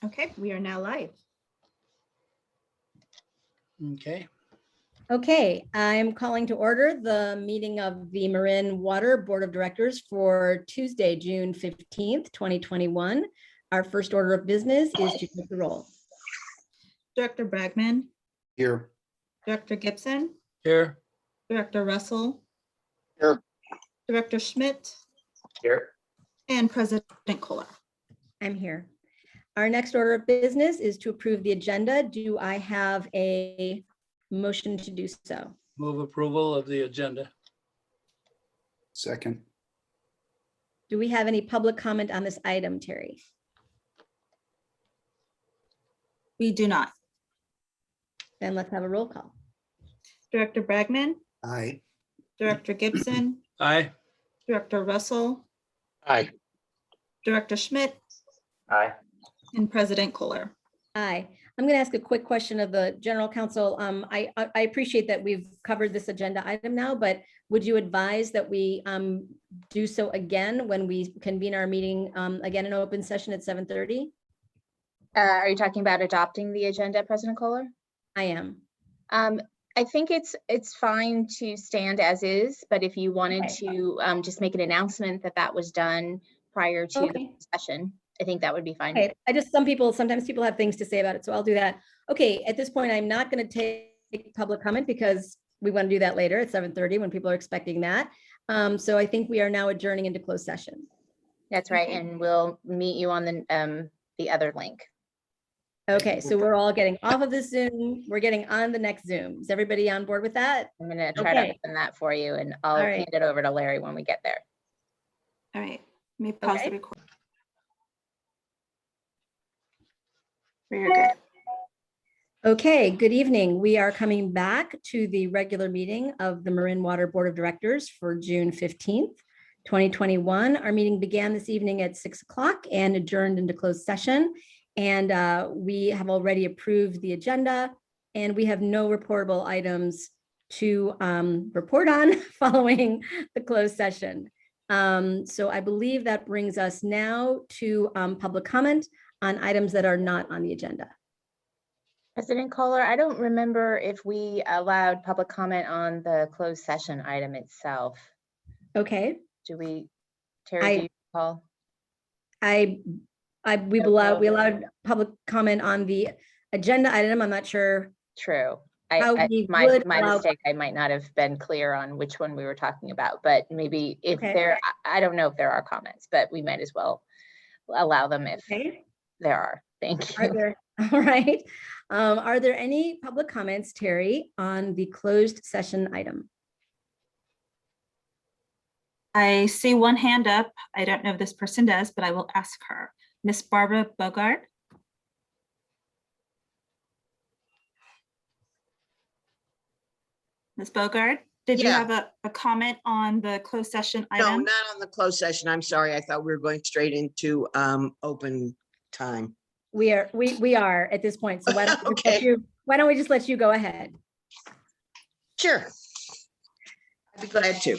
Okay, we are now live. Okay, Okay, I'm calling to order the meeting of the Marin Water Board of Directors for Tuesday, June 15th, 2021. Our first order of business is to take the roll. Director Bragman, Here. Director Gibson, here, Director Russell, Here. Director Schmidt, Here. and President Kohler. I'm here. Our next order of business is to approve the agenda. Do I have a motion to do so? move approval of the agenda. Second. Do we have any public comment on this item, Terry? We do not. Then let's have a roll call. Director Bragman, Aye. Director Gibson, Aye, Director Russell, Aye. Director Schmidt, Aye. and President Kohler. Aye. I'm going to ask a quick question of the general counsel. I appreciate that we've covered this agenda item now, but would you advise that we do so again when we convene our meeting again in open session at 7:30? Are you talking about adopting the agenda, President Kohler? I am. I think it's fine to stand as is, but if you wanted Okay. to just make an announcement that that was done prior to the Okay. session, I think that would be fine. Okay, sometimes people have things to say about it, so I'll do that. Okay, at this point, I'm not going to take public comment because we want to do that later at 7:30 when people are expecting that. So I think we are now adjourning into closed session. That's right, Okay. and we'll meet you on the other link. Okay, so we're all getting off of this Zoom. We're getting on the next Zoom. Is everybody on board with that? I'm gonna try to Okay. open that for you, and I'll All right. hand it over to Larry when we get there. All right, let me pause Okay. the recording. Very good. Okay, good evening. We are coming back to the regular meeting of the Marin Water Board of Directors for June 15th, 2021. Our meeting began this evening at 6 o'clock and adjourned into closed session. And we have already approved the agenda and we have no reportable items to report on following the closed session. So I believe that brings us now to public comment on items that are not on the agenda. President Kohler, I don't remember if we allowed public comment on the closed session item itself. Okay, Do we, Terry, do you recall? we allowed public comment on the agenda item. I'm not sure. True. How we My would allow- mistake, I might not have been clear on which one we were talking about, but maybe if Okay. there, I don't know if there are comments, but we might as well allow them if Okay, there are. Thank are you. there, all right. Are there any public comments, Terry, on the closed session item? I see one hand up. I don't know if this person does, but I will ask her. Miss Barbara Bogart. Ms. Bogart, did you Yeah. have a comment on the closed session No, item? not on the closed session. I'm sorry. I thought we were going straight into open time. We are at this point. So why don't we just let Okay. why don't we just let you go ahead? Sure. I'd be glad to.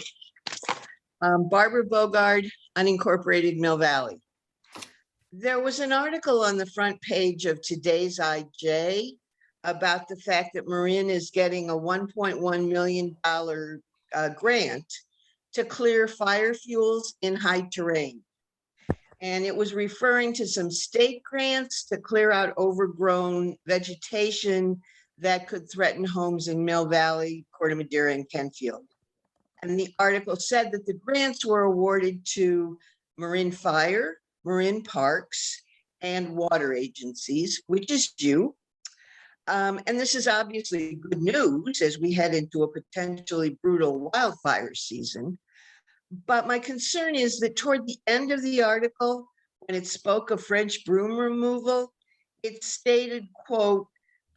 Barbara Bogard, unincorporated Mill Valley. There was an article on the front page of today's IJ about the fact that Marin is getting a $1.1 million grant to clear fire fuels in high terrain. And it was referring to some state grants to clear out overgrown vegetation that could threaten homes in Mill Valley, Corte Madera, and Kentfield. And the article said that the grants were awarded to Marin Fire, Marin Parks, and water agencies, which is you. And this is obviously good news as we head into a potentially brutal wildfire season. But my concern is that toward the end of the article, when it spoke of French broom removal, it stated, quote,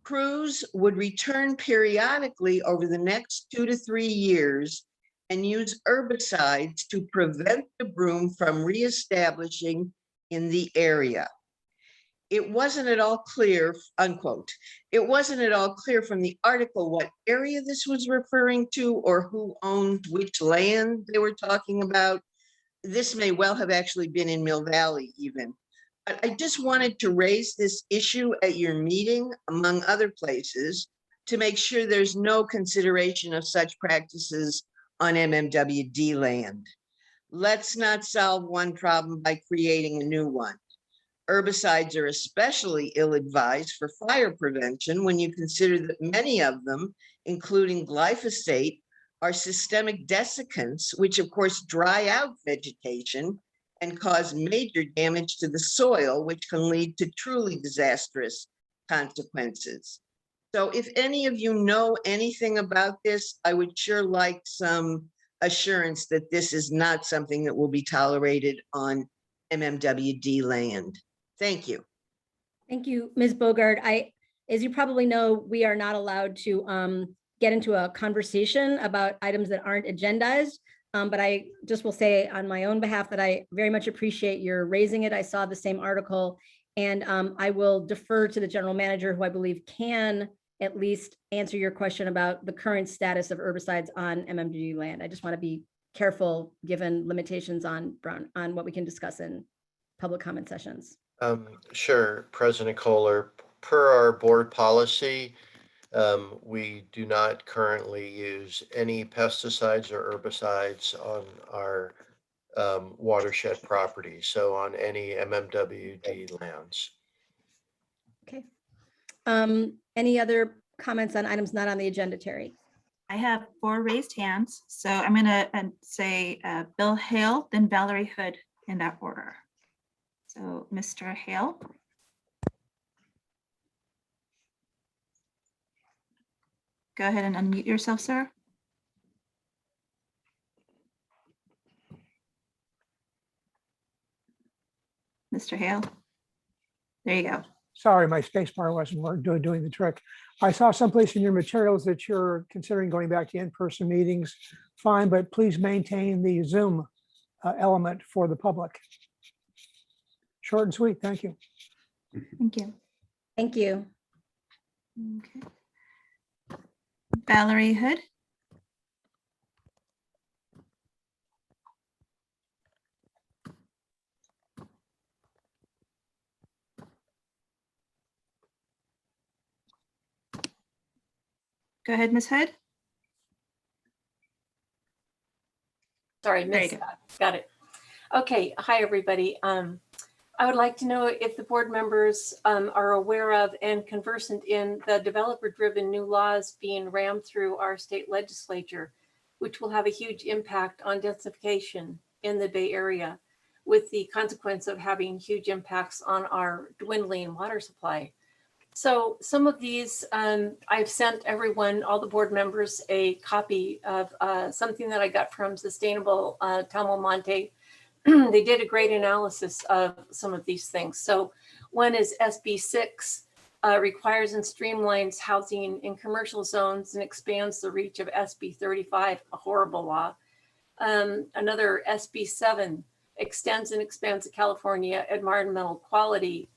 crews would return periodically over the next 2 to 3 years and use herbicides to prevent the broom from reestablishing in the area. It wasn't at all clear, unquote. It wasn't at all clear from the article what area this was referring to or who owned which land they were talking about. This may well have actually been in Mill Valley even. I just wanted to raise this issue at your meeting, among other places, to make sure there's no consideration of such practices on MMWD land. Let's not solve one problem by creating a new one. Herbicides are especially ill-advised for fire prevention when you consider that many of them, including glyphosate, are systemic desiccants, which of course dry out vegetation and cause major damage to the soil, which can lead to truly disastrous consequences. So if any of you know anything about this, I would sure like some assurance that this is not something that will be tolerated on MMWD land. Thank you. Thank you, Ms. Bogard. As you probably know, we are not allowed to get into a conversation about items that aren't agendized. But I just will say on my own behalf that I very much appreciate your raising it. I saw the same article, and I will defer to the general manager, who I believe can at least answer your question about the current status of herbicides on MMWD land. I just want to be careful given limitations on what we can discuss in public comment sessions. Sure, President Kohler. Per our board policy, we do not currently use any pesticides or herbicides on our watershed property, so on any MMWD lands. Okay. Any other comments on items not on the agenda, Terry? I have 4 raised hands, so I'm gonna say Bill Hale, then Valerie Hood in that order. So Mr. Hale. Go ahead and unmute yourself, sir. Mr. Hale. There you go. Sorry, my space bar wasn't doing the trick. I saw someplace in your materials that you're considering going back to in-person meetings. Fine, but please maintain the Zoom element for the public. Short and sweet. Thank you. Thank you. Thank you. Okay. Valerie Hood. Go ahead, Ms. Hood. Sorry, There you missed go. that. Got it. Okay, hi, everybody. I would like to know if the board members are aware of and conversant in the developer-driven new laws being rammed through our state legislature, which will have a huge impact on densification in the Bay Area, with the consequence of having huge impacts on our dwindling water supply. So some of these, I've sent everyone, all the board members, a copy of something that I got from Sustainable Tamalmonte. They did a great analysis of some of these things. So one is SB 6, requires and streamlines housing in commercial zones and expands the reach of SB 35, a horrible law. Another SB 7 extends and expands the California Environmental Quality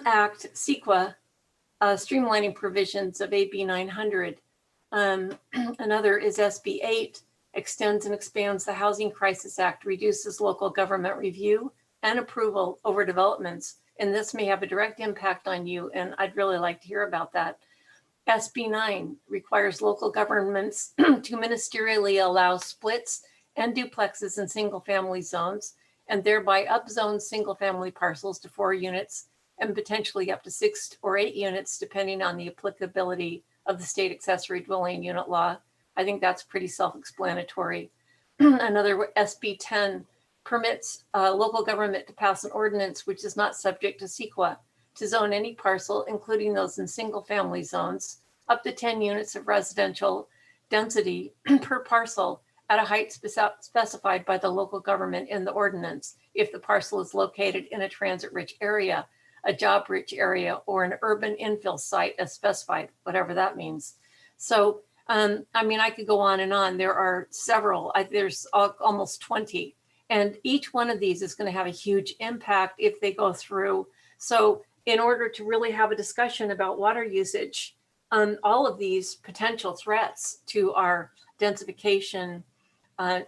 Act, CEQA, streamlining provisions of AB 900. Another is SB 8, extends and expands the Housing Crisis Act, reduces local government review and approval over developments. And this may have a direct impact on you, and I'd really like to hear about that. SB 9 requires local governments to ministerially allow splits and duplexes in single-family zones, and thereby upzone single-family parcels to 4 units and potentially up to 6 or 8 units, depending on the applicability of the state accessory dwelling unit law. I think that's pretty self-explanatory. Another SB 10 permits local government to pass an ordinance which is not subject to CEQA to zone any parcel, including those in single-family zones, up to 10 units of residential density per parcel at a height specified by the local government in the ordinance, if the parcel is located in a transit-rich area, a job-rich area, or an urban infill site as specified, whatever that means. So, I mean, I could go on and on. There are several, there's almost 20. And each one of these is going to have a huge impact if they go through. So in order to really have a discussion about water usage, all of these potential threats to our densification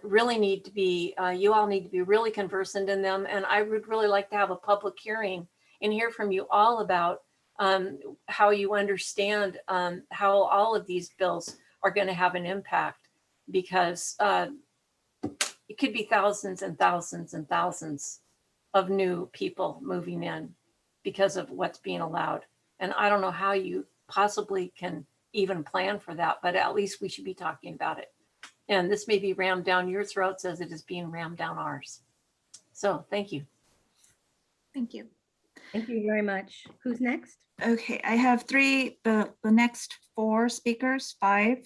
really need to be, you all need to be really conversant in them. And I would really like to have a public hearing and hear from you all about how you understand how all of these bills are going to have an impact, because it could be thousands and thousands and thousands of new people moving in because of what's being allowed. And I don't know how you possibly can even plan for that, but at least we should be talking about it. And this may be rammed down your throats as it is being rammed down ours. So thank you. Thank you. Thank you very much. Who's next? Okay, I have the next 4 speakers, 5.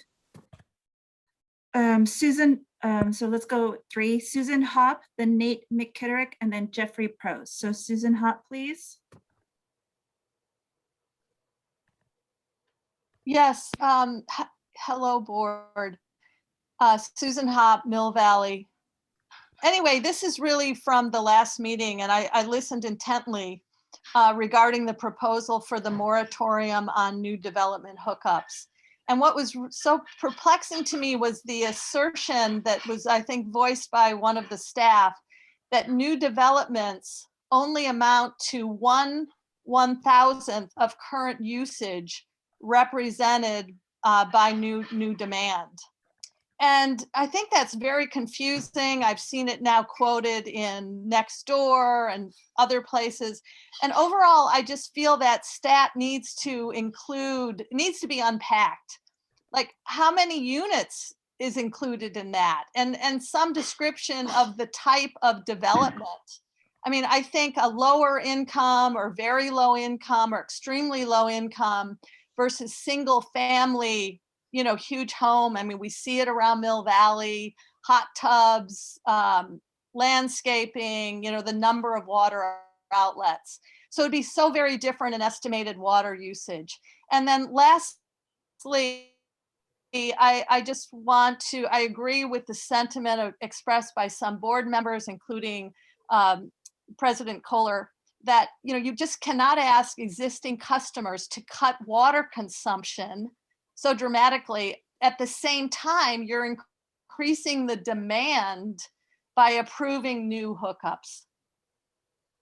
Susan, so let's go 3. Susan Hopp, then Nate McKitterick, and then Jeffrey Prose. So Susan Hopp, please. Yes, hello, board. Susan Hopp, Mill Valley. Anyway, this is really from the last meeting, and I listened intently regarding the proposal for the moratorium on new development hookups. And what was so perplexing to me was the assertion that was, I think, voiced by one of the staff, that new developments only amount to 1/1000th of current usage represented by new demand. And I think that's very confusing. I've seen it now quoted in Nextdoor and other places. And overall, I just feel that stat needs to be unpacked. Like, how many units is included in that? And some description of the type of development. I mean, I think a lower income or very low income or extremely low income versus single family, huge home. I mean, we see it around Mill Valley, hot tubs, landscaping, the number of water outlets. So it'd be so very different in estimated water usage. And then lastly, I just want to, I agree with the sentiment expressed by some board members, including President Kohler, that you just cannot ask existing customers to cut water consumption so dramatically. At the same time, you're increasing the demand by approving new hookups.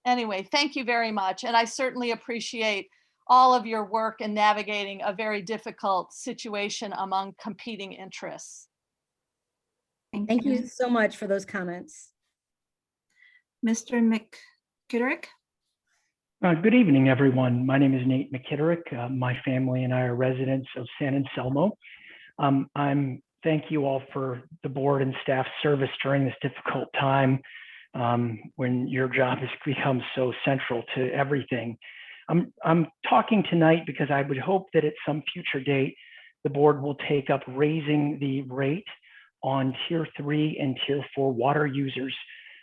Anyway, thank you very much. And I certainly appreciate all of your work in navigating a very difficult situation among competing interests. Thank you so much for those comments. Mr. McKitterick. Good evening, everyone. My name is Nate McKitterick. My family and I are residents of San Anselmo. Thank you all for the board and staff service during this difficult time when your job has become so central to everything. I'm talking tonight because I would hope that at some future date, the board will take up raising the rate on Tier 3 and Tier 4 water users.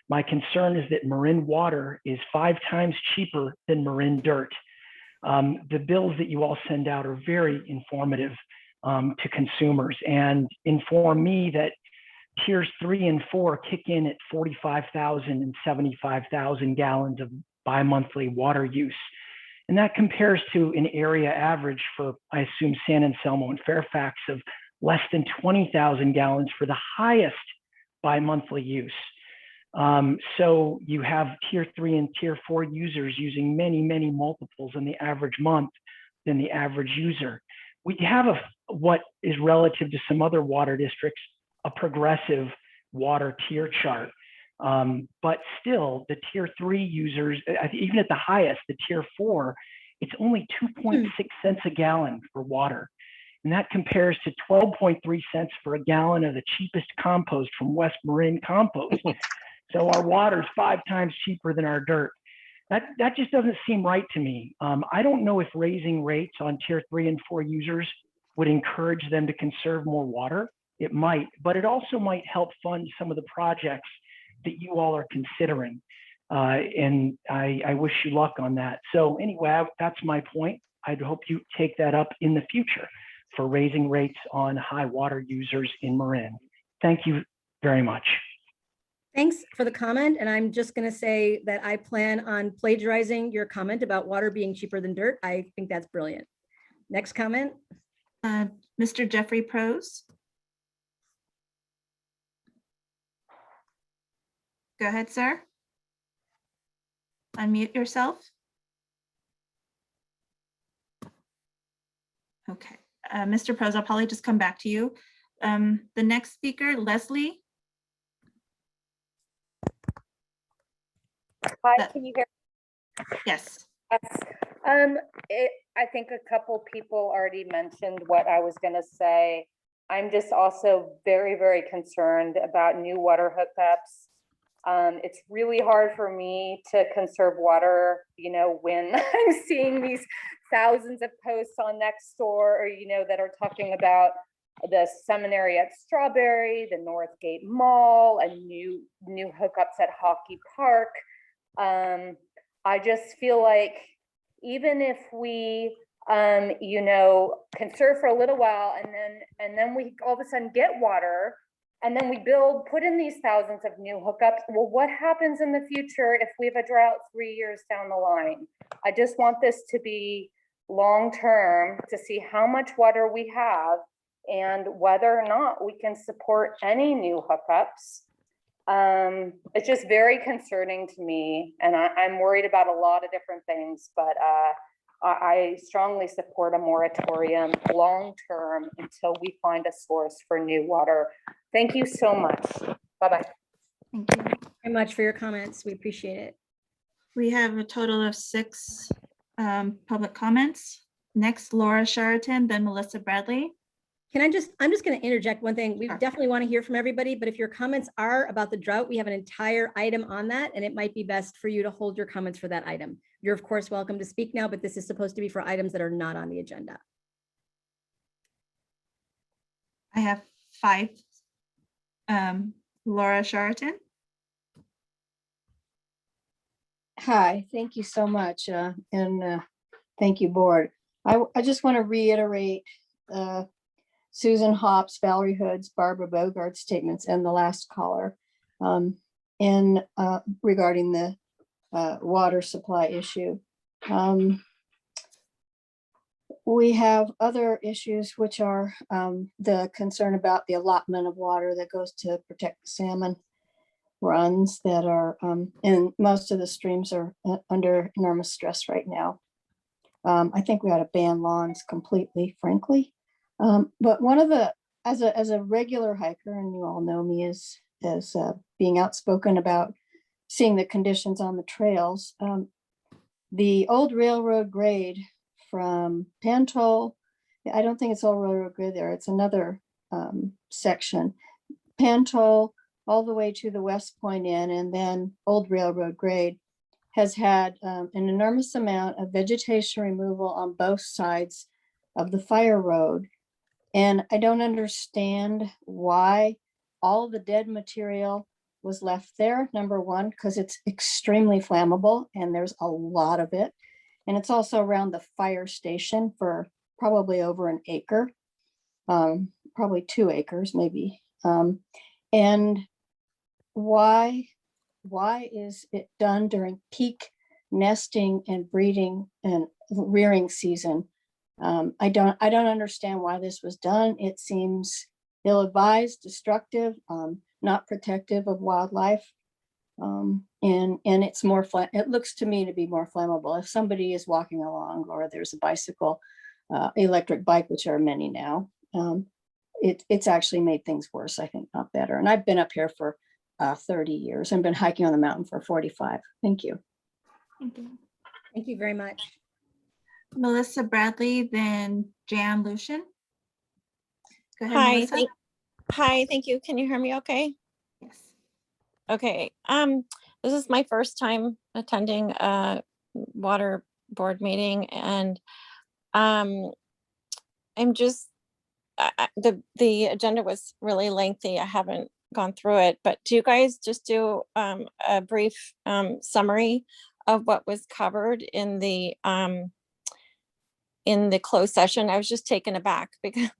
My concern is that Marin water is 5 times cheaper than Marin dirt. The bills that you all send out are very informative to consumers and inform me that Tiers 3 and 4 kick in at 45,000 and 75,000 gallons of bi-monthly water use. And that compares to an area average for, I assume, San Anselmo and Fairfax of less than 20,000 gallons for the highest bi-monthly use. So you have Tier 3 and Tier 4 users using many, many multiples in the average month than the average user. We have what is relative to some other water districts, a progressive water tier chart. But still, the Tier 3 users, even at the highest, the Tier 4, it's only 2.6 cents a gallon for water. And that compares to 12.3 cents for a gallon of the cheapest compost from West Marin Compost. So our water is 5 times cheaper than our dirt. That just doesn't seem right to me. I don't know if raising rates on Tier 3 and 4 users would encourage them to conserve more water. It might, but it also might help fund some of the projects that you all are considering. And I wish you luck on that. So anyway, that's my point. I'd hope you take that up in the future for raising rates on high water users in Marin. Thank you very much. Thanks for the comment. And I'm just going to say that I plan on plagiarizing your comment about water being cheaper than dirt. I think that's brilliant. Next comment. Mr. Jeffrey Prose. Go ahead, sir. Unmute yourself. Okay, Mr. Pros, I'll probably just come back to you. The next speaker, Leslie. Hi, That- can you hear? Yes. I think a couple people already mentioned what I was gonna say. I'm just also very, very concerned about new water hookups. It's really hard for me to conserve water, you know, when I'm seeing these thousands of posts on Nextdoor, or, you know, that are talking about the seminary at Strawberry, the Northgate Mall, and new hookups at Hockey Park. I just feel like even if we, you know, conserve for a little while and then we all of a sudden get water, and then we put in these thousands of new hookups. Well, what happens in the future if we have a drought 3 years down the line? I just want this to be long-term, to see how much water we have and whether or not we can support any new hookups. It's just very concerning to me, and I'm worried about a lot of different things, but I strongly support a moratorium long-term until we find a source for new water. Thank you so much. Bye-bye. Thank you. Very much for your comments. We appreciate it. We have a total of 6 public comments. Next, Laura Sheraton, then Melissa Bradley. I'm just going to interject one thing. We Sure. definitely want to hear from everybody, but if your comments are about the drought, we have an entire item on that, and it might be best for you to hold your comments for that item. You're of course welcome to speak now, but this is supposed to be for items that are not on the agenda. I have 5. Laura Sheraton. Hi, thank you so much, and thank you, board. I just want to reiterate Susan Hopp's, Valerie Hood's, Barbara Bogart's statements, and the last caller in regarding the water supply issue. We have other issues, which are the concern about the allotment of water that goes to protect salmon runs that are, and most of the streams are under enormous stress right now. I think we ought to ban lawns completely, frankly. But one of the, as a regular hiker, and you all know me as being outspoken about seeing the conditions on the trails, the old railroad grade from Pantole, I don't think it's all railroad grade there, it's another section. Pantole all the way to the West Point Inn, and then old railroad grade has had an enormous amount of vegetation removal on both sides of the fire road. And I don't understand why all the dead material was left there, number one, because it's extremely flammable and there's a lot of it. And it's also around the fire station for probably over an acre, probably 2 acres maybe. And why is it done during peak nesting and breeding and rearing season? I don't understand why this was done. It seems ill-advised, destructive, not protective of wildlife. And it's more, it looks to me to be more flammable. If somebody is walking along or there's a bicycle, electric bike, which are many now, it's actually made things worse, I think, not better. And I've been up here for 30 years and been hiking on the mountain for 45. Thank you. Thank you. Thank you very much. Melissa Bradley, then Jan Lucian. Go ahead, Hi, Melissa. hi, thank you. Can you hear me okay? Yes. Okay, this is my first time attending a water board meeting, and I'm just, the agenda was really lengthy. I haven't gone through it, but do you guys just do a brief summary of what was covered in the closed session? I was just taken aback because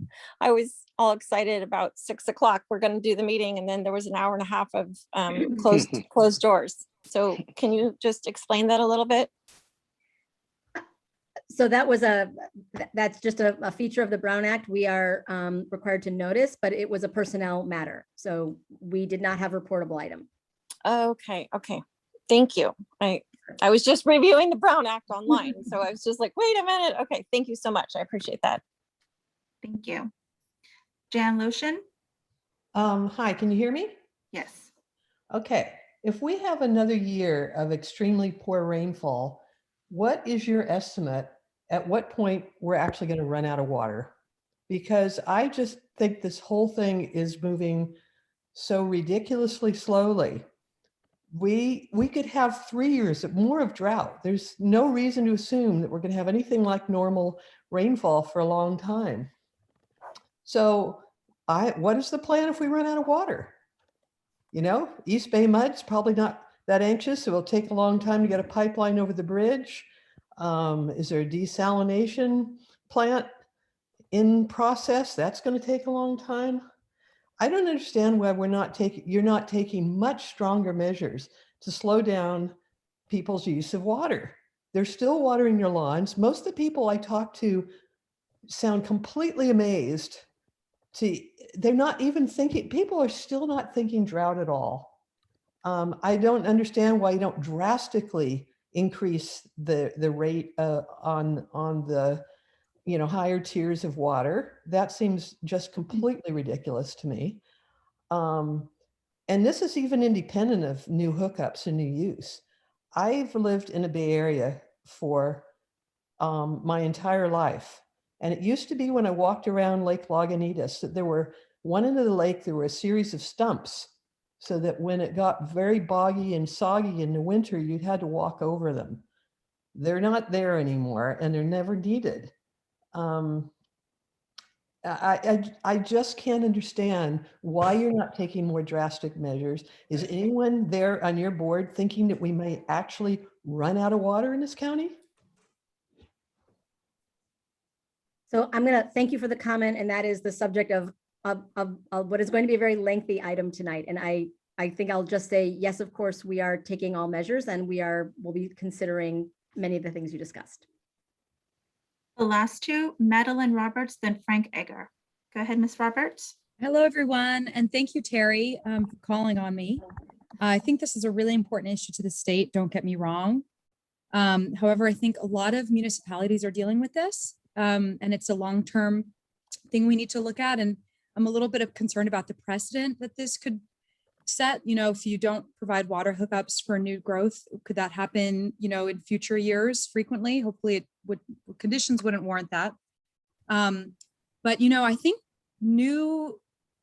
I was all excited about 6 o'clock. We're going to do the meeting, and then there was an hour and a half of closed doors. So can you just explain that a little bit? So that was that's just a feature of the Brown Act. We are required to notice, but it was a personnel matter. So we did not have a reportable item. Okay, okay. Thank you. I was just reviewing the Brown Act online, so I was just like, wait a minute. Okay, thank you so much. I appreciate that. Thank you. Jan Lotion? Hi, can you hear me? Yes. Okay, if we have another year of extremely poor rainfall, what is your estimate at what point we're actually going to run out of water? Because I just think this whole thing is moving so ridiculously slowly. We could have 3 years more of drought. There's no reason to assume that we're going to have anything like normal rainfall for a long time. So what is the plan if we run out of water? You know, East Bay Mud's probably not that anxious. It will take a long time to get a pipeline over the bridge. Is there a desalination plant in process? That's going to take a long time. I don't understand why you're not taking much stronger measures to slow down people's use of water. They're still watering their lawns. Most of the people I talk to sound completely amazed. They're not even thinking, people are still not thinking drought at all. I don't understand why you don't drastically increase the rate on the higher tiers of water. That seems just completely ridiculous to me. And this is even independent of new hookups and new use. I've lived in a Bay Area for my entire life. And it used to be when I walked around Lake Lagunitas that there were one end of the lake, there were a series of stumps so that when it got very boggy and soggy in the winter, you had to walk over them. They're not there anymore and they're never needed. I just can't understand why you're not taking more drastic measures. Is anyone there on your board thinking that we may actually run out of water in this county? So I'm going to thank you for the comment, and that is the subject of what is going to be a very lengthy item tonight. And I think I'll just say, yes, of course, we are taking all measures and we'll be considering many of the things you discussed. The last two, Madeline Roberts, then Frank Egger. Go ahead, Ms. Roberts. Hello, everyone, and thank you, Terry, for calling on me. I think this is a really important issue to the state, don't get me wrong. However, I think a lot of municipalities are dealing with this, and it's a long-term thing we need to look at. And I'm a little bit concerned about the precedent that this could set. If you don't provide water hookups for new growth, could that happen, in future years frequently? Hopefully conditions wouldn't warrant that. But, I think new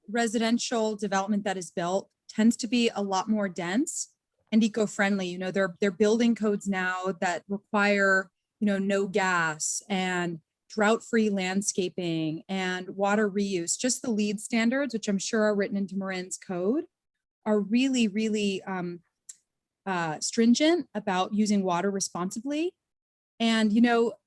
residential development that is built tends to be a lot more dense and eco-friendly. They're building codes now that require, no gas and drought-free landscaping and water reuse. Just the LEED standards, which I'm sure are written into Marin's code, are really, really stringent about using water responsibly. And,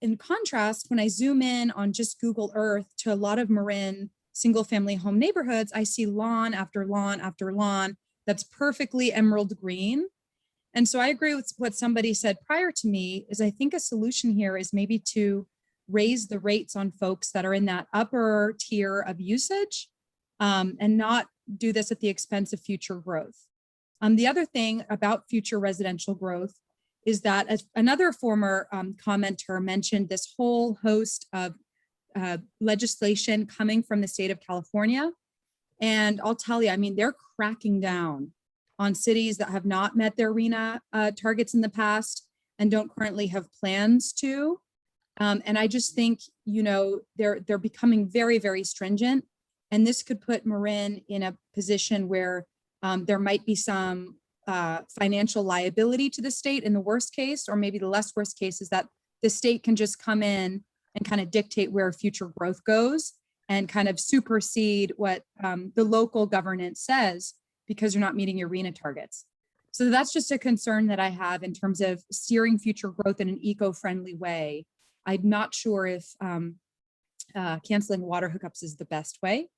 in contrast, when I zoom in on just Google Earth to a lot of Marin single-family home neighborhoods, I see lawn after lawn after lawn that's perfectly emerald green. And so I agree with what somebody said prior to me, is I think a solution here is maybe to raise the rates on folks that are in that upper tier of usage, and not do this at the expense of future growth. The other thing about future residential growth is that, as another former commenter mentioned, this whole host of legislation coming from the state of California. And I'll tell you, they're cracking down on cities that have not met their RHNA targets in the past and don't currently have plans to. And I just think, they're becoming very, very stringent. And this could put Marin in a position where there might be some financial liability to the state in the worst case, or maybe the less worst case is that the state can just come in and kind of dictate where future growth goes and kind of supersede what the local governance says because you're not meeting your RHNA targets. So that's just a concern that I have in terms of steering future growth in an eco-friendly way. I'm not sure if canceling water hookups is the best way.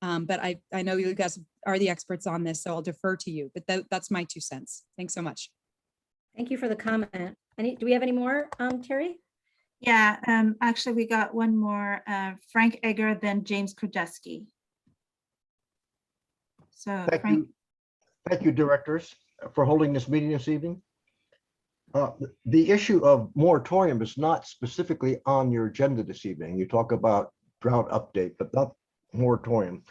But I know you guys are the experts on this, so I'll defer to you, but that's my 2 cents. Thanks so much. Thank you for the comment. Do we have any more, Terry? Yeah, actually, we got one more, Frank Egger, then James Krajewski. So Thank Frank. you. Thank you, directors. for holding this meeting this evening. The issue of moratorium is not specifically on your agenda this evening. You talk about drought update, but not moratorium.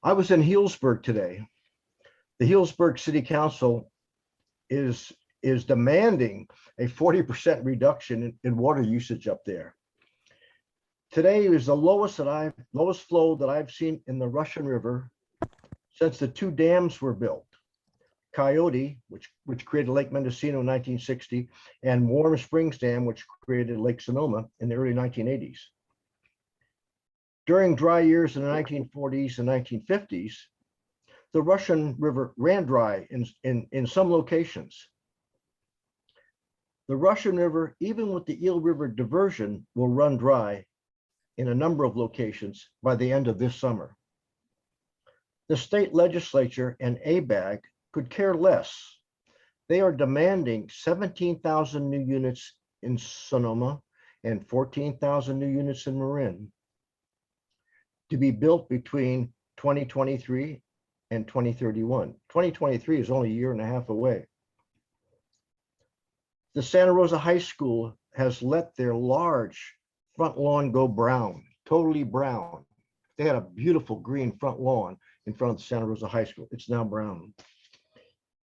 I was in Healdsburg today. The Healdsburg City Council is demanding a 40% reduction in water usage up there. Today is the lowest flow that I've seen in the Russian River since the two dams were built. Coyote, which created Lake Mendocino in 1960, and Warm Springs Dam, which created Lake Sonoma in the early 1980s. During dry years in the 1940s and 1950s, the Russian River ran dry in some locations. The Russian River, even with the Eel River diversion, will run dry in a number of locations by the end of this summer. The state legislature and ABAG could care less. They are demanding 17,000 new units in Sonoma and 14,000 new units in Marin to be built between 2023 and 2031. 2023 is only a year and a half away. The Santa Rosa High School has let their large front lawn go brown, totally brown. They had a beautiful green front lawn in front of the Santa Rosa High School. It's now brown.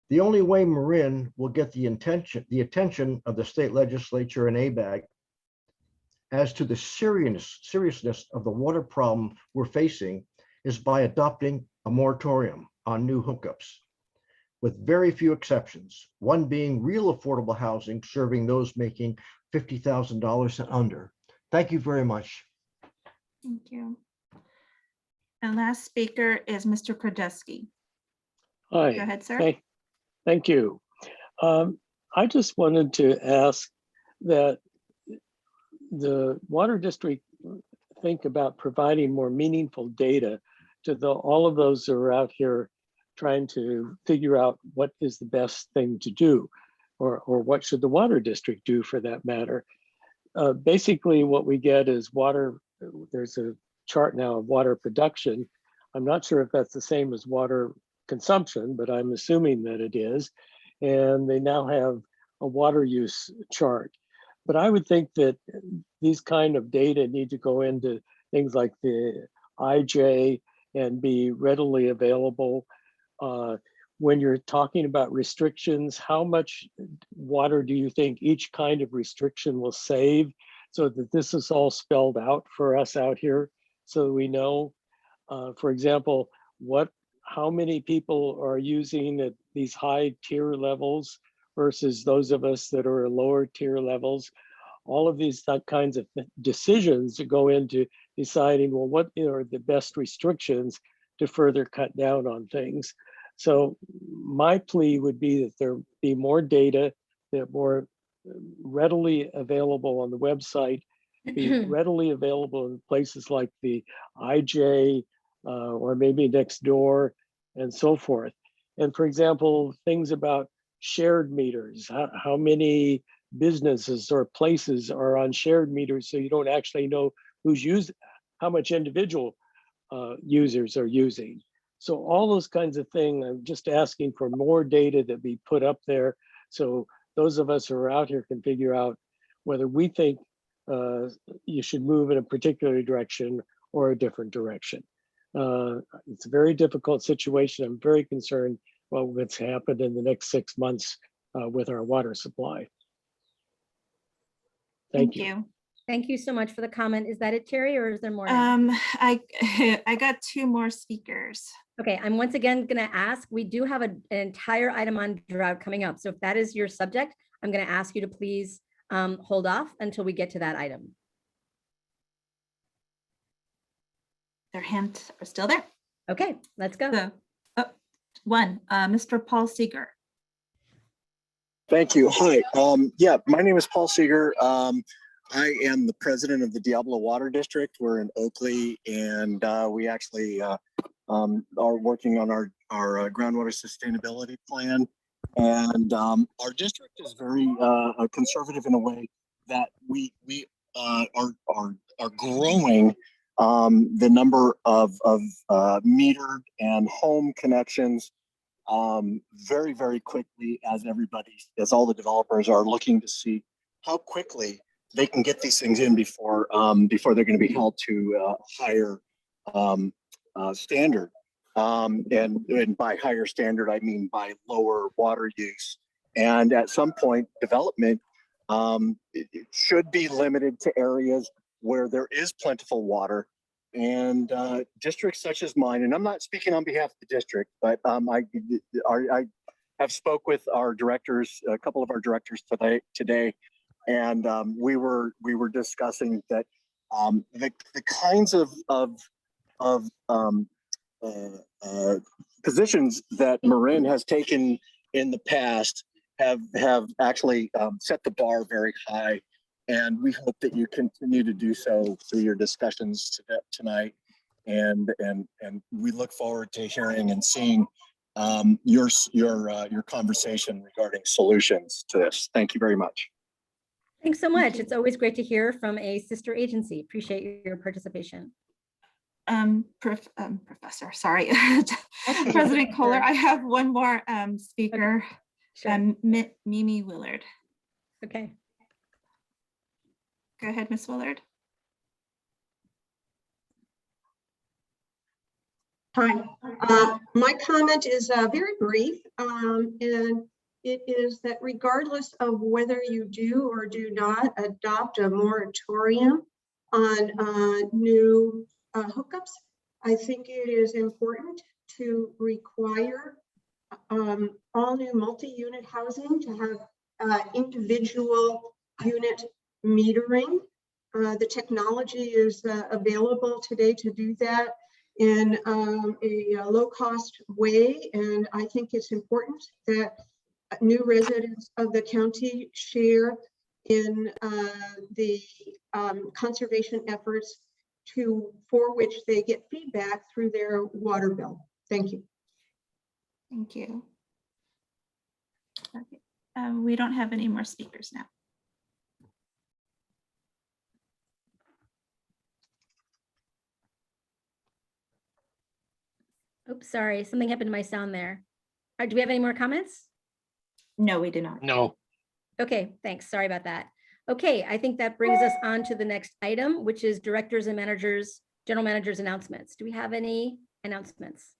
The only way Marin will get the attention of the state legislature and ABAG as to the seriousness of the water problem we're facing is by adopting a moratorium on new hookups, with very few exceptions, one being real affordable housing serving those making $50,000 and under. Thank you very much. Thank you. And last speaker is Mr. Krajewski. Hi. Go ahead, sir. Thank you. I just wanted to ask that the water district think about providing more meaningful data to all of those that are out here trying to figure out what is the best thing to do, or what should the water district do for that matter. Basically what we get is water. There's a chart now of water production. I'm not sure if that's the same as water consumption, but I'm assuming that it is. And they now have a water use chart. But I would think that these kind of data need to go into things like the IJ and be readily available. When you're talking about restrictions, how much water do you think each kind of restriction will save, so that this is all spelled out for us out here so we know? For example, how many people are using at these high tier levels versus those of us that are lower tier levels? All of these kinds of decisions that go into deciding, well, what are the best restrictions to further cut down on things? So my plea would be that there be more data, that more readily available on the website, be readily available in places like the IJ or maybe next door and so forth. And for example, things about shared meters, how many businesses or places are on shared meters, so you don't actually know who's using, how much individual users are using. So all those kinds of things, I'm just asking for more data that be put up there, so those of us who are out here can figure out whether we think you should move in a particular direction or a different direction. It's a very difficult situation. I'm very concerned about what's happened in the next 6 months with our water supply. Thank you. Thank you so much for the comment. Is that it, Terry, or is there more? I got two more speakers. Okay, I'm once again going to ask, we do have an entire item on drought coming up. So if that is your subject, I'm going to ask you to please hold off until we get to that item. Their hands are still there. Okay, let's go. So, Mr. Paul Seeger. Thank you. Hi. Yeah, my name is Paul Seeger. I am the president of the Diablo Water District. We're in Oakley, and we actually are working on our groundwater sustainability plan. And our district is very conservative in a way that we are growing the number of metered and home connections very, very quickly as all the developers are looking to see how quickly they can get these things in before they're going to be held to a higher standard. And by higher standard, I mean by lower water use. And at some point, development it should be limited to areas where there is plentiful water. And districts such as mine, and I'm not speaking on behalf of the district, but I have spoke with our directors, a couple of our directors today, and we were discussing that the kinds of positions that Marin has taken in the past have actually set the bar very high. And we hope that you continue to do so through your discussions tonight. And we look forward to hearing and seeing your conversation regarding solutions to this. Thank you very much. Thanks so much. It's always great to hear from a sister agency. Appreciate your participation. Professor, sorry, President Kohler, I have one more speaker, Sure. Mimi Willard. Okay. Go ahead, Ms. Willard. Hi, my comment is very brief, and it is that regardless of whether you do or do not adopt a moratorium on new hookups, I think it is important to require all new multi-unit housing to have individual unit metering. The technology is available today to do that in a low-cost way, and I think it's important that new residents of the county share in the conservation efforts for which they get feedback through their water bill. Thank you. Thank you. Okay. We don't have any more speakers now. Oops, sorry, something happened to my sound there. Do we have any more comments? No, we do not. No. Okay, thanks. Sorry about that. Okay, I think that brings us on to the next item, which is directors and managers, general managers announcements. Do we have any announcements?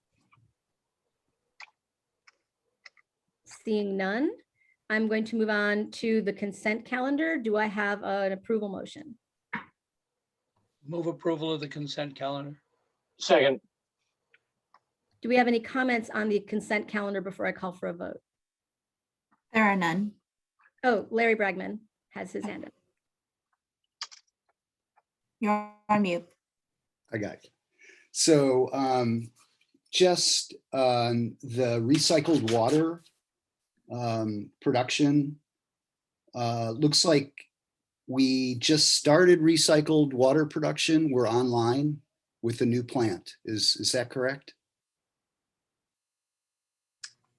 Seeing none, I'm going to move on to the consent calendar. Do I have an approval motion? Move approval of the consent calendar. Second. Do we have any comments on the consent calendar before I call for a vote? There are none. Oh, Larry Bragman has his hand up. You're on mute. I got you. So just on the recycled water production, looks like we just started recycled water production. We're online with a new plant. Is that correct?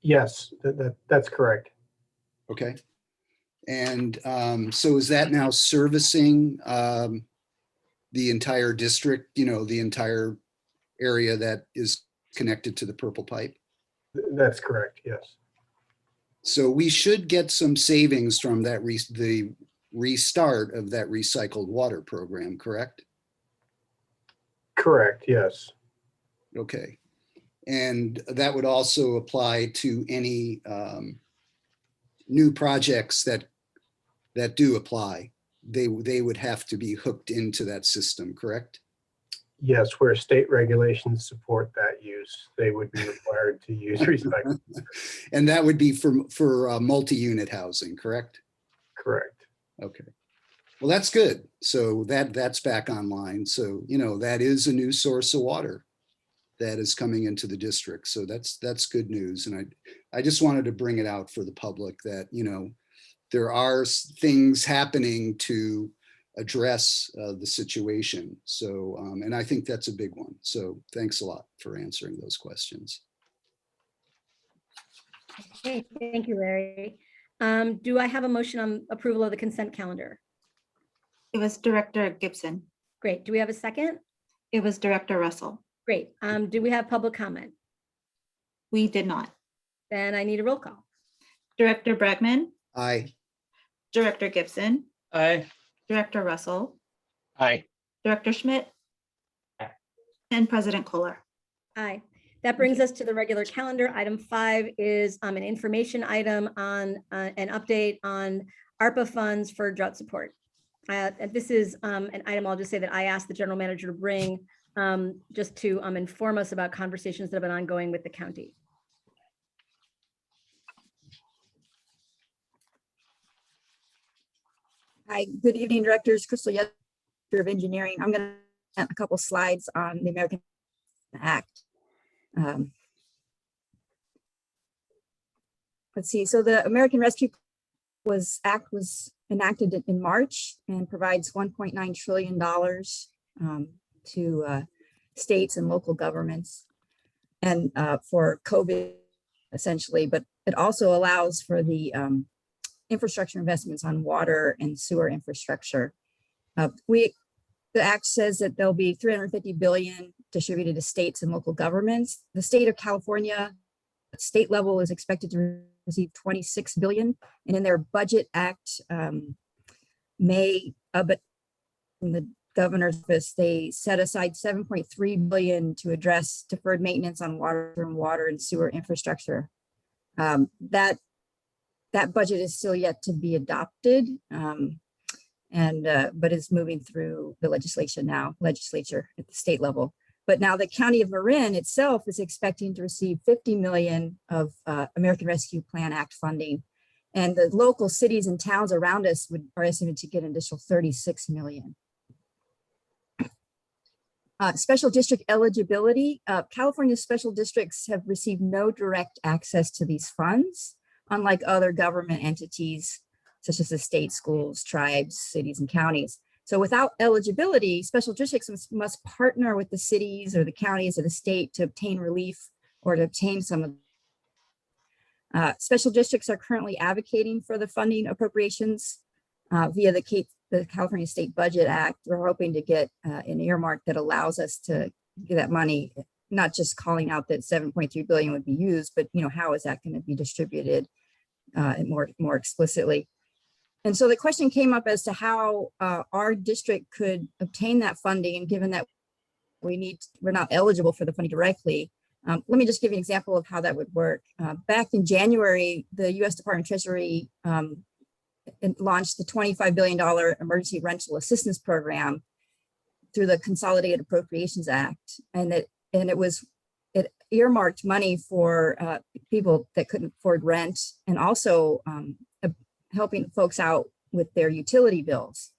Yes, that's correct. Okay. And so is that now servicing the entire district, the entire area that is connected to the purple pipe? That's correct, yes. So we should get some savings from that the restart of that recycled water program, correct? Correct, yes. Okay. And that would also apply to any new projects that do apply. They would have to be hooked into that system, correct? Yes, where state regulations support that use, they would be required to use recycling. And that would be for multi-unit housing, correct? Correct. Okay. Well, that's good. So that's back online. So, that is a new source of water that is coming into the district. So that's good news. And I just wanted to bring it out for the public that, there are things happening to address the situation. So, and I think that's a big one. So thanks a lot for answering those questions. Okay, thank you, Larry. Do I have a motion on approval of the consent calendar? It was Director Gibson. Great. Do we have a second? It was Director Russell. Great. Do we have public comment? We did not. Then I need a roll call. Director Bregman, Aye. Director Gibson, Aye. Director Russell, Aye. Director Schmidt, Aye. and President Kohler. Aye. That brings us to the regular calendar. Item 5 is an information item on an update on ARPA funds for drought support. And this is an item I'll just say that I asked the general manager to bring just to inform us about conversations that have been ongoing with the county. Hi, good evening, directors. Crystal Yester of Engineering. I'm going to present a couple slides on the American Act. Let's see. So the American Rescue Act was enacted in March and provides $1.9 trillion to states and local governments and for COVID essentially, but it also allows for the infrastructure investments on water and sewer infrastructure. The act says that there'll be $350 billion distributed to states and local governments. The state of California, at state level, is expected to receive $26 billion, and in their budget act but in the governor's office, they set aside $7.3 billion to address deferred maintenance on water and sewer infrastructure. That budget is still yet to be adopted, but is moving through the legislature at the state level. But now the County of Marin itself is expecting to receive $50 million of American Rescue Plan Act funding. And the local cities and towns around us are estimated to get an additional $36 million. Special district eligibility. California special districts have received no direct access to these funds, unlike other government entities, such as the state, schools, tribes, cities, and counties. So without eligibility, special districts must partner with the cities or the counties or the state to obtain relief or to obtain some of special districts are currently advocating for the funding appropriations via the California State Budget Act. We're hoping to get an earmark that allows us to get that money, not just calling out that $7.3 billion would be used, but how is that going to be distributed and more explicitly. And so the question came up as to how our district could obtain that funding, and given that we're not eligible for the funding directly. Let me just give you an example of how that would work. Back in January, the U.S. Department of Treasury launched the $25 billion Emergency Rental Assistance Program through the Consolidated Appropriations Act, and it earmarked money for people that couldn't afford rent, and also helping folks out with their utility bills.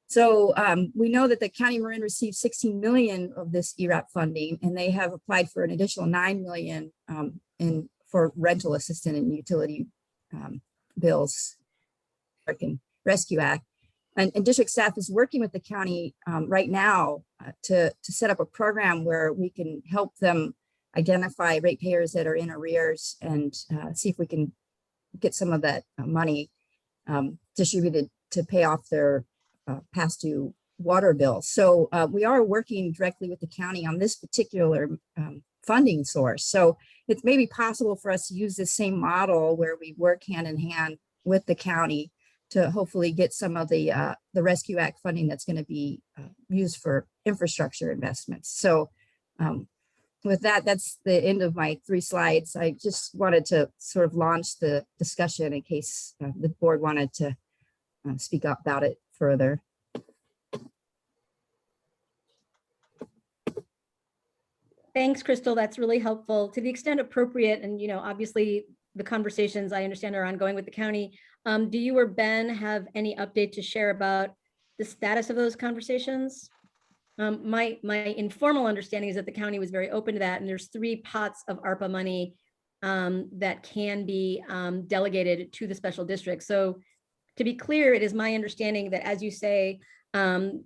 So we know that the County of Marin received $16 million of this ERAP funding, and they have applied for an additional $9 million for rental assistance and utility bills, American Rescue Act. And district staff is working with the county right now to set up a program where we can help them identify ratepayers that are in arrears and see if we can get some of that money distributed to pay off their past due water bills. So we are working directly with the county on this particular funding source. So it may be possible for us to use the same model where we work hand in hand with the county to hopefully get some of the Rescue Act funding that's going to be used for infrastructure investments. So with that, that's the end of my 3 slides. I just wanted to sort of launch the discussion in case the board wanted to speak up about it further. Thanks, Crystal. That's really helpful. To the extent appropriate, and obviously the conversations I understand are ongoing with the county. Do you or Ben have any update to share about the status of those conversations? My informal understanding is that the county was very open to that, and there's 3 pots of ARPA money that can be delegated to the special district. So to be clear, it is my understanding that, as you say,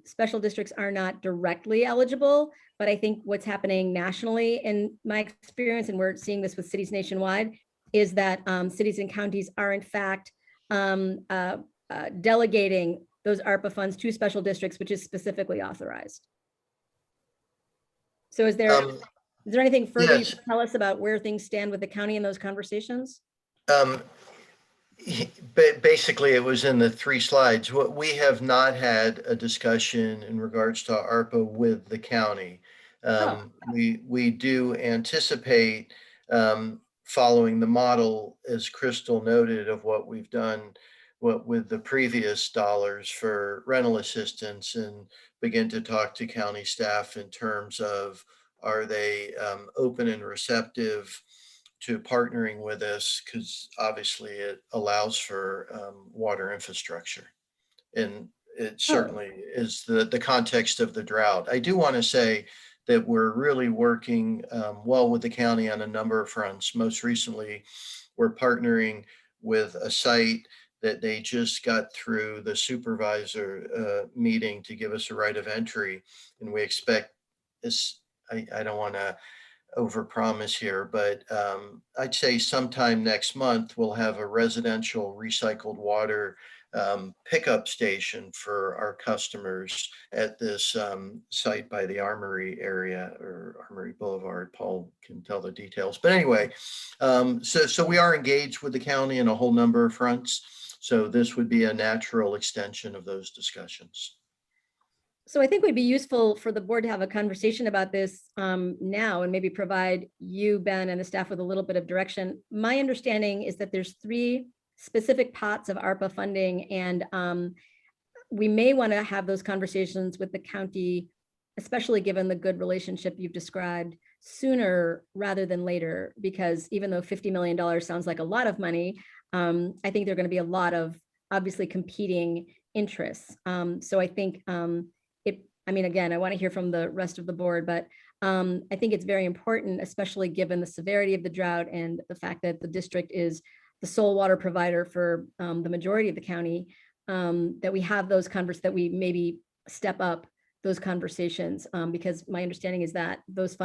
special districts are not directly eligible, but I think what's happening nationally, in my experience, and we're seeing this with cities nationwide, is that cities and counties are in fact delegating those ARPA funds to special districts, which is specifically authorized. So is there, Is there anything further you Yes. can tell us about where things stand with the county in those conversations? Basically, it was in the 3 slides. What we have not had a discussion in regards to ARPA with the county. We do anticipate following the model, as Crystal noted, of what we've done with the previous dollars for rental assistance, and begin to talk to county staff in terms of, are they open and receptive to partnering with us, because obviously it allows for water infrastructure. And it certainly is the context of the drought. I do want to say that we're really working well with the county on a number of fronts. Most recently, we're partnering with a site that they just got through the supervisor meeting to give us a right of entry. And we expect this, I don't want to overpromise here, but I'd say sometime next month, we'll have a residential recycled water pickup station for our customers at this site by the Armory area, or Armory Boulevard. Paul can tell the details. But anyway, so we are engaged with the county in a whole number of fronts. So this would be a natural extension of those discussions. So I think it would be useful for the board to have a conversation about this now, and maybe provide you, Ben, and the staff with a little bit of direction. My understanding is that there's 3 specific pots of ARPA funding, and we may want to have those conversations with the county, especially given the good relationship you've described, sooner rather than later, because even though $50 million sounds like a lot of money, I think there are going to be a lot of obviously competing interests. So I think I mean, again, I want to hear from the rest of the board, but I think it's very important, especially given the severity of the drought and the fact that the district is the sole water provider for the majority of the county, that we have those that we maybe step up those conversations, because my understanding is that those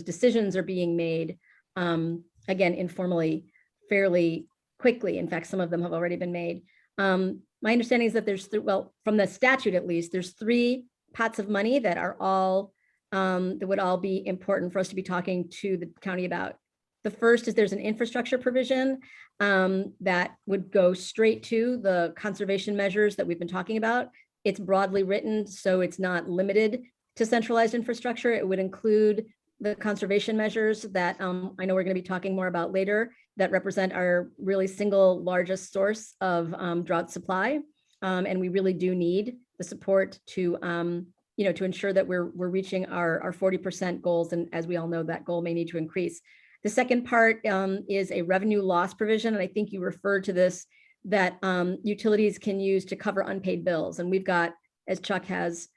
decisions are being made, again, informally, fairly quickly. In fact, some of them have already been made. My understanding is that there's, well, from the statute at least, there's 3 pots of money that are all, that would all be important for us to be talking to the county about. The first is there's an infrastructure provision that would go straight to the conservation measures that we've been talking about. It's broadly written, so it's not limited to centralized infrastructure. It would include the conservation measures that I know we're going to be talking more about later, that represent our really single largest source of drought supply. And we really do need the support to, to ensure that we're reaching our 40% goals. And as we all know, that goal may need to increase. The second part is a revenue loss provision. And I think you referred to this, that utilities can use to cover unpaid bills. And we've got, as Chuck has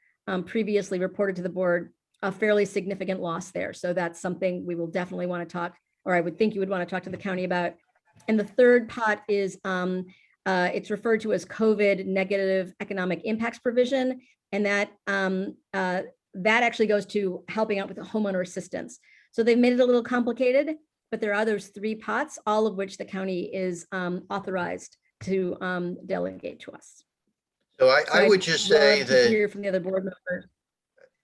previously reported to the board, a fairly significant loss there. So that's something we will definitely want to talk, or I would think you would want to talk to the county about. And the third pot is it's referred to as COVID negative economic impacts provision. And that actually goes to helping out with the homeowner assistance. So they've made it a little complicated, but there are those 3 pots, all of which the county is authorized to delegate to us. So I would just say that, hear from the other board members.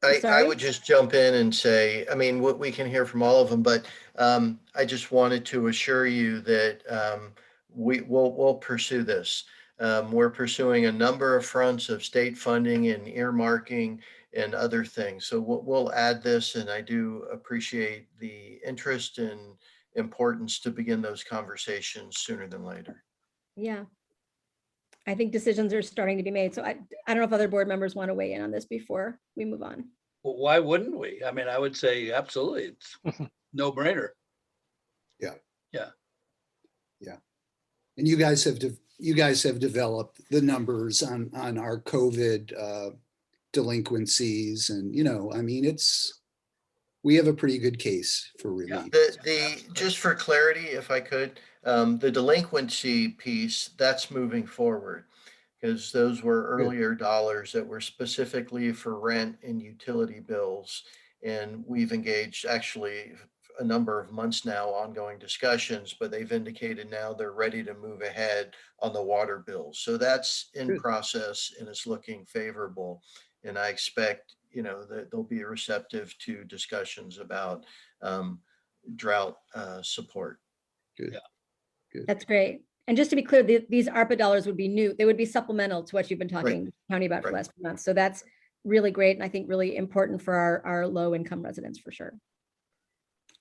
I would just jump in and say, I mean, what we can hear from all of them, but I just wanted to assure you that we'll pursue this. We're pursuing a number of fronts of state funding and earmarking and other things. So we'll add this, and I do appreciate the interest and importance to begin those conversations sooner than later. Yeah. I think decisions are starting to be made. So I don't know if other board members want to weigh in on this before we move on. Well, why wouldn't we? I mean, I would say absolutely. It's no brainer. Yeah. Yeah. Yeah. And you guys have developed the numbers on our COVID delinquencies, and I mean, we have a pretty good case for relief. Just for clarity, if I could, the delinquency piece, that's moving forward, because those were earlier dollars that were specifically for rent and utility bills. And we've engaged actually a number of months now, ongoing discussions, but they've indicated now they're ready to move ahead on the water bills. So that's in process and it's looking favorable. And I expect, that they'll be receptive to discussions about drought support. Good. Good. That's great. And just to be clear, these ARPA dollars would be new. They would be supplemental to what you've been talking to the county about for the last few months. So that's really great. And I think really important for our low income residents for sure.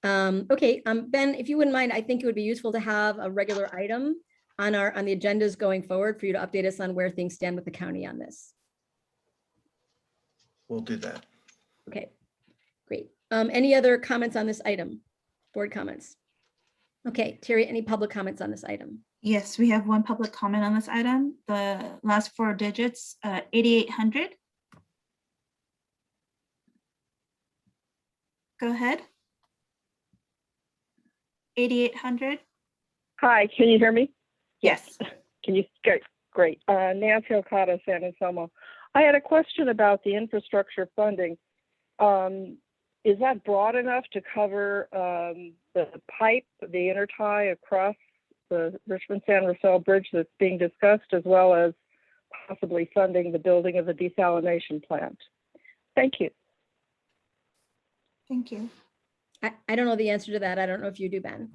Okay, Ben, if you wouldn't mind, I think it would be useful to have a regular item on the agendas going forward for you to update us on where things stand with the county on this. We'll do that. Okay, great. Any other comments on this item? Board comments? Okay, Terry, any public comments on this item? Yes, we have one public comment on this item. The last four digits, 8800. Go ahead. 8800. Hi, can you hear me? Yes. Can you? Great. Nancy Okada, San Anselmo. I had a question about the infrastructure funding. Is that broad enough to cover the pipe, the intertie across the Richmond-San Rafael Bridge that's being discussed, as well as possibly funding the building of the desalination plant? Thank you. Thank you. I don't know the answer to that. I don't know if you do, Ben.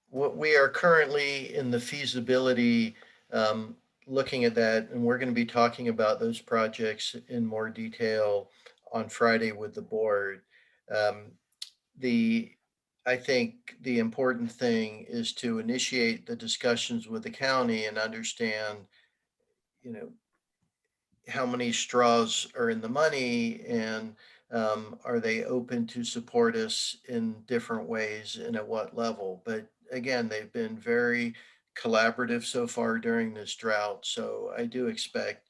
What we are currently in the feasibility, looking at that, and we're going to be talking about those projects in more detail on Friday with the board. I think the important thing is to initiate the discussions with the county and understand, how many straws are in the money, and are they open to support us in different ways and at what level. But again, they've been very collaborative so far during this drought. So I do expect,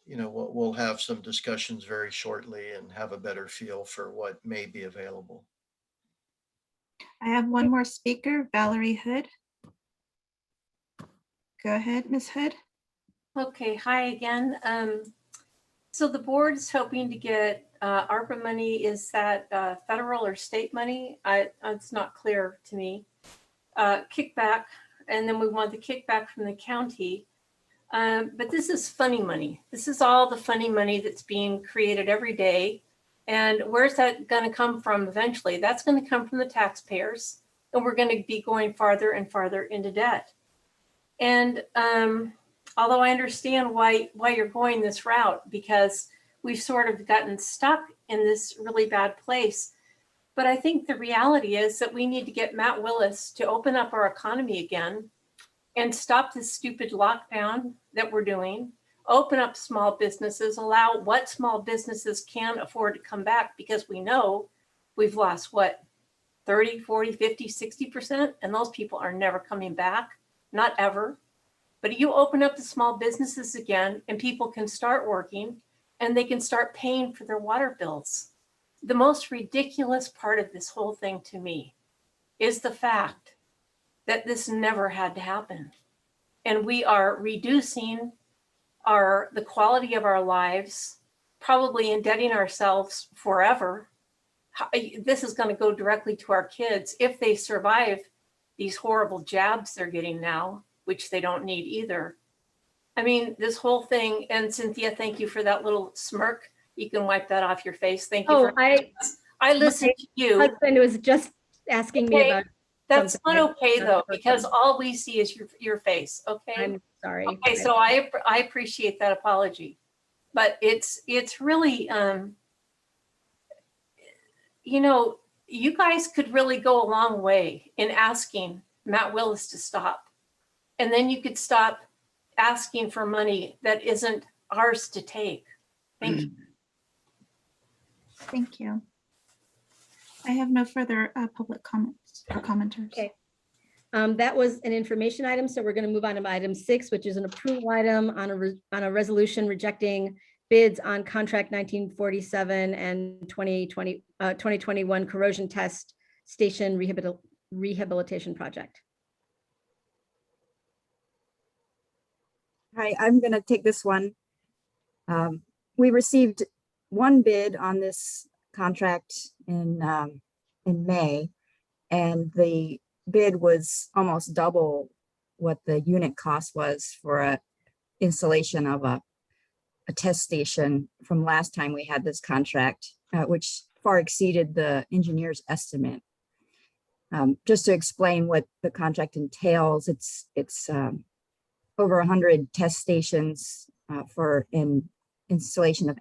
we'll have some discussions very shortly and have a better feel for what may be available. I have one more speaker, Valerie Hood. Go ahead, Ms. Hood. Okay, hi again. So the board is hoping to get ARPA money. Is that federal or state money? It's not clear to me. Kickback, and then we want the kickback from the county. But this is funny money. This is all the funny money that's being created every day. And where's that going to come from eventually? That's going to come from the taxpayers. And we're going to be going farther and farther into debt. And although I understand why you're going this route, because we've sort of gotten stuck in this really bad place. But I think the reality is that we need to get Matt Willis to open up our economy again and stop this stupid lockdown that we're doing, open up small businesses, allow what small businesses can afford to come back, because we know we've lost what, 30, 40, 50, 60%, and those people are never coming back, not ever. But you open up the small businesses again and people can start working and they can start paying for their water bills. The most ridiculous part of this whole thing to me is the fact that this never had to happen. And we are reducing the quality of our lives, probably indebting ourselves forever. This is going to go directly to our kids if they survive these horrible jabs they're getting now, which they don't need either. I mean, this whole thing, and Cynthia, thank you for that little smirk. You can wipe that off your face. Thank you. Oh, I listened to you. My husband was just asking me about. That's not okay though, because person. all we see is your face. Okay. I'm sorry. Okay, so I appreciate that apology, but it's really you guys could really go a long way in asking Matt Willis to stop, and then you could stop asking for money that isn't ours to take. Thank you. Thank you. I have no further public comments or commenters. Okay. That was an information item, so we're going to move on to item 6, which is an approval item on a resolution rejecting bids on contract 1947 and 2021 corrosion test station rehabilitation project. Hi, I'm going to take this one. We received one bid on this contract in May, and the bid was almost double what the unit cost was for a installation of a test station from last time we had this contract, which far exceeded the engineer's estimate. Just to explain what the contract entails, it's over 100 test stations for installation of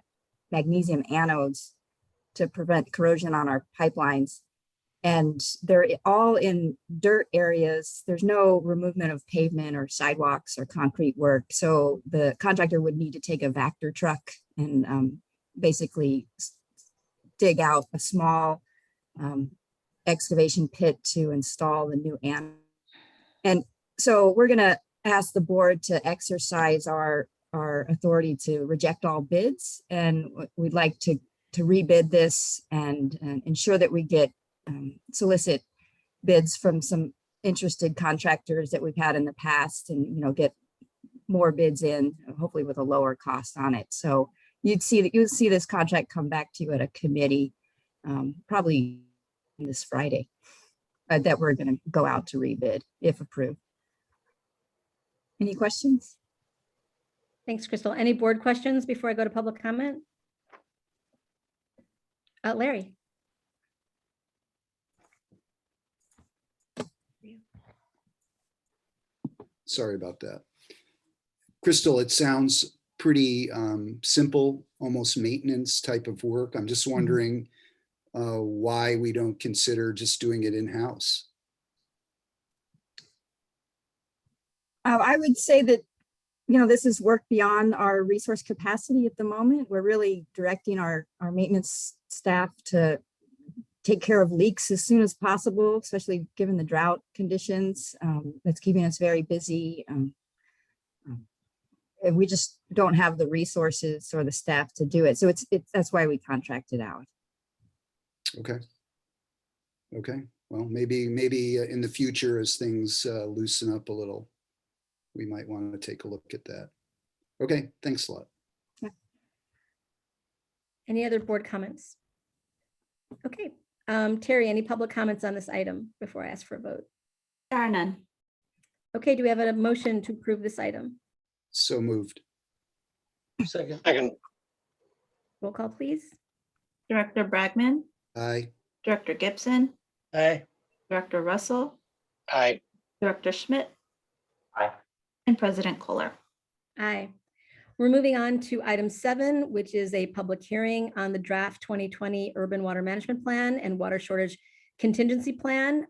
magnesium anodes to prevent corrosion on our pipelines. And they're all in dirt areas. There's no removement of pavement or sidewalks or concrete work. So the contractor would need to take a Vector truck and basically dig out a small excavation pit to install the new anode. And so we're gonna ask the board to exercise our authority to reject all bids. And we'd like to rebid this and ensure that we get solicit bids from some interested contractors that we've had in the past, and get more bids in, hopefully with a lower cost on it. So you'd see this contract come back to you at a committee probably this Friday that we're going to go out to rebid if approved. Any questions? Thanks, Crystal. Any board questions before I go to public comment? Larry. Sorry about that. Crystal, it sounds pretty simple, almost maintenance type of work. I'm just wondering why we don't consider just doing it in-house. I would say that, this is work beyond our resource capacity at the moment. We're really directing our maintenance staff to take care of leaks as soon as possible, especially given the drought conditions. That's keeping us very busy. And we just don't have the resources or the staff to do it. So that's why we contracted out. Okay. Okay. Well, maybe in the future, as things loosen up a little, we might want to take a look at that. Okay. Thanks a lot. Yeah. Any other board comments? Okay. Terry, any public comments on this item before I ask for a vote? There are none. Okay, do we have a motion to approve this item? So moved. Second. Roll call, please. Director Bragman, Aye. Director Gibson, Aye. Director Russell, Aye. Director Schmidt, Aye. and President Kohler. Aye. We're moving on to item 7, which is a public hearing on the draft 2020 Urban Water Management Plan and Water Shortage Contingency Plan.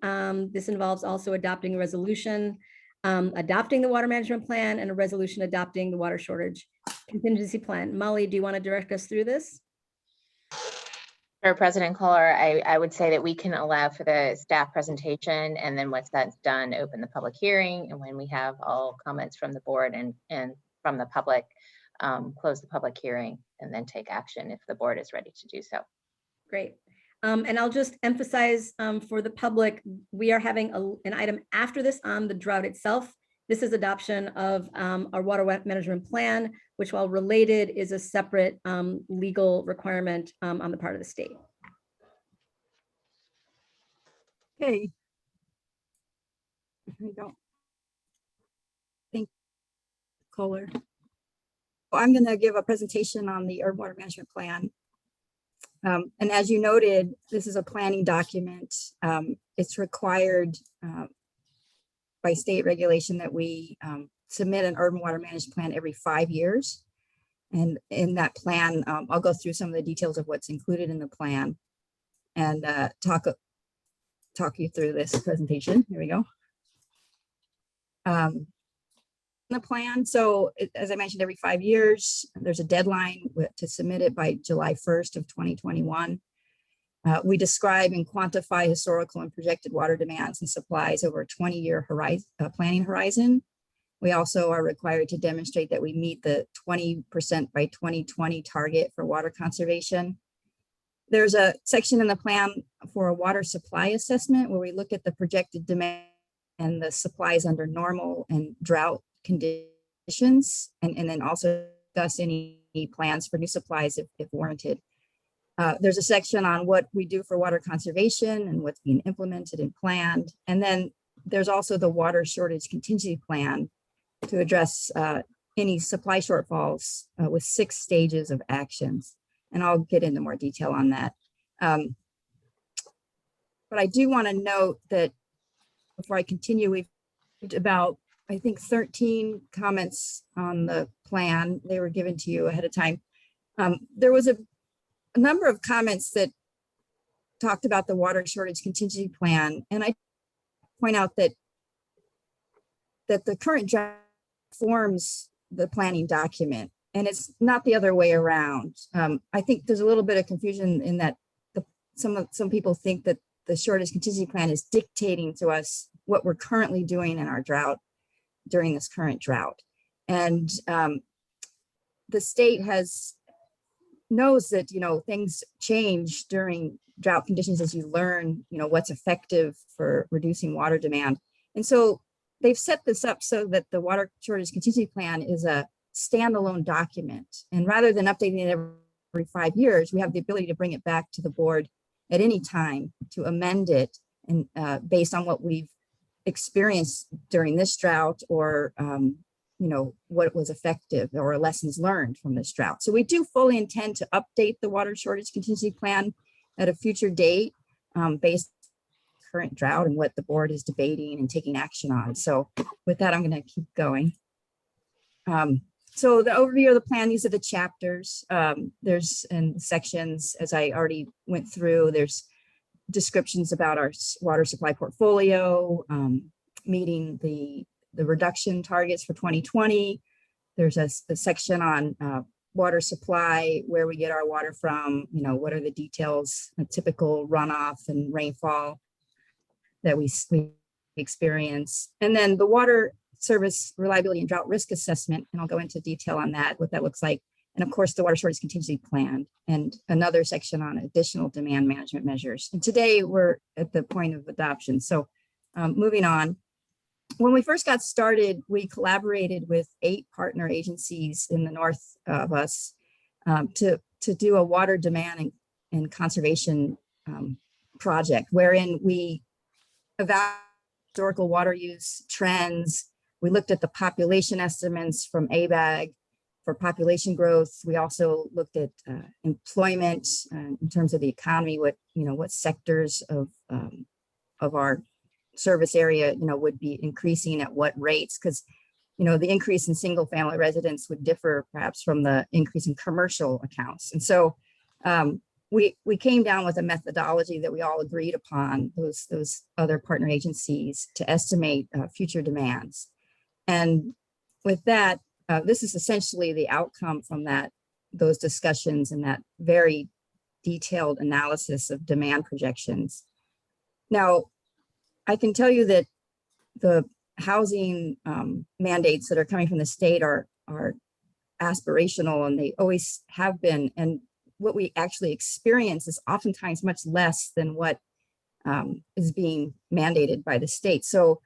This involves also adopting a resolution, adopting the Water Management Plan, and a resolution adopting the Water Shortage Contingency Plan. Molly, do you want to direct us through this? Sure, President Kohler, I would say that we can allow for the staff presentation, and then once that's done, open the public hearing. And when we have all comments from the board and from the public, close the public hearing and then take action if the board is ready to do so. Great. And I'll just emphasize for the public, we are having an item after this on the drought itself. This is adoption of our water management plan, which, while related, is a separate legal requirement on the part of the state. Okay. Here we go. Thank you, Kohler. I'm going to give a presentation on the Urban Water Management Plan. And as you noted, this is a planning document. It's required by state regulation that we submit an urban water management plan every 5 years. And in that plan, I'll go through some of the details of what's included in the plan and talk you through this presentation. Here we go. The plan. So as I mentioned, every 5 years, there's a deadline to submit it by July 1st of 2021. We describe and quantify historical and projected water demands and supplies over a 20-year planning horizon. We also are required to demonstrate that we meet the 20% by 2020 target for water conservation. There's a section in the plan for a water supply assessment where we look at the projected demand and the supplies under normal and drought conditions, and then also discuss any plans for new supplies if warranted. There's a section on what we do for water conservation and what's being implemented and planned. And then there's also the water shortage contingency plan to address any supply shortfalls with 6 stages of actions. And I'll get into more detail on that. But I do want to note that before I continue, we've about, I think, 13 comments on the plan. They were given to you ahead of time. There was a number of comments that talked about the water shortage contingency plan. And I point out that the current draft forms the planning document, and it's not the other way around. I think there's a little bit of confusion in that some people think that the shortage contingency plan is dictating to us what we're currently doing in our drought during this current drought. And the state knows that, things change during drought conditions as you learn, what's effective for reducing water demand. And so they've set this up so that the water shortage contingency plan is a standalone document. And rather than updating it every 5 years, we have the ability to bring it back to the board at any time to amend it and based on what we've experienced during this drought or what was effective or lessons learned from this drought. So we do fully intend to update the water shortage contingency plan at a future date based on the current drought and what the board is debating and taking action on. So with that, I'm going to keep going. So the overview of the plan, these are the chapters. There's in sections, as I already went through, there's descriptions about our water supply portfolio, meeting the reduction targets for 2020. There's a section on water supply, where we get our water from, what are the details, a typical runoff and rainfall that we experience. And then the water service reliability and drought risk assessment, and I'll go into detail on that, what that looks like. And of course, the water shortage contingency plan, and another section on additional demand management measures. And today we're at the point of adoption. So moving on. When we first got started, we collaborated with 8 partner agencies in the north of us to do a water demand and conservation project, wherein we evaluated historical water use trends. We looked at the population estimates from ABAG for population growth. We also looked at employment in terms of the economy, what sectors of our service area, would be increasing at what rates, because, the increase in single family residents would differ perhaps from the increase in commercial accounts. And so we came down with a methodology that we all agreed upon, those other partner agencies, to estimate future demands. And with that, this is essentially the outcome from those discussions and that very detailed analysis of demand projections. Now, I can tell you that the housing mandates that are coming from the state are aspirational, and they always have been. And what we actually experience is oftentimes much less than what is being mandated by the state. So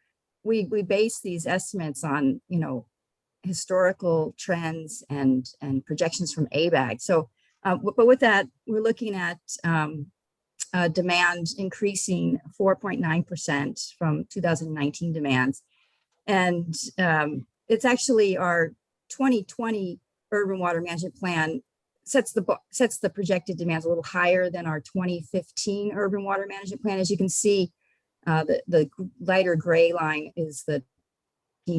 we base these estimates on, historical trends and projections from ABAG. So, but with that, we're looking at demand increasing 4.9% from 2019 demands. And it's actually our 2020 urban water management plan sets the projected demands a little higher than our 2015 urban water management plan. As you can see, the lighter gray line is the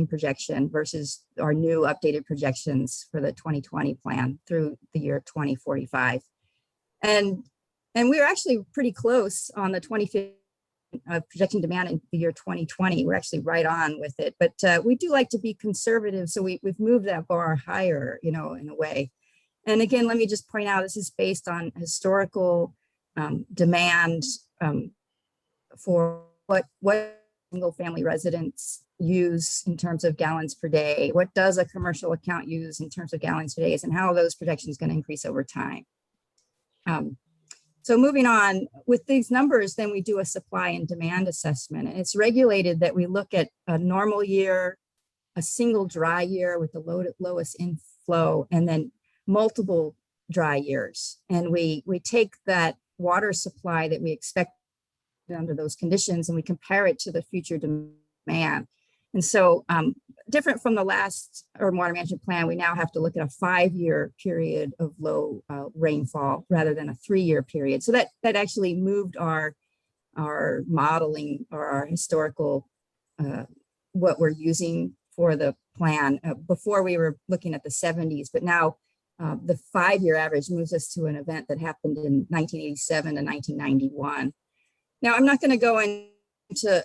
projection versus our new updated projections for the 2020 plan through the year 2045. And we were actually pretty close on the 2015 projecting demand in the year 2020. We're actually right on with it, but we do like to be conservative. So we've moved that bar higher, in a way. And again, let me just point out, this is based on historical demand for what single family residents use in terms of gallons per day. What does a commercial account use in terms of gallons per day, and how are those projections going to increase over time? So moving on with these numbers, then we do a supply and demand assessment, and it's regulated that we look at a normal year, a single dry year with the lowest inflow, and then multiple dry years. And we take that water supply that we expect under those conditions and we compare it to the future demand. And so different from the last urban water management plan, we now have to look at a 5-year period of low rainfall rather than a 3-year period. So that actually moved our modeling or our historical, what we're using for the plan. Before we were looking at the 70s, but now the 5-year average moves us to an event that happened in 1987 and 1991. Now, I'm not going to go into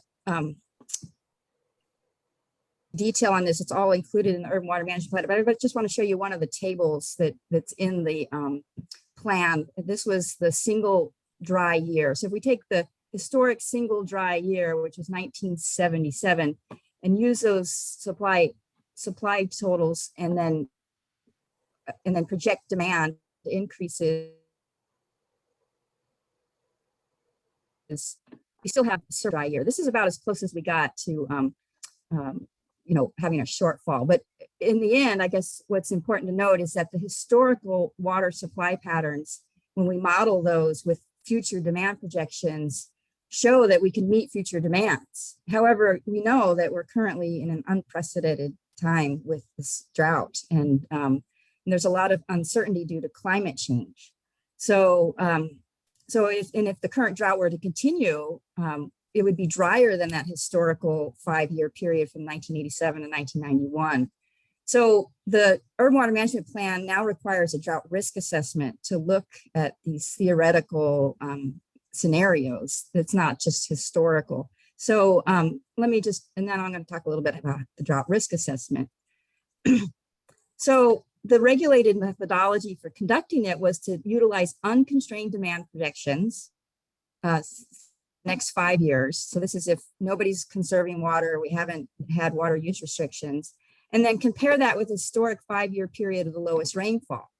detail on this. It's all included in the urban water management plan, but I just want to show you one of the tables that's in the plan. This was the single dry year. So if we take the historic single dry year, which was 1977, and use those supply totals and then project demand increases, we still have a dry year. This is about as close as we got to having a shortfall. But in the end, I guess what's important to note is that the historical water supply patterns, when we model those with future demand projections, show that we can meet future demands. However, we know that we're currently in an unprecedented time with this drought, and there's a lot of uncertainty due to climate change. So, if the current drought were to continue, it would be drier than that historical 5-year period from 1987 to 1991. So the urban water management plan now requires a drought risk assessment to look at these theoretical scenarios. That's not just historical. So let me just, and then I'm going to talk a little bit about the drought risk assessment. So the regulated methodology for conducting it was to utilize unconstrained demand projections next 5 years. So this is if nobody's conserving water, we haven't had water use restrictions, and then compare that with a historic 5-year period of the lowest rainfall.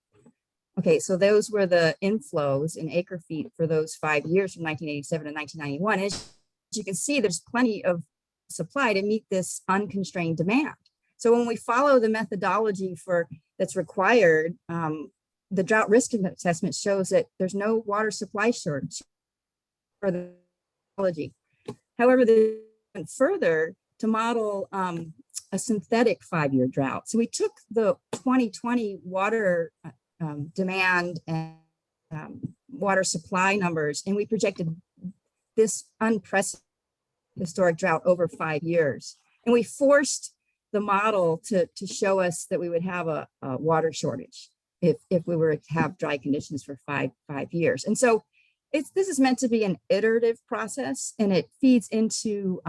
Okay, so those were the inflows in acre feet for those 5 years from 1987 to 1991. And as you can see, there's plenty of supply to meet this unconstrained demand. So when we follow the methodology that's required, the drought risk assessment shows that there's no water supply shortage for the methodology. However, they went further to model a synthetic 5-year drought. So we took the 2020 water demand and water supply numbers, and we projected this unprecedented historic drought over 5 years. And we forced the model to show us that we would have a water shortage if we were to have dry conditions for five years. And so this is meant to be an iterative process, and it feeds into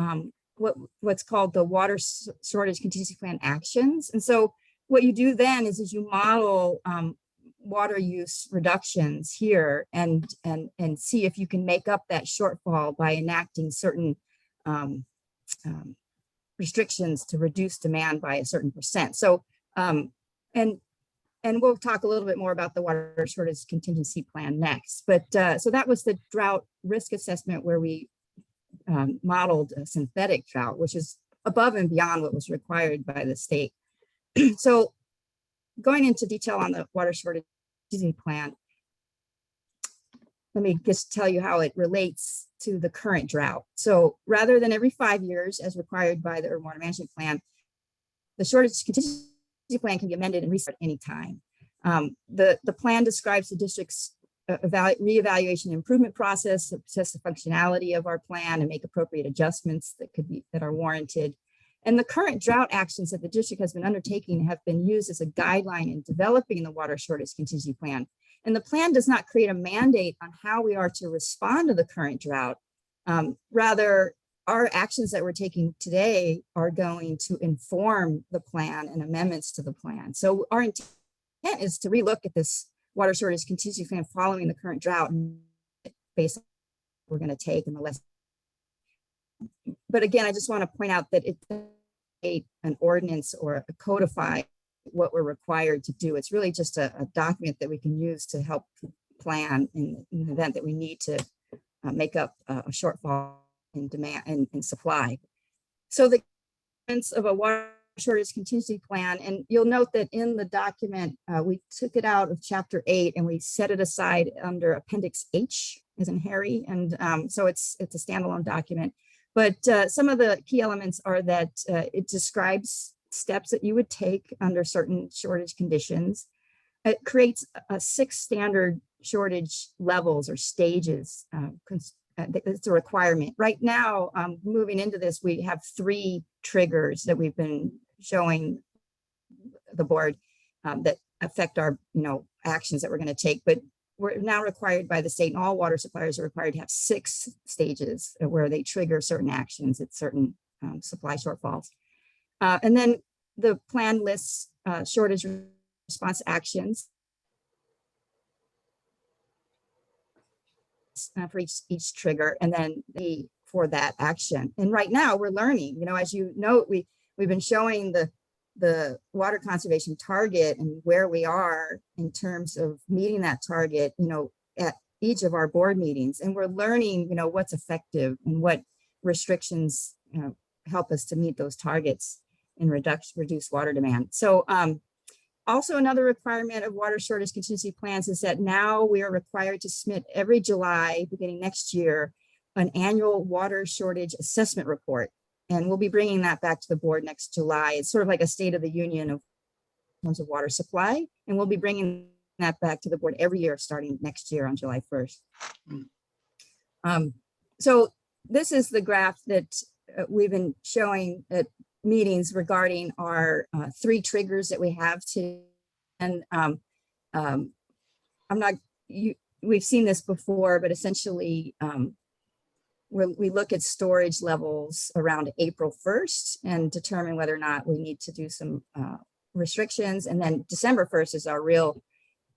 what's called the water shortage contingency plan actions. And so what you do then is you model water use reductions here and see if you can make up that shortfall by enacting certain restrictions to reduce demand by a certain percent. So and we'll talk a little bit more about the water shortage contingency plan next. But so that was the drought risk assessment where we modeled a synthetic drought, which is above and beyond what was required by the state. So going into detail on the water shortage contingency plan, let me just tell you how it relates to the current drought. So rather than every 5 years as required by the urban water management plan, the shortage contingency plan can be amended and reset at any time. The plan describes the district's reevaluation improvement process to assess the functionality of our plan and make appropriate adjustments that are warranted. And the current drought actions that the district has been undertaking have been used as a guideline in developing the water shortage contingency plan. And the plan does not create a mandate on how we are to respond to the current drought. Rather, our actions that we're taking today are going to inform the plan and amendments to the plan. So our intent is to relook at this water shortage contingency plan following the current drought and based on what we're going to take in the list. But again, I just want to point out that it's an ordinance or a codify what we're required to do. It's really just a document that we can use to help plan in the event that we need to make up a shortfall in demand and supply. So the of a water shortage contingency plan. And you'll note that in the document, we took it out of chapter 8 and we set it aside under appendix H as in Harry. And so it's a standalone document. But some of the key elements are that it describes steps that you would take under certain shortage conditions. It creates 6 standard shortage levels or stages. It's a requirement. Right now, moving into this, we have 3 triggers that we've been showing the board that affect our actions that we're going to take. But we're now required by the state, and all water suppliers are required to have 6 stages where they trigger certain actions at certain supply shortfalls. And then the plan lists shortage response actions for each trigger, and then for that action. And right now we're learning, as you know, we've been showing the water conservation target and where we are in terms of meeting that target, at each of our board meetings. And we're learning, what's effective and what restrictions help us to meet those targets and reduce water demand. So also another requirement of water shortage contingency plans is that now we are required to submit every July, beginning next year, an annual water shortage assessment report. And we'll be bringing that back to the board next July. It's sort of like a state of the union in terms of water supply. And we'll be bringing that back to the board every year, starting next year on July 1st. So this is the graph that we've been showing at meetings regarding our 3 triggers that we have to, and we've seen this before, but essentially we look at storage levels around April 1st and determine whether or not we need to do some restrictions. And then December 1st is our real,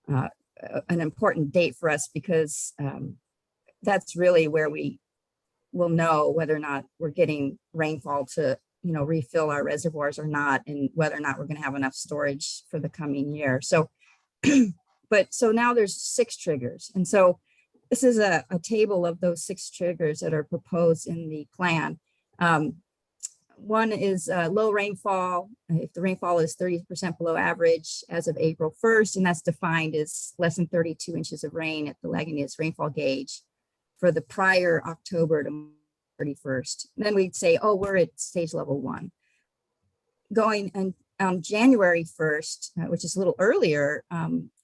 an important date for us, because that's really where we will know whether or not we're getting rainfall to refill our reservoirs or not, and whether or not we're going to have enough storage for the coming year. So, so now there's 6 triggers. And so this is a table of those 6 triggers that are proposed in the plan. One is low rainfall. If the rainfall is 30% below average as of April 1st, and that's defined as less than 32 inches of rain at the Lagunitas rainfall gauge for the prior October to 31st. Then we'd say, oh, we're at stage level 1. Going on January 1st, which is a little earlier,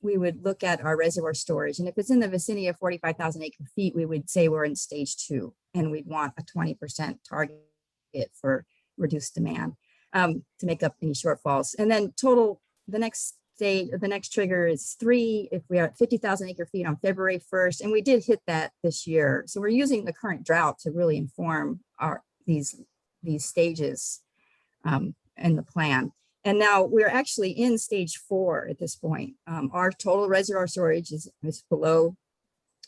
we would look at our reservoir storage. And if it's in the vicinity of 45,000 acre feet, we would say we're in stage 2, and we'd want a 20% target for reduced demand to make up any shortfalls. And then total, the next trigger is 3 if we are at 50,000 acre feet on February 1st, and we did hit that this year. So we're using the current drought to really inform these stages in the plan. And now we're actually in stage 4 at this point. Our total reservoir storage is below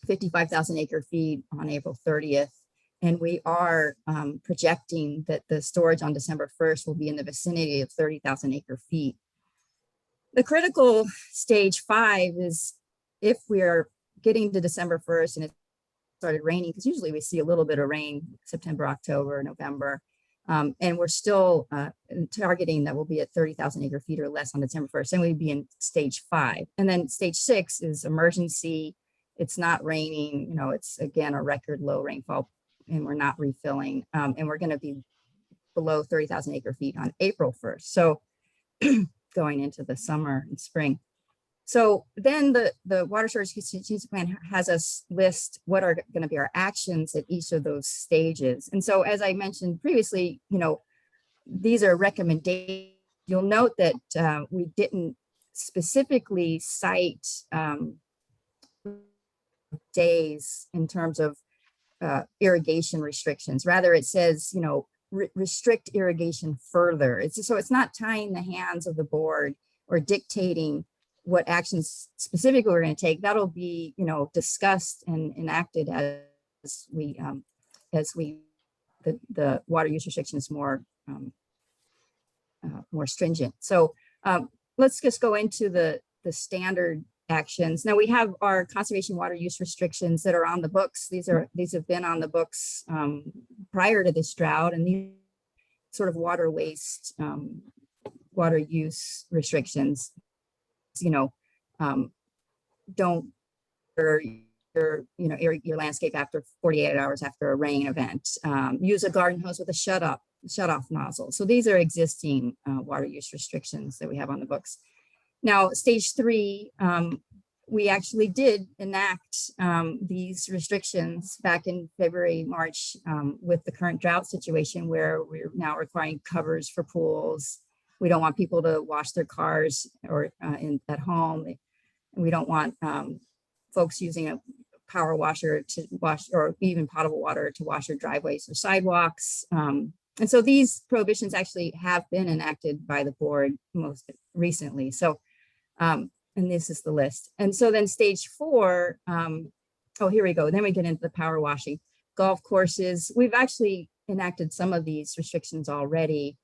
55,000 acre feet on April 30th. And we are projecting that the storage on December 1st will be in the vicinity of 30,000 acre feet. The critical stage 5 is if we are getting to December 1st and it started raining, because usually we see a little bit of rain September, October, November, and we're still targeting that we'll be at 30,000 acre feet or less on December 1st, and we'd be in stage 5. And then stage 6 is emergency. It's not raining, it's again a record low rainfall, and we're not refilling, and we're going to be below 30,000 acre feet on April 1st. So going into the summer and spring. So then the water shortage contingency plan has us list what are going to be our actions at each of those stages. And so, as I mentioned previously, these are recommendations. You'll note that we didn't specifically cite days in terms of irrigation restrictions. Rather, it says, restrict irrigation further. So it's not tying the hands of the board or dictating what actions specifically we're going to take. That'll be, discussed and enacted as the water use restriction is more stringent. So let's just go into the standard actions. Now we have our conservation water use restrictions that are on the books. These have been on the books prior to this drought, and these sort of water waste water use restrictions. You know, don't your landscape after 48 hours after a rain event. Use a garden hose with a shut off nozzle. So these are existing water use restrictions that we have on the books. Now, stage 3, we actually did enact these restrictions back in February, March, with the current drought situation where we're now requiring covers for pools. We don't want people to wash their cars or at home. We don't want folks using a power washer to wash, or even potable water to wash their driveways or sidewalks. And so these prohibitions actually have been enacted by the board most recently. So, and this is the list. And so then stage 4, oh, here we go. Then we get into the power washing. Golf courses, we've actually enacted some of these restrictions already.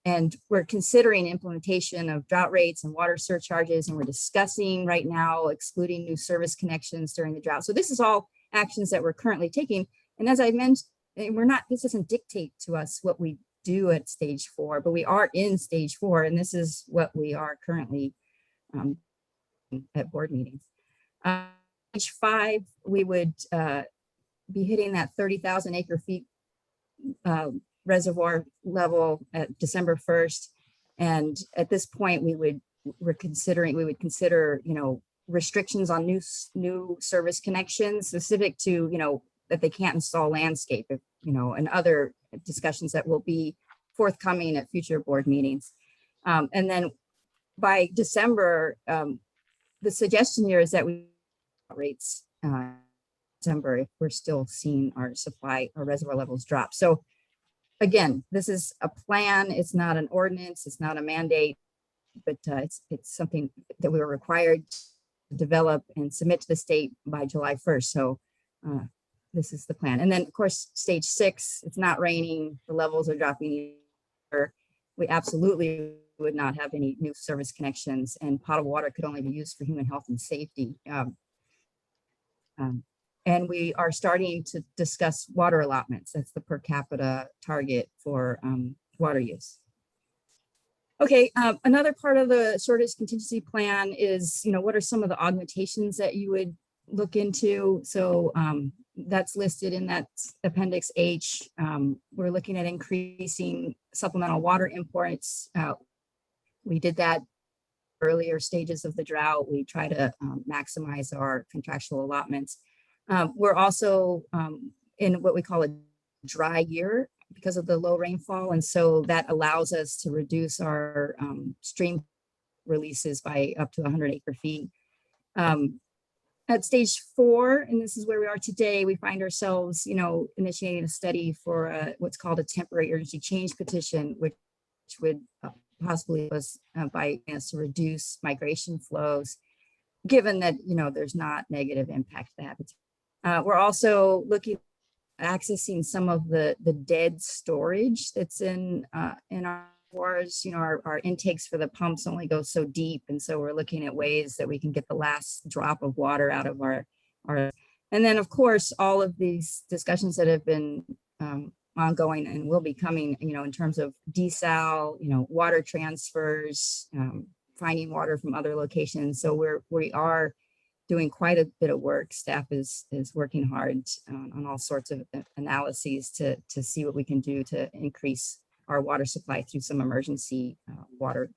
And we're considering implementation of drought rates and water surcharges, and we're discussing right now excluding new service connections during the drought. So this is all actions that we're currently taking. And as I mentioned, this doesn't dictate to us what we do at stage 4, but we are in stage 4, and this is what we are currently at board meetings. Stage 5, we would be hitting that 30,000 acre feet reservoir level at December 1st. And at this point, we would consider, restrictions on new service connections specific to, that they can't install landscape, and other discussions that will be forthcoming at future board meetings. And then by December, the suggestion here is that we rates December if we're still seeing our reservoir levels drop. So again, this is a plan. It's not an ordinance. It's not a mandate, but it's something that we were required to develop and submit to the state by July 1st. So this is the plan. And then of course, stage 6, it's not raining. The levels are dropping. We absolutely would not have any new service connections, and potable water could only be used for human health and safety. And we are starting to discuss water allotments. That's the per capita target for water use. Okay, another part of the shortage contingency plan is, what are some of the augmentations that you would look into? So that's listed in that Appendix H. We're looking at increasing supplemental water imports. We did that earlier stages of the drought. We try to maximize our contractual allotments. We're also in what we call a dry year because of the low rainfall. And so that allows us to reduce our stream releases by up to 100 acre feet. At stage 4, and this is where we are today, we find ourselves, initiating a study for what's called a temporary urgency change petition, which would possibly by us to reduce migration flows, given that, there's not negative impact to the habitat. We're also looking at accessing some of the dead storage that's in our reservoirs. Our intakes for the pumps only go so deep, and so we're looking at ways that we can get the last drop of water out of our. And then, of course, all of these discussions that have been ongoing and will be coming, in terms of desal, water transfers, finding water from other locations. So we are doing quite a bit of work. Staff is working hard on all sorts of analyses to see what we can do to increase our water supply through some emergency water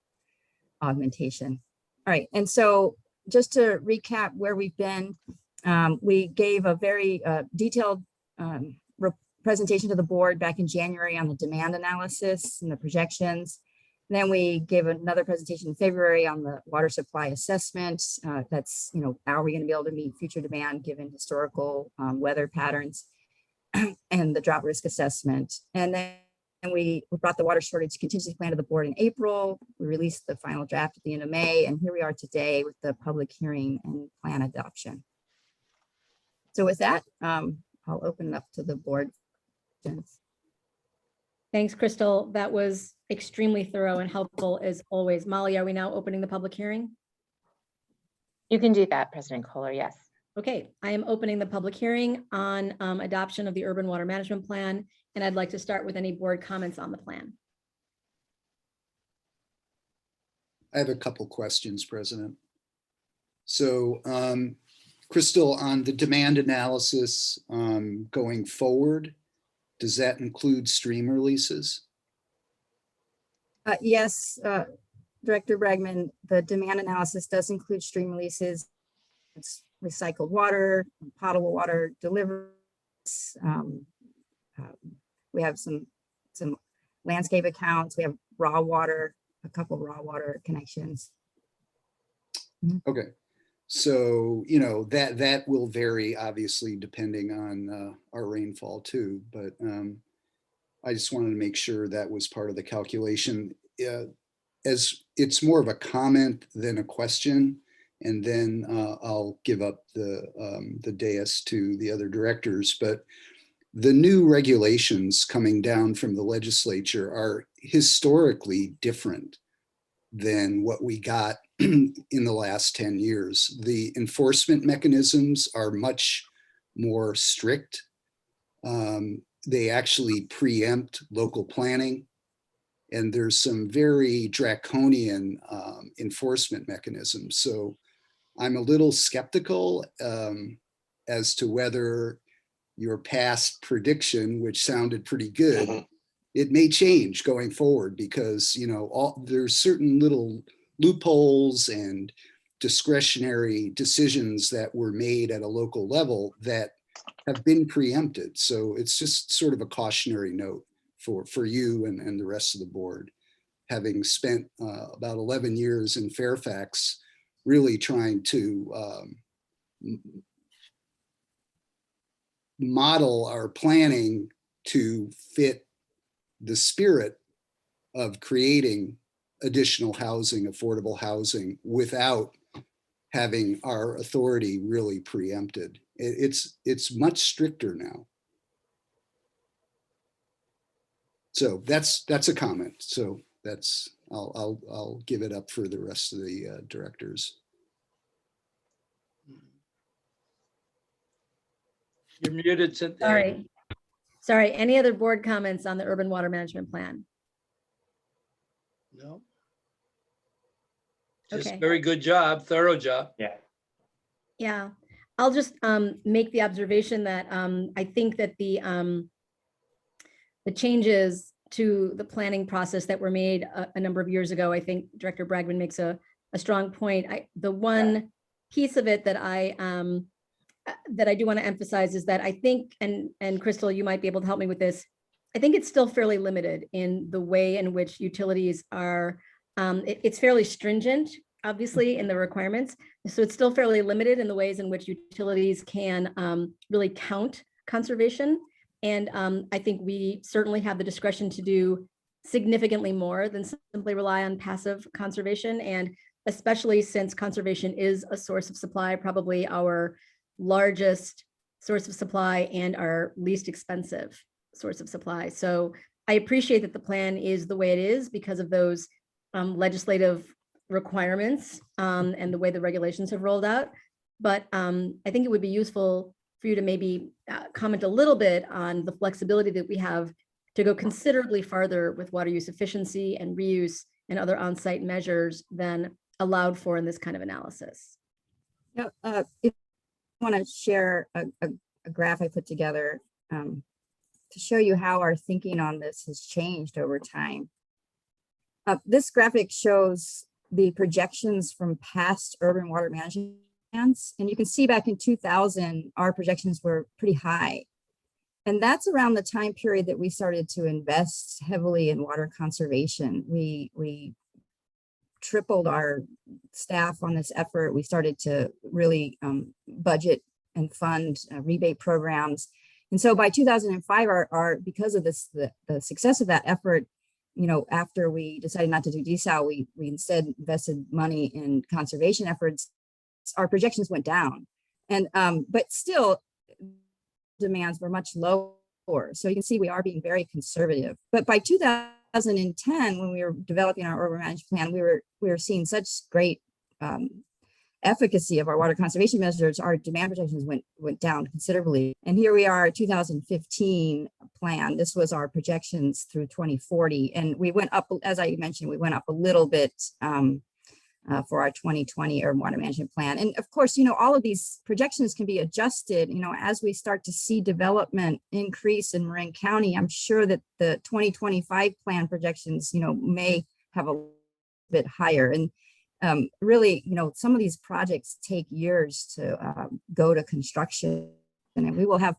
augmentation. All right, and so just to recap where we've been, we gave a very detailed presentation to the board back in January on the demand analysis and the projections. Then we gave another presentation in February on the water supply assessment. That's, how are we going to be able to meet future demand given historical weather patterns and the drought risk assessment. And then we brought the water shortage contingency plan to the board in April. We released the final draft at the end of May, and here we are today with the public hearing and plan adoption. So with that, I'll open it up to the board. Thanks, Crystal. That was extremely thorough and helpful as always. Molly, are we now opening the public hearing? You can do that, President Kohler, yes. Okay, I am opening the public hearing on adoption of the Urban Water Management Plan, and I'd like to start with any board comments on the plan. I have a couple questions, President. So Crystal, on the demand analysis going forward, does that include stream releases? Yes, Director Bregman, the demand analysis does include stream releases. It's recycled water, potable water deliveries. We have some landscape accounts. We have raw water, a couple raw water connections. Okay, so that will vary obviously depending on our rainfall too, but I just wanted to make sure that was part of the calculation. As it's more of a comment than a question, and then I'll give up the dais to the other directors. But the new regulations coming down from the legislature are historically different than what we got in the last 10 years. The enforcement mechanisms are much more strict. They actually preempt local planning, and there's some very draconian enforcement mechanisms. So I'm a little skeptical as to whether your past prediction, which sounded pretty good, it may change going forward, because there's certain little loopholes and discretionary decisions that were made at a local level that have been preempted. So it's just sort of a cautionary note for you and the rest of the board, having spent about 11 years in Fairfax, really trying to model our planning to fit the spirit of creating additional housing, affordable housing, without having our authority really preempted. It's much stricter now. So that's a comment. So I'll give it up for the rest of the directors. You're muted, Cynthia. Sorry. Any other board comments on the urban water management plan? No. Just Okay. very good job, thorough job. Yeah. Yeah, I'll just make the observation that I think that the changes to the planning process that were made a number of years ago, I think Director Bregman makes a strong point. The one piece of it that I do want to emphasize is that I think, and Crystal, you might be able to help me with this, I think it's still fairly limited in the way in which utilities are, it's fairly stringent, obviously, in the requirements. So it's still fairly limited in the ways in which utilities can really count conservation. And I think we certainly have the discretion to do significantly more than simply rely on passive conservation. And especially since conservation is a source of supply, probably our largest source of supply and our least expensive source of supply. So I appreciate that the plan is the way it is because of those legislative requirements and the way the regulations have rolled out. But I think it would be useful for you to maybe comment a little bit on the flexibility that we have to go considerably farther with water use efficiency and reuse and other on-site measures than allowed for in this kind of analysis. If you want to share a graph I put together to show you how our thinking on this has changed over time. This graphic shows the projections from past urban water management plans. And you can see back in 2000, our projections were pretty high. And that's around the time period that we started to invest heavily in water conservation. We tripled our staff on this effort. We started to really budget and fund rebate programs. And so by 2005, because of this, the success of that effort, after we decided not to do desal, we instead invested money in conservation efforts. Our projections went down, and but still demands were much lower. So you can see we are being very conservative. But by 2010, when we were developing our urban management plan, we were seeing such great efficacy of our water conservation measures. Our demand projections went down considerably. And here we are, 2015 plan. This was our projections through 2040, and we went up, as I mentioned, we went up a little bit for our 2020 urban water management plan. And of course, all of these projections can be adjusted, as we start to see development increase in Marin County. I'm sure that the 2025 plan projections, may have a bit higher. And really, some of these projects take years to go to construction, and we will have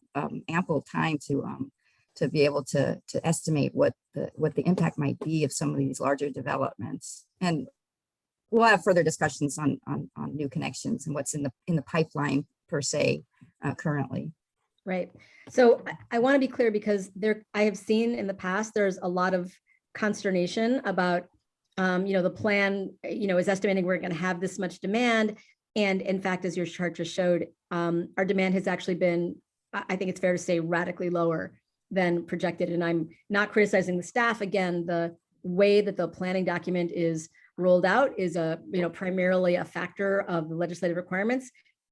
ample time to be able to estimate what the impact might be of some of these larger developments. And we'll have further discussions on new connections and what's in the pipeline per se currently. Right. So I want to be clear, because I have seen in the past, there's a lot of consternation about, the plan, is estimating we're going to have this much demand. And in fact, as your chart just showed, our demand has actually been, I think it's fair to say, radically lower than projected. And I'm not criticizing the staff. Again, the way that the planning document is rolled out is primarily a factor of the legislative requirements.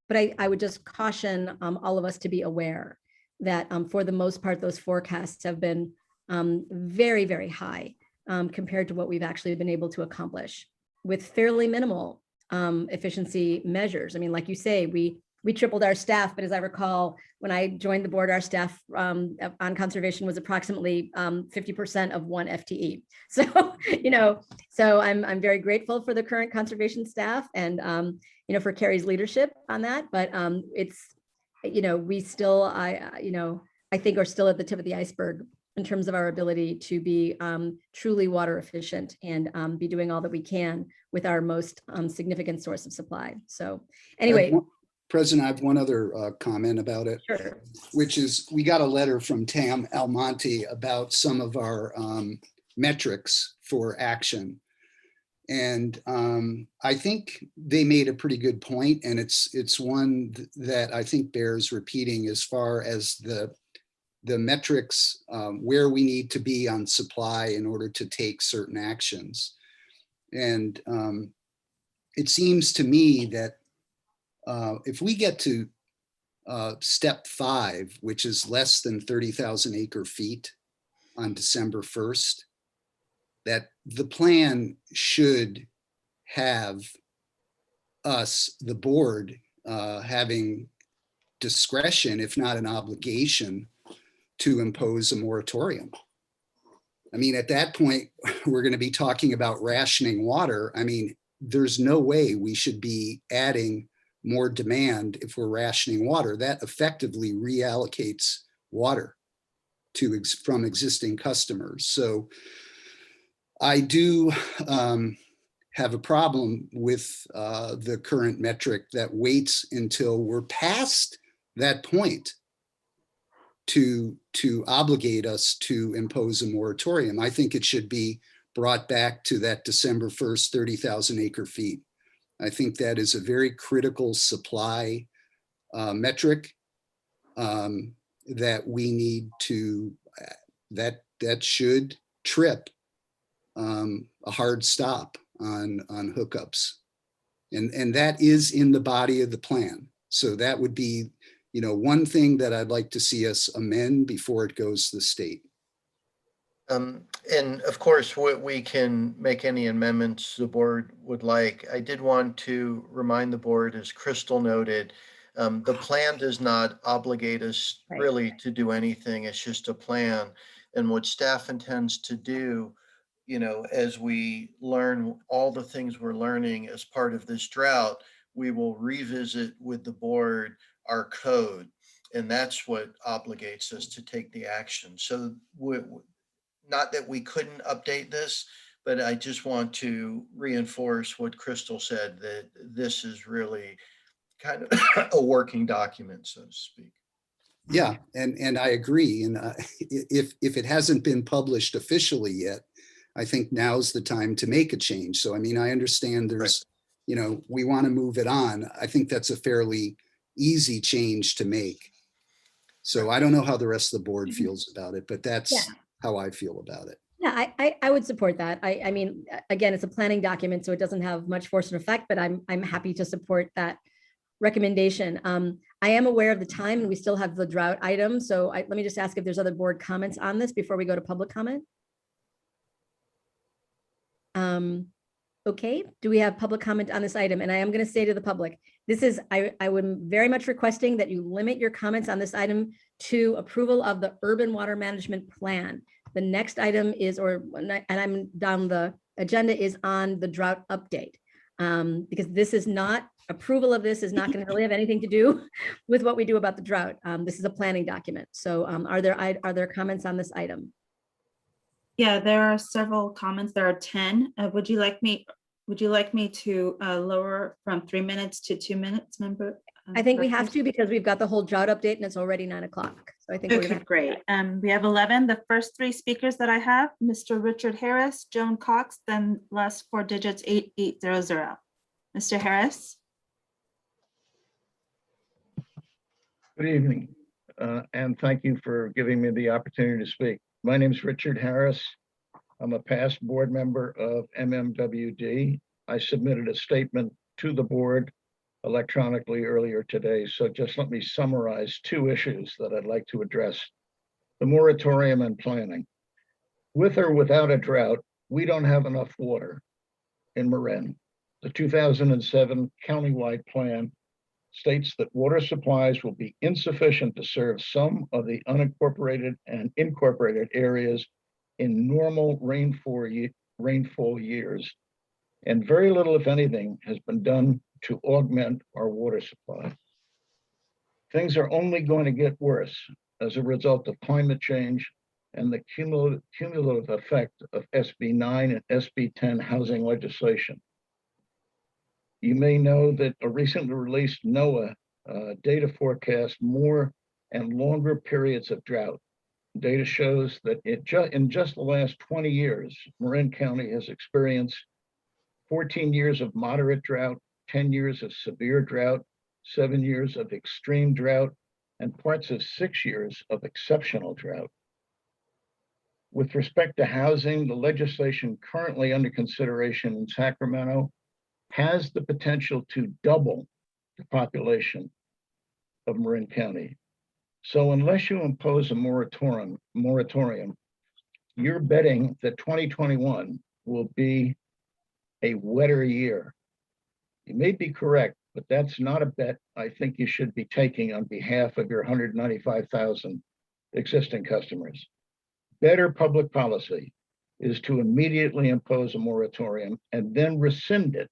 But I would just caution all of us to be aware that for the most part, those forecasts have been very, very high compared to what we've actually been able to accomplish with fairly minimal efficiency measures. I mean, like you say, we tripled our staff, but as I recall, when I joined the board, our staff on conservation was approximately 50% of 1 FTE. So, so I'm very grateful for the current conservation staff and, for Carrie's leadership on that. But it's, we still, I think are still at the tip of the iceberg in terms of our ability to be truly water efficient and be doing all that we can with our most significant source of supply. So anyway. President, I have one other comment about it, sure. Which is we got a letter from Tam Almonte about some of our metrics for action. And I think they made a pretty good point, and it's one that I think bears repeating as far as the metrics where we need to be on supply in order to take certain actions. And it seems to me that if we get to step 5, which is less than 30,000 acre feet on December 1st, that the plan should have us, the board, having discretion, if not an obligation, to impose a moratorium. I mean, at that point, we're going to be talking about rationing water. I mean, there's no way we should be adding more demand if we're rationing water. That effectively reallocates water from existing customers. So I do have a problem with the current metric that waits until we're past that point to obligate us to impose a moratorium. I think it should be brought back to that December 1st, 30,000 acre feet. I think that is a very critical supply metric that we need to, that should trip a hard stop on hookups. And that is in the body of the plan. So that would be, one thing that I'd like to see us amend before it goes to the state. And of course, we can make any amendments the board would like. I did want to remind the board, as Crystal noted, the plan does not obligate us really to do anything. It's just a plan. And what staff intends to do, as we learn all the things we're learning as part of this drought, we will revisit with the board our code. And that's what obligates us to take the action. So not that we couldn't update this, but I just want to reinforce what Crystal said, that this is really kind of a working document, so to speak. Yeah, and I agree. And if it hasn't been published officially yet, I think now's the time to make a change. So, I mean, I understand there's, we want to move it on. I think that's a fairly easy change to make. So I don't know how the rest of the board feels about it, but that's how I feel about it. Yeah, I would support that. I mean, again, it's a planning document, so it doesn't have much force and effect, but I'm happy to support that recommendation. I am aware of the time and we still have the drought item. So let me just ask if there's other board comments on this before we go to public comment. Okay, do we have public comment on this item? And I am going to say to the public, this is, I would very much requesting that you limit your comments on this item to approval of the urban water management plan. The next item is, and I'm down the agenda, is on the drought update. Because this is not, approval of this is not going to really have anything to do with what we do about the drought. This is a planning document. So are there comments on this item? Yeah, there are several comments. There are 10. Would you like me to lower from 3 minutes to 2 minutes, member? I think we have to, because we've got the whole drought update and it's already 9 o'clock. So I think we're Okay, gonna. great. We have 11. The first 3 speakers that I have, Mr. Richard Harris, Joan Cox, then last 4 digits 8800. Mr. Harris. Good evening, and thank you for giving me the opportunity to speak. My name is Richard Harris. I'm a past board member of MMWD. I submitted a statement to the board electronically earlier today, so just let me summarize 2 issues that I'd like to address. The moratorium and planning. With or without a drought, we don't have enough water in Marin. The 2007 countywide plan states that water supplies will be insufficient to serve some of the unincorporated and incorporated areas in normal rainfall years, and very little, if anything, has been done to augment our water supply. Things are only going to get worse as a result of climate change and the cumulative effect of SB 9 and SB 10 housing legislation. You may know that a recently released NOAA data forecast more and longer periods of drought. Data shows that in just the last 20 years, Marin County has experienced 14 years of moderate drought, 10 years of severe drought, 7 years of extreme drought, and parts of 6 years of exceptional drought. With respect to housing, the legislation currently under consideration in Sacramento has the potential to double the population of Marin County. So unless you impose a moratorium, you're betting that 2021 will be a wetter year. You may be correct, but that's not a bet I think you should be taking on behalf of your 195,000 existing customers. Better public policy is to immediately impose a moratorium and then rescind it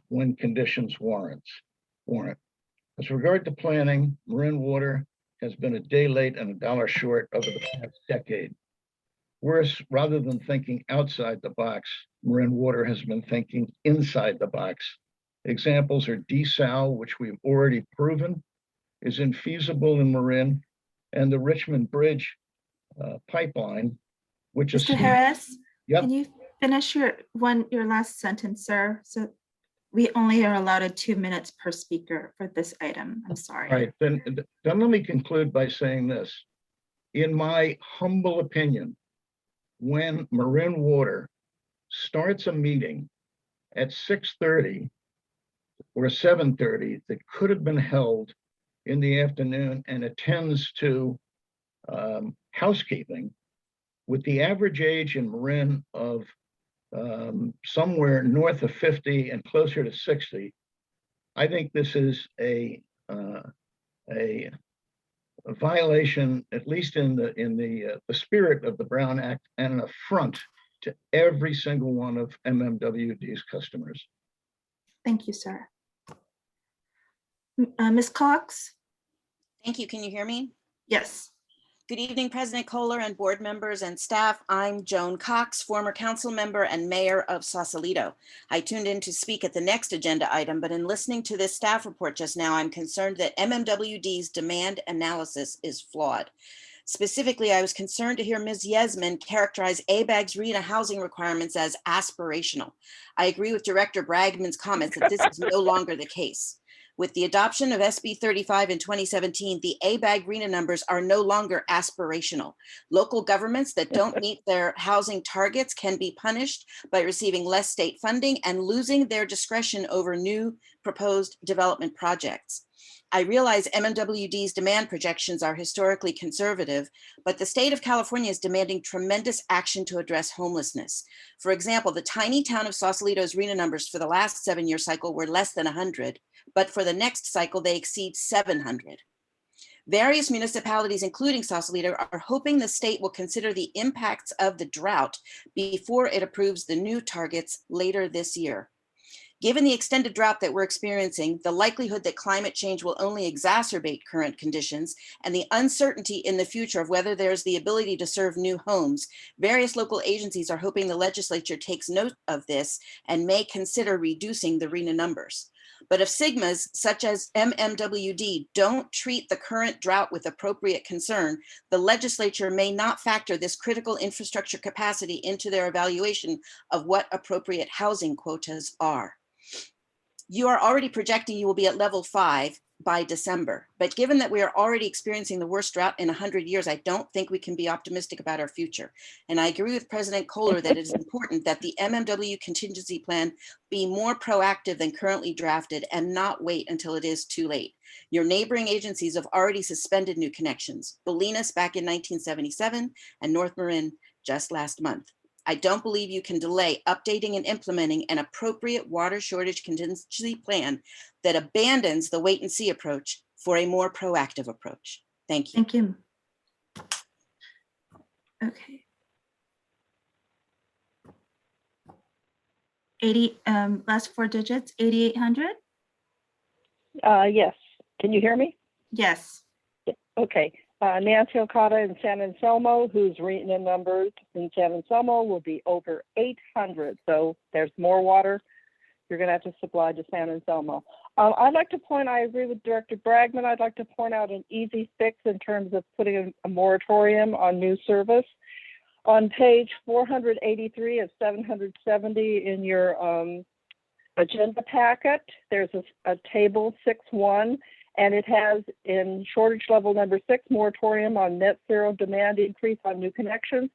when conditions warrant. As regard to planning, Marin Water has been a day late and a dollar short over the past decade. Worse, rather than thinking outside the box, Marin Water has been thinking inside the box. Examples are desal, which we've already proven is infeasible in Marin, and the Richmond Bridge pipeline, which is— Mr. Harris, Yep. Can you finish your last sentence, sir? So we only are allowed 2 minutes per speaker for this item. I'm sorry. All right, then let me conclude by saying this. In my humble opinion, when Marin Water starts a meeting at 6:30 or 7:30 that could have been held in the afternoon and attends to housekeeping, with the average age in Marin of somewhere north of 50 and closer to 60, I think this is a violation, at least in the spirit of the Brown Act, and an affront to every single one of MMWD's customers. Thank you, sir. Ms. Cox? Thank you. Can you hear me? Yes. Good evening, President Kohler and board members and staff. I'm Joan Cox, former council member and mayor of Sausalito. I tuned in to speak at the next agenda item, but in listening to this staff report just now, I'm concerned that MMWD's demand analysis is flawed. Specifically, I was concerned to hear Ms. Yesman characterize ABAG's RENA housing requirements as aspirational. I agree with Director Bragman's comments that this is no longer the case. With the adoption of SB 35 in 2017, the ABAG RENA numbers are no longer aspirational. Local governments that don't meet their housing targets can be punished by receiving less state funding and losing their discretion over new proposed development projects. I realize MMWD's demand projections are historically conservative, but the state of California is demanding tremendous action to address homelessness. For example, the tiny town of Sausalito's RHNA numbers for the last 7-year cycle were less than 100, but for the next cycle, they exceed 700. Various municipalities, including Sausalito, are hoping the state will consider the impacts of the drought before it approves the new targets later this year. Given the extended drought that we're experiencing, the likelihood that climate change will only exacerbate current conditions, and the uncertainty in the future of whether there's the ability to serve new homes, various local agencies are hoping the legislature takes note of this and may consider reducing the RHNA numbers. But if sigmas such as MMWD don't treat the current drought with appropriate concern, the legislature may not factor this critical infrastructure capacity into their evaluation of what appropriate housing quotas are. You are already projecting you will be at level 5 by December, but given that we are already experiencing the worst drought in 100 years, I don't think we can be optimistic about our future. And I agree with President Kohler that it is important that the MMW contingency plan be more proactive than currently drafted and not wait until it is too late. Your neighboring agencies have already suspended new connections, Bolinas back in 1977 and North Marin just last month. I don't believe you can delay updating and implementing an appropriate water shortage contingency plan that abandons the wait and see approach for a more proactive approach. Thank you. Thank you. Okay. 80, last 4 digits, 8,800? Yes. Can you hear me? Yes. Okay. Nancy Okada in San Anselmo, whose RHNA numbers in San Anselmo will be over 800. So there's more water you're going to have to supply to San Anselmo. I'd like to point, I agree with Director Bragman, I'd like to point out an easy fix in terms of putting a moratorium on new service. On page 483 of 770 in your agenda packet, there's a table 6.1, and it has in shortage level number 6, moratorium on net zero demand increase on new connections.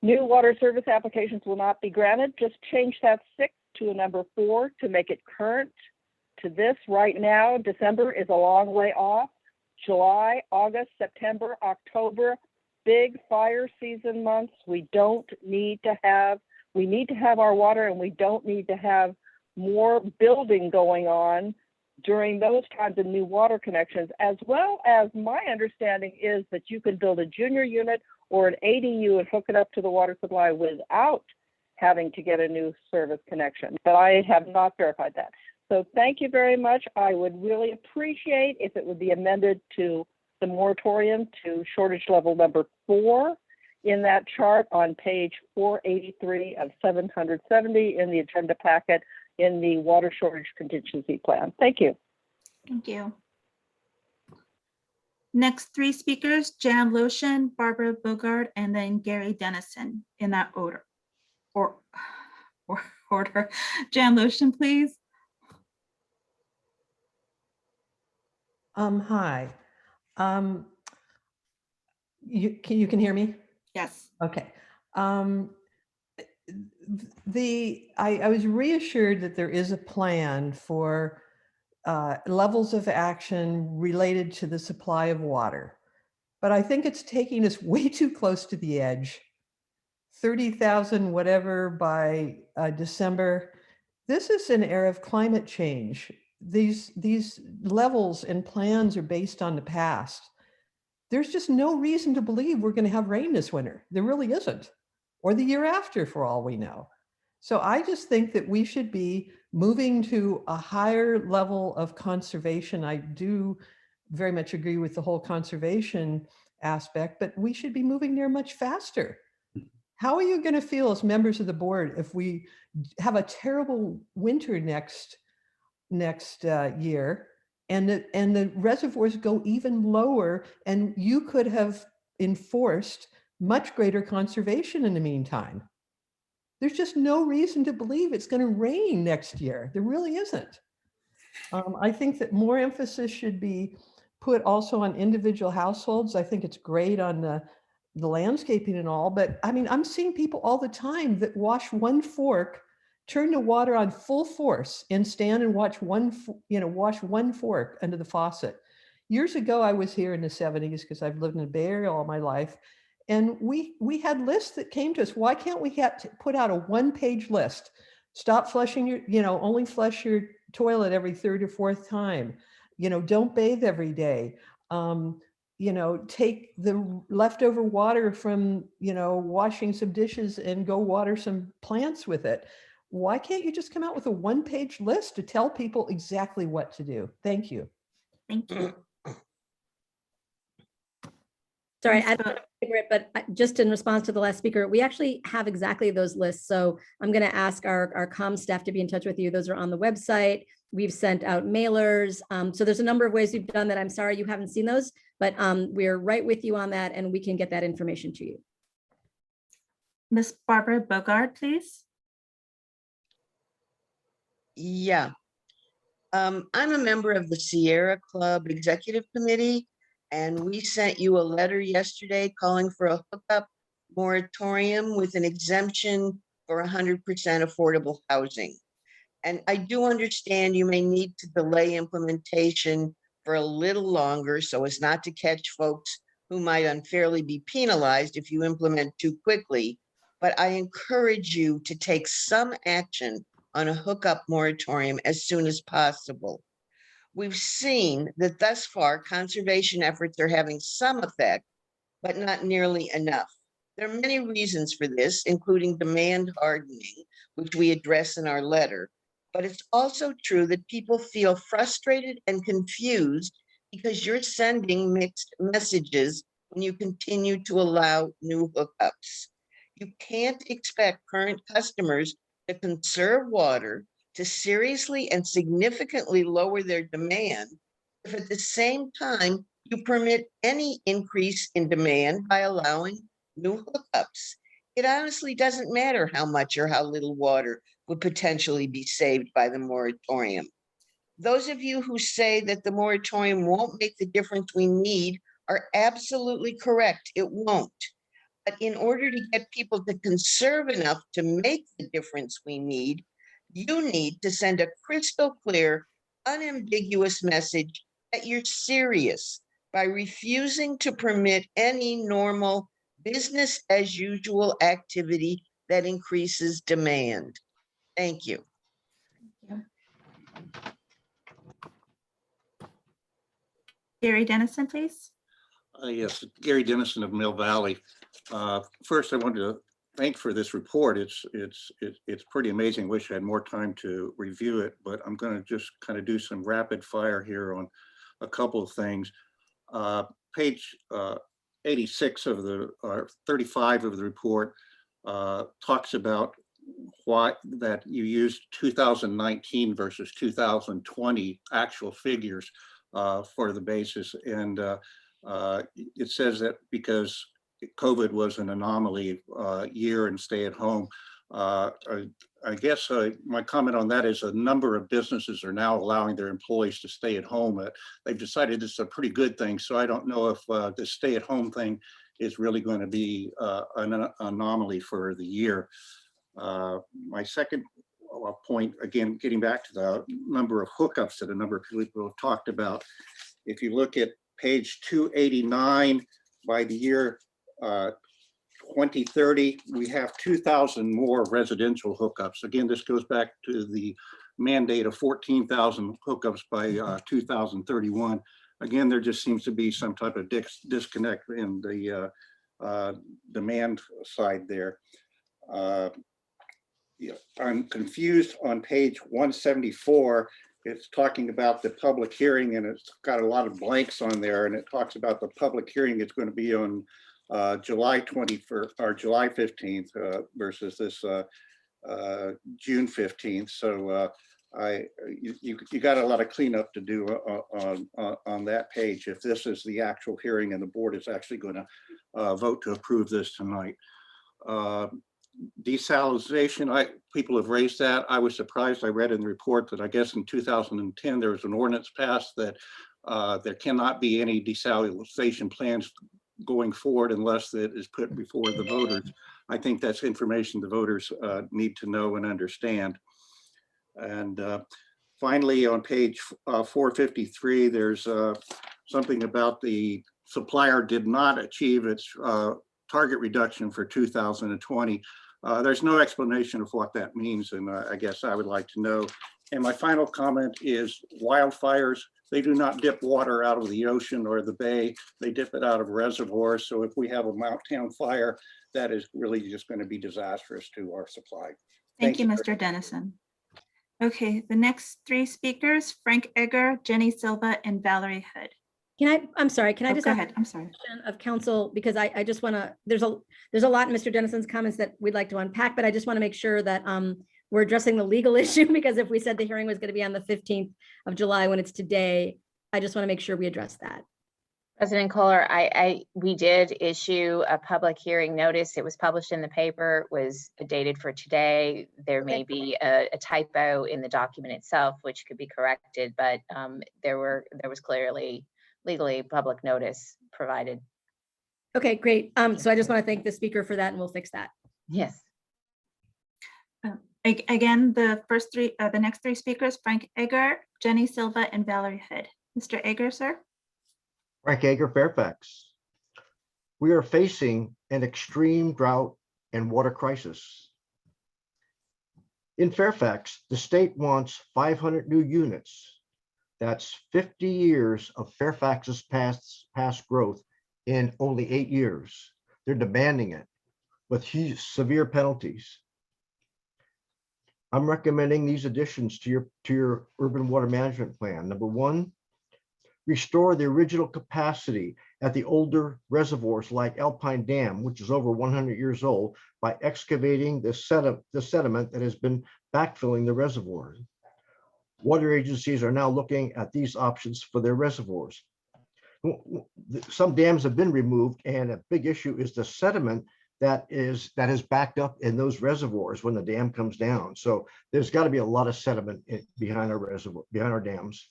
New water service applications will not be granted. Just change that 6 to a number 4 to make it current to this right now. December is a long way off. July, August, September, October, big fire season months. We need to have our water, and we don't need to have more building going on during those times of new water connections, as well as my understanding is that you can build a junior unit or an ADU and hook it up to the water supply without having to get a new service connection. But I have not verified that. So thank you very much. I would really appreciate if it would be amended to the moratorium to shortage level number 4 in that chart on page 483 of 770 in the agenda packet in the water shortage contingency plan. Thank you. Thank you. Next 3 speakers, Jan Lotion, Barbara Bogard, and then Gary Dennison in that order. Order. Jan Lotion, please. Hi. You can hear me? Yes. Okay. I was reassured that there is a plan for levels of action related to the supply of water, but I think it's taking us way too close to the edge. 30,000 whatever by December. This is an era of climate change. These levels and plans are based on the past. There's just no reason to believe we're going to have rain this winter. There really isn't, or the year after for all we know. So I just think that we should be moving to a higher level of conservation. I do very much agree with the whole conservation aspect, but we should be moving there much faster. How are you going to feel as members of the board if we have a terrible winter next year and the reservoirs go even lower, and you could have enforced much greater conservation in the meantime? There's just no reason to believe it's going to rain next year. There really isn't. I think that more emphasis should be put also on individual households. I think it's great on the landscaping and all, but I mean, I'm seeing people all the time that wash one fork turn the water on full force and stand and watch wash one fork under the faucet. Years ago, I was here in the 70s because I've lived in the Bay Area all my life. And we had lists that came to us. Why can't we put out a one-page list? Stop flushing only flush your toilet every third or fourth time. Don't bathe every day. Take the leftover water from, washing some dishes and go water some plants with it. Why can't you just come out with a one-page list to tell people exactly what to do? Thank you. Thank you. Sorry, I don't know, but just in response to the last speaker, we actually have exactly those lists. So I'm going to ask our comm staff to be in touch with you. Those are on the website. We've sent out mailers. So there's a number of ways we've done that. I'm sorry you haven't seen those, but we're right with you on that, and we can get that information to you. Miss Barbara Bogard, please. Yeah. I'm a member of the Sierra Club Executive Committee, and we sent you a letter yesterday calling for a hookup moratorium with an exemption for 100% affordable housing. And I do understand you may need to delay implementation for a little longer so as not to catch folks who might unfairly be penalized if you implement too quickly. But I encourage you to take some action on a hookup moratorium as soon as possible. We've seen that thus far, conservation efforts are having some effect, but not nearly enough. There are many reasons for this, including demand hardening, which we address in our letter. But it's also true that people feel frustrated and confused because you're sending mixed messages when you continue to allow new hookups. You can't expect current customers to conserve water, to seriously and significantly lower their demand if at the same time you permit any increase in demand by allowing new hookups. It honestly doesn't matter how much or how little water would potentially be saved by the moratorium. Those of you who say that the moratorium won't make the difference we need are absolutely correct. It won't. But in order to get people to conserve enough to make the difference we need, you need to send a crystal clear, unambiguous message that you're serious by refusing to permit any normal business as usual activity that increases demand. Thank you. Gary Dennison, please. Yes, Gary Dennison of Mill Valley. First, I wanted to thank for this report. It's pretty amazing. Wish I had more time to review it, but I'm going to just kind of do some rapid fire here on a couple of things. Page 86 of the 35 of the report talks about why that you used 2019 versus 2020 actual figures for the basis, and it says that because COVID was an anomaly year and stay at home. I guess my comment on that is a number of businesses are now allowing their employees to stay at home. They've decided this is a pretty good thing. So I don't know if the stay at home thing is really going to be an anomaly for the year. My second point, again, getting back to the number of hookups that a number of people have talked about. If you look at page 289, by the year 2030, we have 2,000 more residential hookups. Again, this goes back to the mandate of 14,000 hookups by 2031. Again, there just seems to be some type of disconnect in the demand side there. I'm confused on page 174. It's talking about the public hearing, and it's got a lot of blanks on there, and it talks about the public hearing is going to be on July 21st or July 15th versus this June 15th. So you got a lot of cleanup to do on that page if this is the actual hearing and the board is actually going to vote to approve this tonight. Desalinization, people have raised that. I was surprised. I read in the report that I guess in 2010 there was an ordinance passed that there cannot be any desalinization plans going forward unless it is put before the voters. I think that's information the voters need to know and understand. And finally, on page 453, there's something about the supplier did not achieve its target reduction for 2020. There's no explanation of what that means, and I guess I would like to know. And my final comment is wildfires, they do not dip water out of the ocean or the bay, they dip it out of reservoirs. So if we have a Mounttown fire, that is really just going to be disastrous to our supply. Thank you, Mr. Dennison. Okay, the next three speakers, Frank Egger, Jenny Silva, and Valerie Hood. I'm sorry, can I just go ask ahead? I'm sorry. Of council, because I just want to, there's a lot in Mr. Dennison's comments that we'd like to unpack, but I just want to make sure that we're addressing the legal issue, because if we said the hearing was going to be on the 15th of July when it's today, I just want to make sure we address that. President Kohler, we did issue a public hearing notice. It was published in the paper, was dated for today. There may be a typo in the document itself, which could be corrected, but there was clearly legally public notice provided. Okay, great. So I just want to thank the speaker for that, and we'll fix that. Yes. Again, the next three speakers, Frank Egger, Jenny Silva, and Valerie Hood. Mr. Egger, sir. Frank Egger, Fairfax. We are facing an extreme drought and water crisis. In Fairfax, the state wants 500 new units. That's 50 years of Fairfax's past growth in only 8 years. They're demanding it with severe penalties. I'm recommending these additions to your urban water management plan. Number one, restore the original capacity at the older reservoirs like Alpine Dam, which is over 100 years old, by excavating the sediment that has been backfilling the reservoir. Water agencies are now looking at these options for their reservoirs. Some dams have been removed, and a big issue is the sediment that is backed up in those reservoirs when the dam comes down. So there's got to be a lot of sediment behind our dams.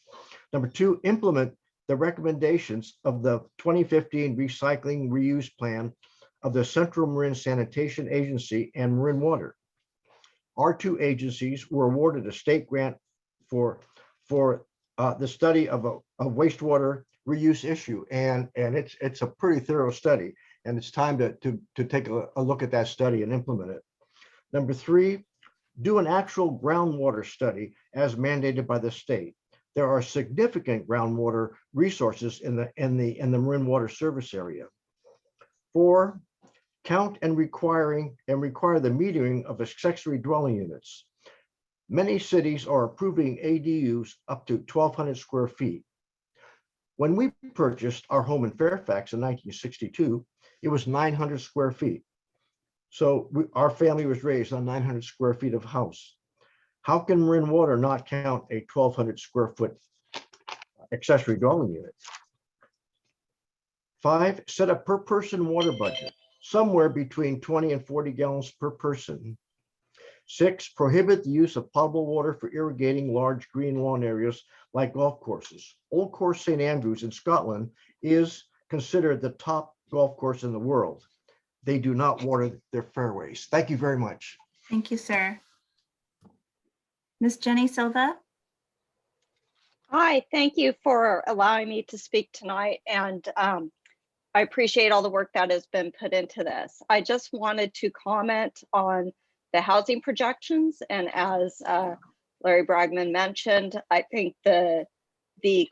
Number two, implement the recommendations of the 2015 Recycling Reuse Plan of the Central Marin Sanitation Agency and Marin Water. Our two agencies were awarded a state grant for the study of a wastewater reuse issue, and it's a pretty thorough study, and it's time to take a look at that study and implement it. Number three, do an actual groundwater study as mandated by the state. There are significant groundwater resources in the Marin Water Service area. Four, count and require the metering of accessory dwelling units. Many cities are approving ADUs up to 1,200 square feet. When we purchased our home in Fairfax in 1962, it was 900 square feet. So our family was raised on 900 square feet of house. How can Marin Water not count a 1,200 square foot accessory dwelling unit? Five, set a per person water budget, somewhere between 20 and 40 gallons per person. Six, prohibit the use of potable water for irrigating large green lawn areas like golf courses. Old Course St. Andrews in Scotland is considered the top golf course in the world. They do not water their fairways. Thank you very much. Thank you, sir. Ms. Jenny Silva. Hi, thank you for allowing me to speak tonight, and I appreciate all the work that has been put into this. I just wanted to comment on the housing projections, and as Larry Bragman mentioned, I think the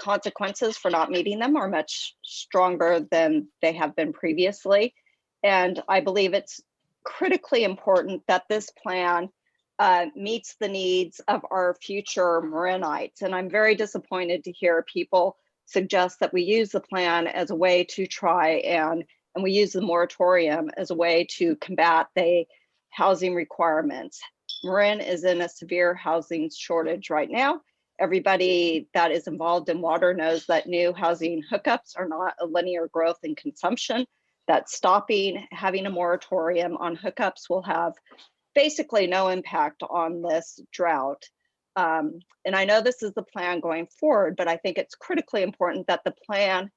consequences for not meeting them are much stronger than they have been previously, and I believe it's critically important that this plan meets the needs of our future Marinites. And I'm very disappointed to hear people suggest that we use the plan as a way to try and we use the moratorium as a way to combat the housing requirements. Marin is in a severe housing shortage right now. Everybody that is involved in water knows that new housing hookups are not a linear growth in consumption, that having a moratorium on hookups will have basically no impact on this drought. And I know this is the plan going forward, but I think it's critically important that the plan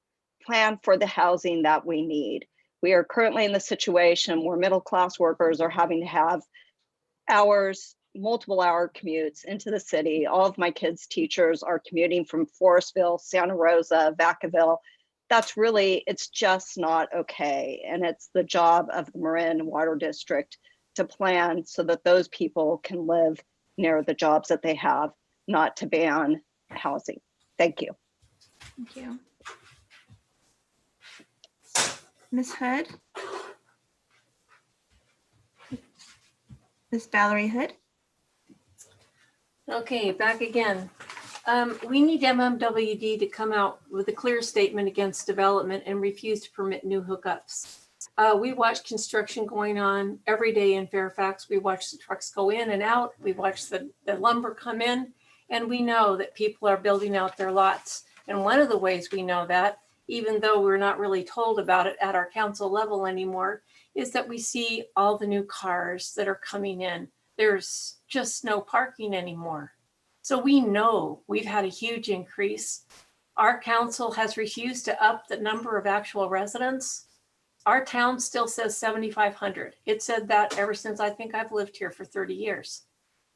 for the housing that we need. We are currently in the situation where middle-class workers are having to have hours, multiple hour commutes into the city. All of my kids' teachers are commuting from Forestville, Santa Rosa, Vacaville. That's really, it's just not okay. And it's the job of the Marin Water District to plan so that those people can live near the jobs that they have, not to ban housing. Thank you. Thank you. Ms. Hood? Ms. Valerie Hood? Okay, back again. We need MMWD to come out with a clear statement against development and refuse to permit new hookups. We watch construction going on every day in Fairfax. We watch the trucks go in and out. We watch the lumber come in, and we know that people are building out their lots. And one of the ways we know that, even though we're not really told about it at our council level anymore, is that we see all the new cars that are coming in. There's just no parking anymore. So we know we've had a huge increase. Our council has refused to up the number of actual residents. Our town still says 7,500. It said that ever since I think I've lived here for 30 years.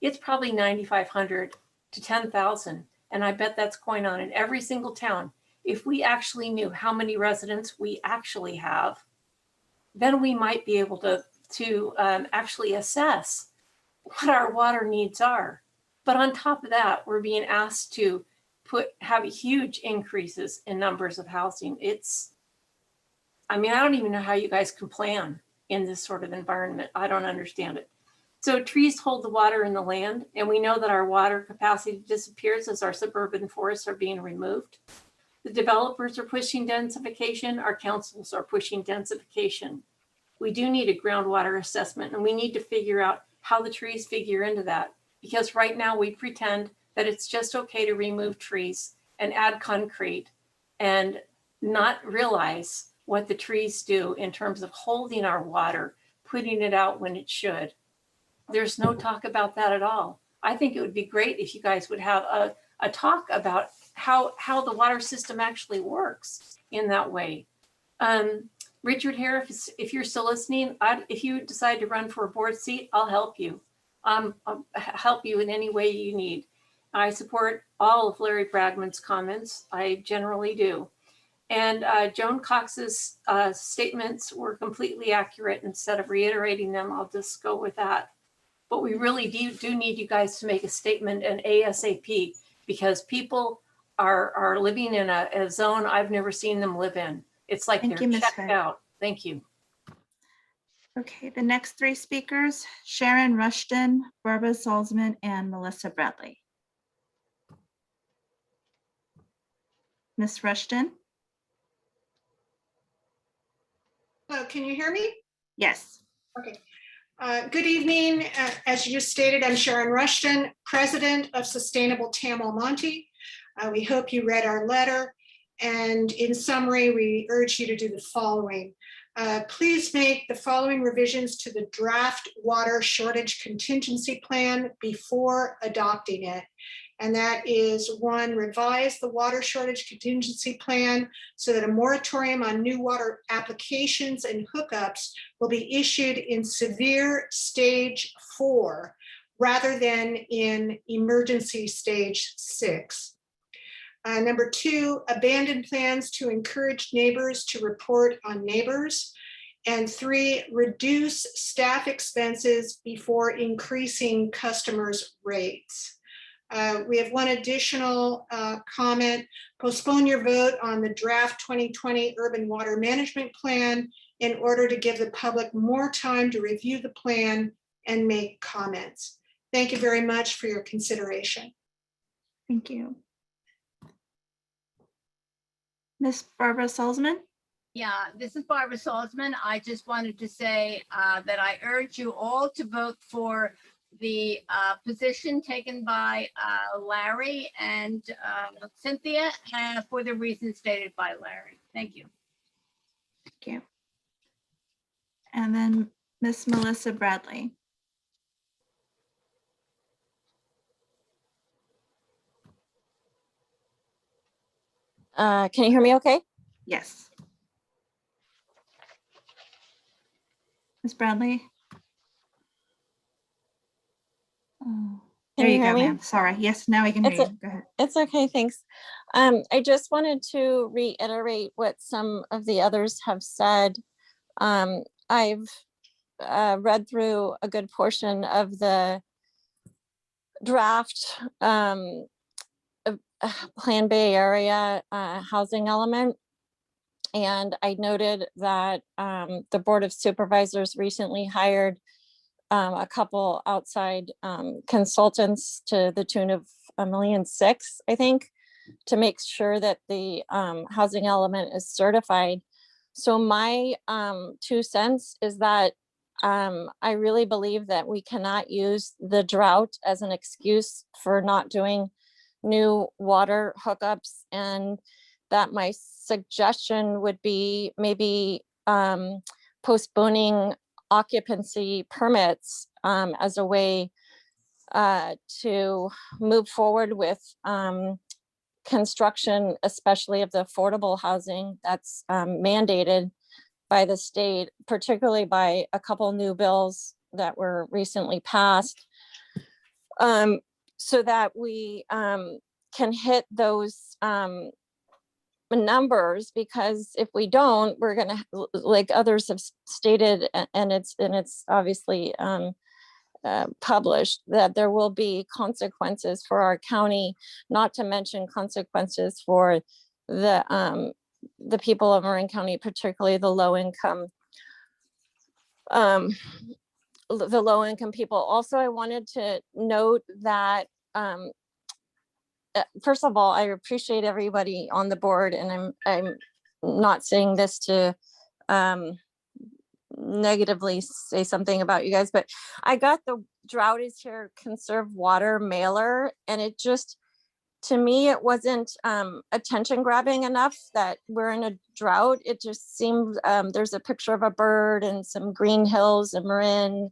It's probably 9,500 to 10,000. And I bet that's going on in every single town. If we actually knew how many residents we actually have, then we might be able to actually assess what our water needs are. But on top of that, we're being asked to have huge increases in numbers of housing. I don't even know how you guys can plan in this sort of environment. I don't understand it. So trees hold the water in the land, and we know that our water capacity disappears as our suburban forests are being removed. The developers are pushing densification. Our councils are pushing densification. We do need a groundwater assessment, and we need to figure out how the trees figure into that. Because right now we pretend that it's just okay to remove trees and add concrete and not realize what the trees do in terms of holding our water, putting it out when it should. There's no talk about that at all. I think it would be great if you guys would have a talk about how the water system actually works in that way. Richard here, if you're still listening, if you decide to run for a board seat, I'll help you. I'll help you in any way you need. I support all of Larry Bradman's comments. I generally do. And Joan Cox's statements were completely accurate. Instead of reiterating them, I'll just go with that. But we really do need you guys to make a statement and ASAP, because people are living in a zone I've never seen them live in. It's like they're checked out. Thank you. Okay, the next three speakers, Sharon Rushton, Barbara Salzman, and Melissa Bradley. Ms. Rushton? Can you hear me? Yes. Okay. Good evening. As you just stated, I'm Sharon Rushton, President of Sustainable Tamil Monte. We hope you read our letter. And in summary, we urge you to do the following. Please make the following revisions to the draft water shortage contingency plan before adopting it. And that is, one, revise the water shortage contingency plan so that a moratorium on new water applications and hookups will be issued in severe stage 4 rather than in emergency stage 6. Number 2, abandon plans to encourage neighbors to report on neighbors. And 3, reduce staff expenses before increasing customers' rates. We have one additional comment. Postpone your vote on the draft 2020 Urban Water Management Plan in order to give the public more time to review the plan and make comments. Thank you very much for your consideration. Thank you. Ms. Barbara Salzman? Yeah, this is Barbara Salzman. I just wanted to say that I urge you all to vote for the position taken by Larry and Cynthia for the reasons stated by Larry. Thank you. Thank you. And then Ms. Melissa Bradley. Can you hear me okay? Yes. Ms. Bradley? Oh, Can there you you hear go, me? ma'am. Sorry. Yes, now we can hear It's, you. Go ahead. it's okay, thanks. I just wanted to reiterate what some of the others have said. I've read through a good portion of the draft Plan Bay Area housing element. And I noted that the Board of Supervisors recently hired a couple outside consultants to the tune of $1.6 million, I think, to make sure that the housing element is certified. So my 2 cents is that I really believe that we cannot use the drought as an excuse for not doing new water hookups, and that my suggestion would be maybe postponing occupancy permits as a way to move forward with construction, especially of the affordable housing that's mandated by the state, particularly by a couple new bills that were recently passed, so that we can hit those numbers, because if we don't, we're gonna, like others have stated, and it's obviously published, that there will be consequences for our county, not to mention consequences for the people of Marin County, particularly the low income people. Also, I wanted to note that first of all, I appreciate everybody on the board, and I'm not saying this to negatively say something about you guys, but I got the Drought is Here Conserve Water mailer, and it just, to me, it wasn't attention grabbing enough that we're in a drought. It just seemed there's a picture of a bird and some green hills in Marin,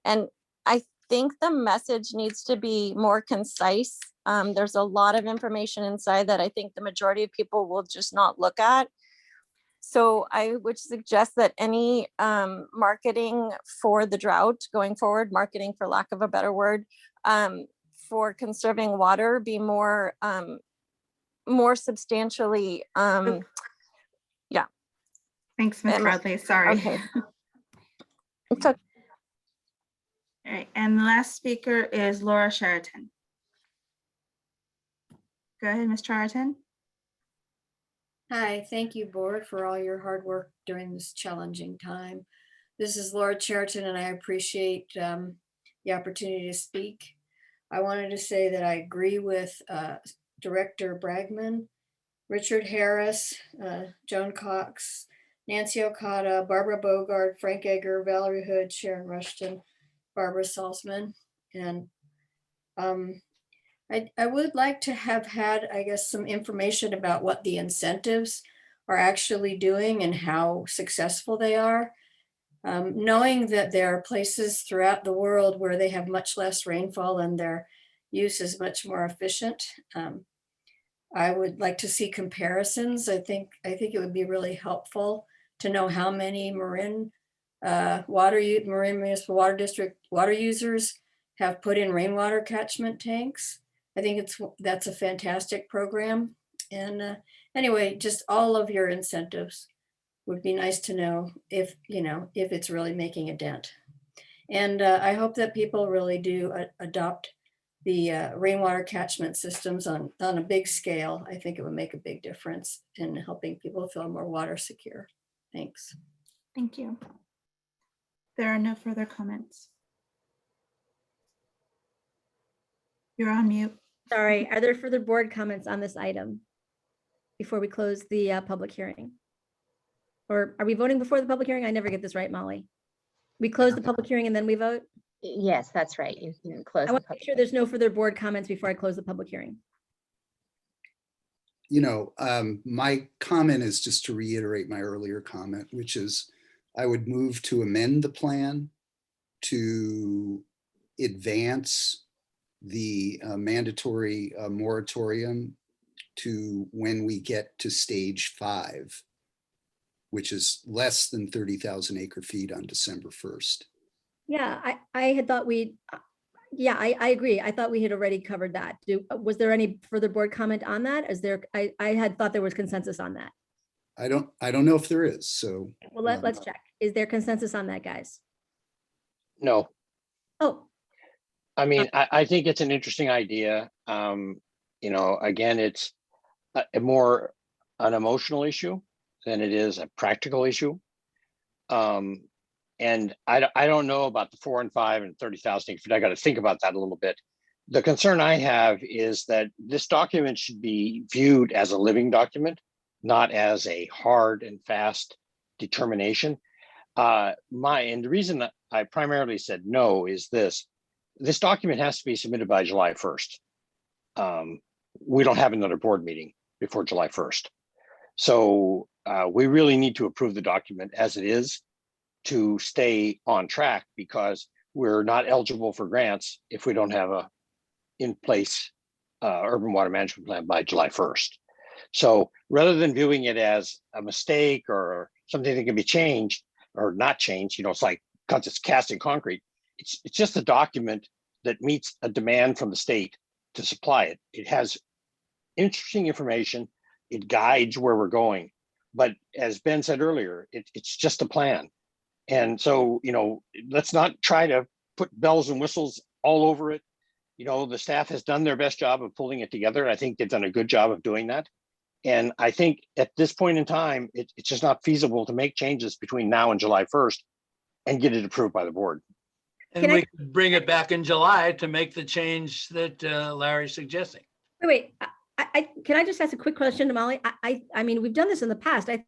and I think the message needs to be more concise. There's a lot of information inside that I think the majority of people will just not look at. So I would suggest that any marketing for the drought going forward, marketing for lack of a better word, for conserving water be more substantially, yeah. Thanks, Ms. Bradley. Sorry. Okay. It's okay. All right, and the last speaker is Laura Sheraton. Go ahead, Ms. Sheraton. Hi, thank you, board, for all your hard work during this challenging time. This is Laura Sheraton, and I appreciate the opportunity to speak. I wanted to say that I agree with Director Bragman, Richard Harris, Joan Cox, Nancy Okada, Barbara Bogard, Frank Egger, Valerie Hood, Sharon Rushton, Barbara Salzman, and I would like to have had, I guess, some information about what the incentives are actually doing and how successful they are. Knowing that there are places throughout the world where they have much less rainfall and their use is much more efficient. I would like to see comparisons. I think it would be really helpful to know how many Marin Municipal Water District water users have put in rainwater catchment tanks. I think that's a fantastic program. And anyway, just all of your incentives would be nice to know if it's really making a dent. And I hope that people really do adopt the rainwater catchment systems on a big scale. I think it would make a big difference in helping people feel more water secure. Thanks. Thank you. There are no further comments. You're on mute. Sorry, are there further board comments on this item before we close the public hearing? Or are we voting before the public hearing? I never get this right, Molly. We close the public hearing and then we vote? Yes, that's right. You can close. I want to make sure there's no further board comments before I close the public hearing. My comment is just to reiterate my earlier comment, which is I would move to amend the plan to advance the mandatory moratorium to when we get to stage 5. which is less than 30,000 acre feet on December 1st. Yeah, I had thought yeah, I agree. I thought we had already covered that. Was there any further board comment on that? I had thought there was consensus on that. I don't know if there is, so. Well, let's check. Is there consensus on that, guys? No, Oh, I mean, I think it's an interesting idea. You know, again, it's more an emotional issue than it is a practical issue. And I don't know about the 4 and 5 and 30,000 acre feet. I got to think about that a little bit. The concern I have is that this document should be viewed as a living document, not as a hard and fast determination. And the reason that I primarily said no is this document has to be submitted by July 1st. We don't have another board meeting before July 1st. So we really need to approve the document as it is to stay on track, because we're not eligible for grants if we don't have a in place urban water management plan by July 1st. So rather than viewing it as a mistake or something that can be changed or not changed, you know, it's like, because it's cast in concrete, it's just a document that meets a demand from the state to supply it. It has interesting information. It guides where we're going. But as Ben said earlier, it's just a plan. And so, you know, let's not try to put bells and whistles all over it. You know, the staff has done their best job of pulling it together. I think they've done a good job of doing that. And I think at this point in time, it's just not feasible to make changes between now and July 1st and get it approved by the board. And we could bring it back in July to make the change that Larry's suggesting. wait, can I just ask a quick question to Molly? I mean, we've done this in the past. I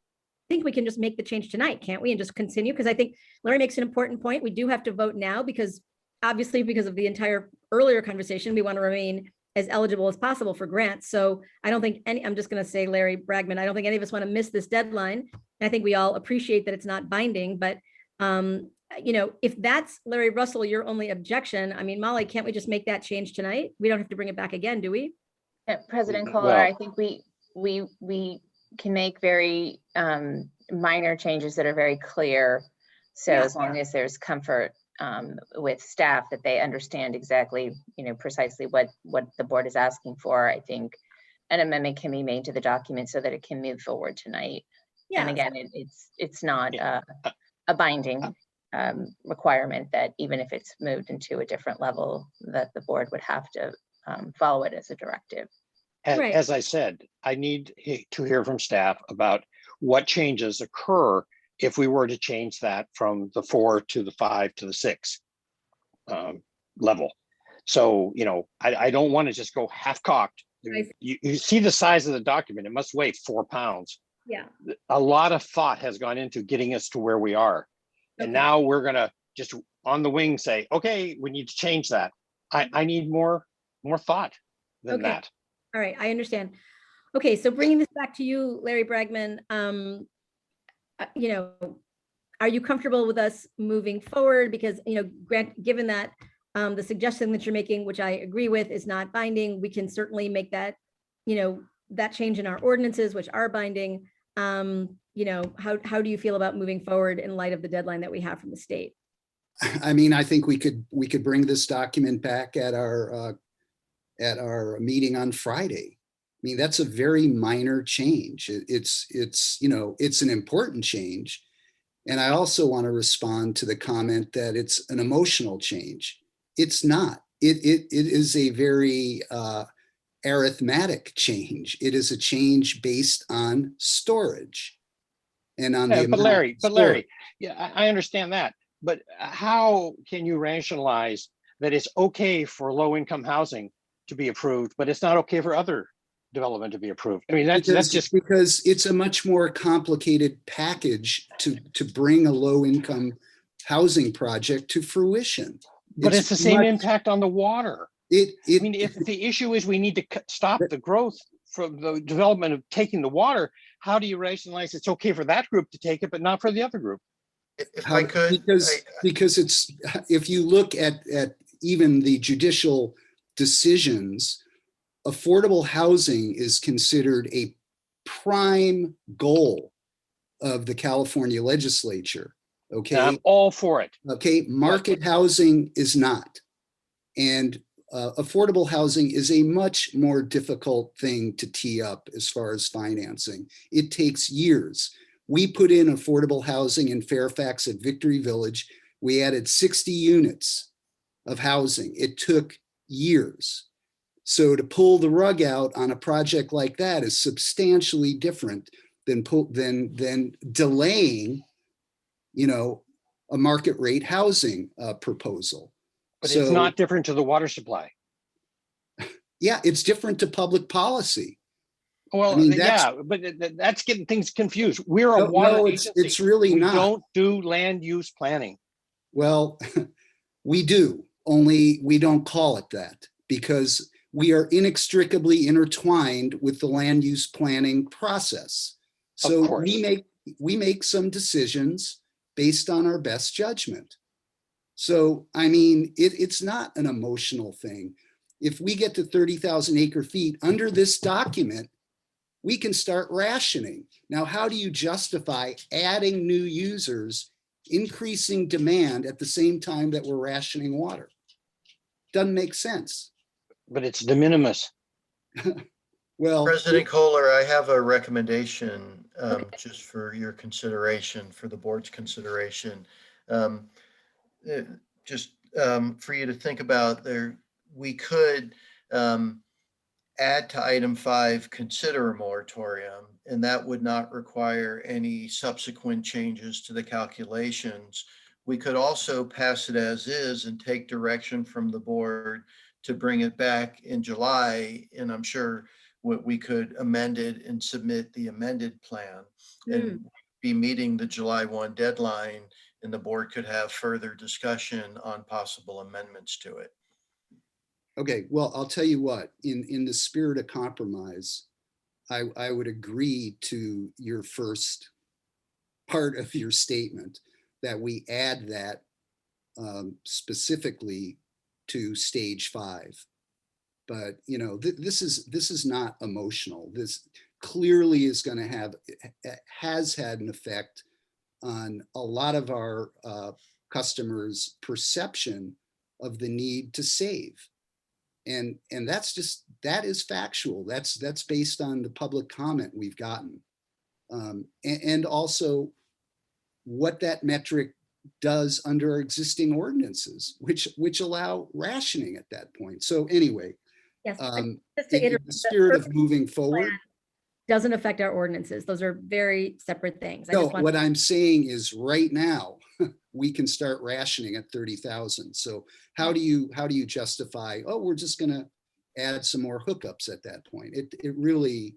think we can just make the change tonight, can't we? And just continue? Because I think Larry makes an important point. We do have to vote now because obviously because of the entire earlier conversation, we want to remain as eligible as possible for grants. So I don't think I'm just going to say, Larry Bragman, I don't think any of us want to miss this deadline. I think we all appreciate that it's not binding, but you know, if that's Larry Russell, your only objection, I mean, Molly, can't we just make that change tonight? We don't have to bring it back again, do we? President Kohler, I think we can make very minor changes that are very clear. So as long as there's comfort with staff that they understand exactly, you know, precisely what the board is asking for, I think an amendment can be made to the document so that it can move forward tonight. Yeah. And again, it's not a binding requirement that even if it's moved into a different level, that the board would have to follow it as a directive. As I said, I need to hear from staff about what changes occur if we were to change that from the 4 to the 5 to the 6 level. So, you know, I don't want to just go half cocked. You see the size of the document, it must weigh 4 pounds. Yeah. A lot of thought has gone into getting us to where we are. And now we're going to just on the wing say, okay, we need to change that. I need more thought than that. All right, I understand. Okay, so bringing this back to you, Larry Bragman, you know, are you comfortable with us moving forward? Because, you know, given that the suggestion that you're making, which I agree with, is not binding, we can certainly make that, you know, that change in our ordinances, which are binding. You know, how do you feel about moving forward in light of the deadline that we have from the state? I mean, I think we could bring this document back at our meeting on Friday. I mean, that's a very minor change. It's you know, it's an important change. And I also want to respond to the comment that it's an emotional change. It's not. It is a very arithmetic change. It is a change based on storage and on the But Larry, yeah, I understand that. But how can you rationalize that it's okay for low-income housing to be approved, but it's not okay for other development to be approved? I mean, that's just because it's a much more complicated package to bring a low-income housing project to fruition. But it's the same impact on the water. I mean, if the issue is we need to stop the growth from the development of taking the water, how do you rationalize it's okay for that group to take it, but not for the other group? If I could, because it's, if you look at even the judicial decisions, affordable housing is considered a prime goal of the California legislature. And Okay. I'm all for it. Okay. Market housing is not. And affordable housing is a much more difficult thing to tee up as far as financing. It takes years. We put in affordable housing in Fairfax at Victory Village. We added 60 units of housing. It took years. So to pull the rug out on a project like that is substantially different than delaying, a market rate housing proposal. But it's not different to the water supply. Yeah, it's different to public policy. Well, I mean, yeah, but that's getting things confused. We're a water agency. It's really we not. Don't do land use planning. Well, we do, only we don't call it that because we are inextricably intertwined with the land use planning process. So we make some decisions based on our best judgment. So, I mean, it's not an emotional thing. If we get to 30,000 acre feet under this document, we can start rationing. Now, how do you justify adding new users, increasing demand at the same time that we're rationing water? Doesn't make sense. But it's de minimis. Well, President Kohler, I have a recommendation just for your consideration, for the board's consideration. Just for you to think about there, we could add to item 5, consider a moratorium, and that would not require any subsequent changes to the calculations. We could also pass it as is and take direction from the board to bring it back in July, and I'm sure we could amend it and submit the amended plan and be meeting the July 1 deadline, and the board could have further discussion on possible amendments to it. Okay, well, I'll tell you what, in the spirit of compromise, I would agree to your first part of your statement that we add that specifically to stage 5. But this is not emotional. This clearly is going to has had an effect on a lot of our customers' perception of the need to save. And that is factual. That's based on the public comment we've gotten. And also what that metric does under our existing ordinances, which allow rationing at that point. So anyway, yes, just to in the spirit of moving forward, doesn't affect our ordinances. Those are very separate things. No, what I'm saying is right now we can start rationing at 30,000. So how do you justify, oh, we're just going to add some more hookups at that point? It really,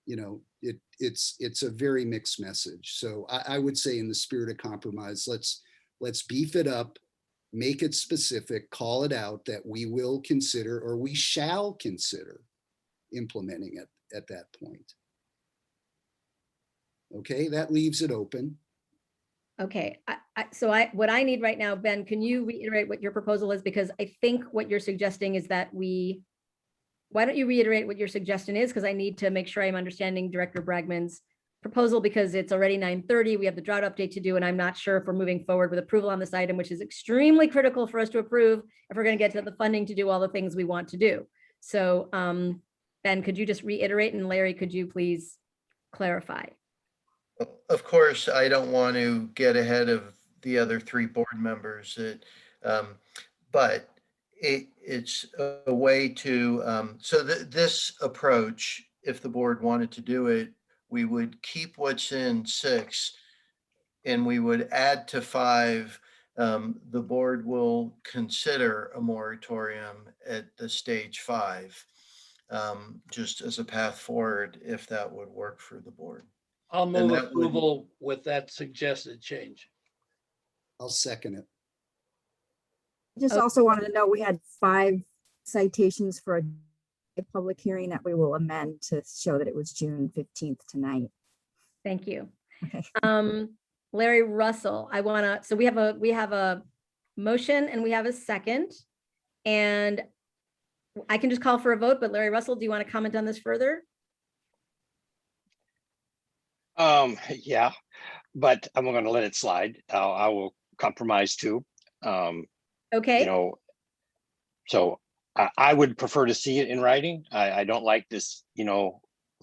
it's a very mixed message. So I would say in the spirit of compromise, let's beef it up, make it specific, call it out that we will consider or we shall consider implementing it at that point. Okay, that leaves it open. Okay, what I need right now, Ben, can you reiterate what your proposal is? Because I think what you're suggesting is that why don't you reiterate what your suggestion is? Because I need to make sure I'm understanding Director Bragman's proposal because it's already 9:30. We have the drought update to do, and I'm not sure if we're moving forward with approval on this item, which is extremely critical for us to approve if we're going to get to the funding to do all the things we want to do. So Ben, could you just reiterate, and Larry, could you please clarify? Of course, I don't want to get ahead of the other 3 board members, but it's a way to, so this approach, if the board wanted to do it, we would keep what's in 6 and we would add to 5. The board will consider a moratorium at the stage 5, just as a path forward, if that would work for the board. I'll move approval with that suggested change. I'll second it. Just also wanted to know we had 5 citations for a public hearing that we will amend to show that it was June 15th tonight. Thank you. Okay. Larry Russell, so we have a motion and we have a second, and I can just call for a vote, but Larry Russell, do you want to comment on this further? Yeah, but I'm going to let it slide. I will compromise too. Okay. You know, so I would prefer to see it in writing. I don't like this,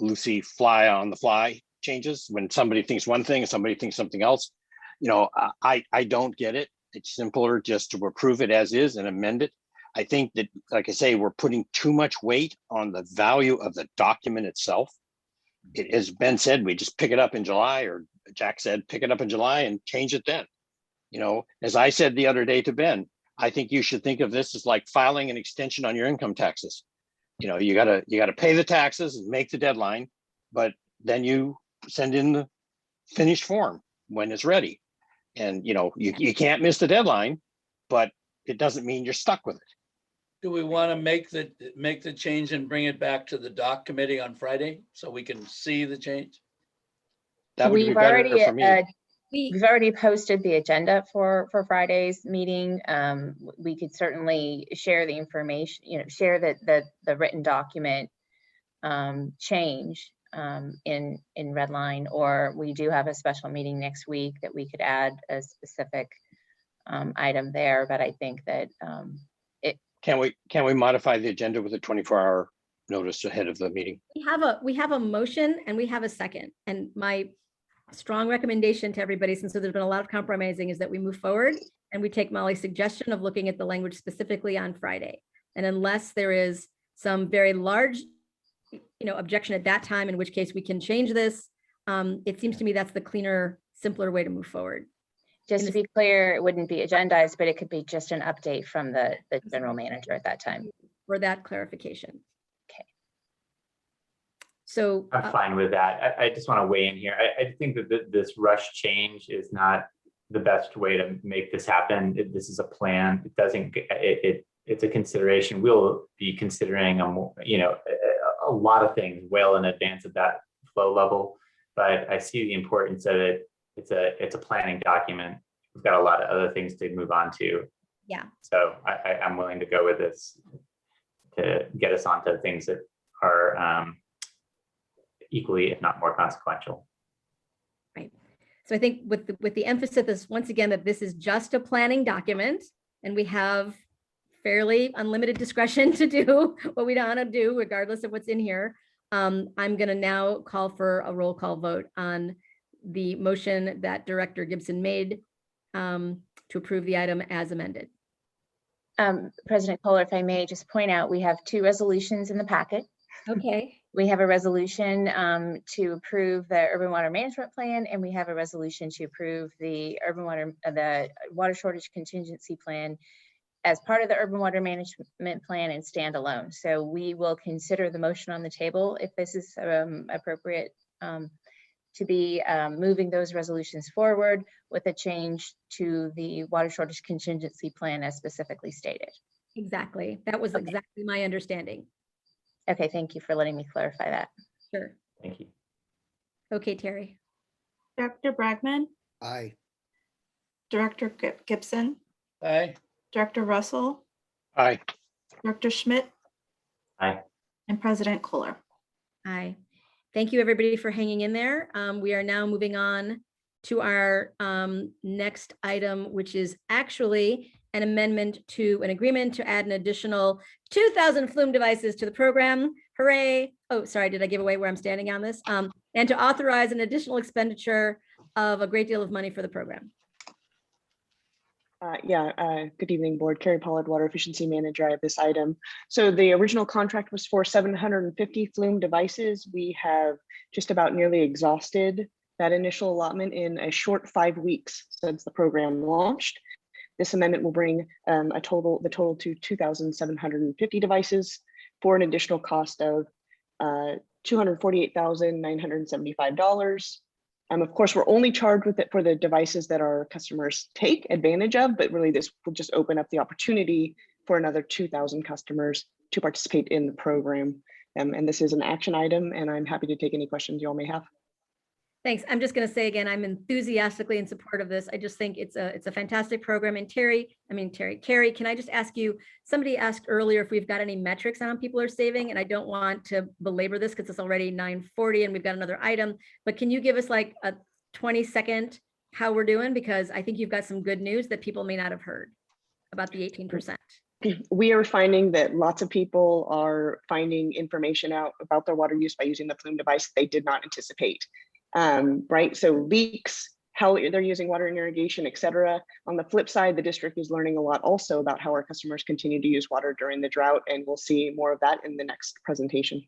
loosey fly on the fly changes when somebody thinks one thing and somebody thinks something else. I don't get it. It's simpler just to approve it as is and amend it. I think that, like I say, we're putting too much weight on the value of the document itself. It has been said, we just pick it up in July, or Jack said, pick it up in July and change it then. As I said the other day to Ben, I think you should think of this as like filing an extension on your income taxes. You gotta pay the taxes and make the deadline, but then you send in the finished form when it's ready. And you can't miss the deadline, but it doesn't mean you're stuck with it. Do we want to make the change and bring it back to the doc committee on Friday so we can see the change? That would be better for me. We've already posted the agenda for Friday's meeting. We could certainly share the information, share the written document change in Redline, or we do have a special meeting next week that we could add a specific item there. But I think that Can we modify the agenda with a 24-hour notice ahead of the meeting? We have a motion and we have a second. And my strong recommendation to everybody, since there's been a lot of compromising, is that we move forward and we take Molly's suggestion of looking at the language specifically on Friday. And unless there is some very large, objection at that time, in which case we can change this, it seems to me that's the cleaner, simpler way to move forward. Just to be clear, it wouldn't be agendized, but it could be just an update from the general manager at that time. For that clarification. Okay. So I'm fine with that. I just want to weigh in here. I think that this rush change is not the best way to make this happen. This is a plan. It doesn't. It's a consideration. We'll be considering a lot of things well in advance of that flow level. But I see the importance of it. It's a planning document. We've got a lot of other things to move on to. Yeah. So I'm willing to go with this to get us onto things that are equally, if not more, consequential. Right. So I think with the emphasis once again that this is just a planning document, and we have fairly unlimited discretion to do what we want to do, regardless of what's in here. I'm going to now call for a roll call vote on the motion that Director Gibson made to approve the item as amended. President Kohler, if I may just point out, we have two resolutions in the packet. Okay. We have a resolution to approve the urban water management plan, and we have a resolution to approve the the water shortage contingency plan as part of the urban water management plan and standalone. So we will consider the motion on the table if this is appropriate to be moving those resolutions forward with a change to the water shortage contingency plan as specifically stated. Exactly. That was exactly my understanding. Okay, thank you for letting me clarify that. Sure. Thank you. Okay, Terry. Dr. Bragman, Aye. Director Gibson, Aye. Director Russell, Aye. Dr. Schmidt, Aye. and President Kohler. Aye. Thank you, everybody, for hanging in there. We are now moving on to our next item, which is actually an amendment to an agreement to add an additional 2,000 flume devices to the program. Hooray. Oh, sorry, did I give away where I'm standing on this? And to authorize an additional expenditure of a great deal of money for the program. Good evening, Board. Carrie Pollard, Water Efficiency Manager. I have this item. So the original contract was for 750 flume devices. We have just about nearly exhausted that initial allotment in a short 5 weeks since the program launched. This amendment will bring the total to 2,750 devices for an additional cost of $248,975. Of course, we're only charged with it for the devices that our customers take advantage of, but really this will just open up the opportunity for another 2,000 customers to participate in the program. And this is an action item, and I'm happy to take any questions you all may have. Thanks. I'm just going to say again, I'm enthusiastically in support of this. I just think it's a fantastic program. And Carrie, can I just ask you, somebody asked earlier if we've got any metrics on how people are saving, and I don't want to belabor this because it's already 9:40 and we've got another item, but can you give us like a 20-second how we're doing? Because I think you've got some good news that people may not have heard about the 18%. We are finding that lots of people are finding information out about their water use by using the Flume device they did not anticipate. Right, so leaks, how they're using water in irrigation, et cetera. On the flip side, the district is learning a lot also about how our customers continue to use water during the drought, and we'll see more of that in the next presentation.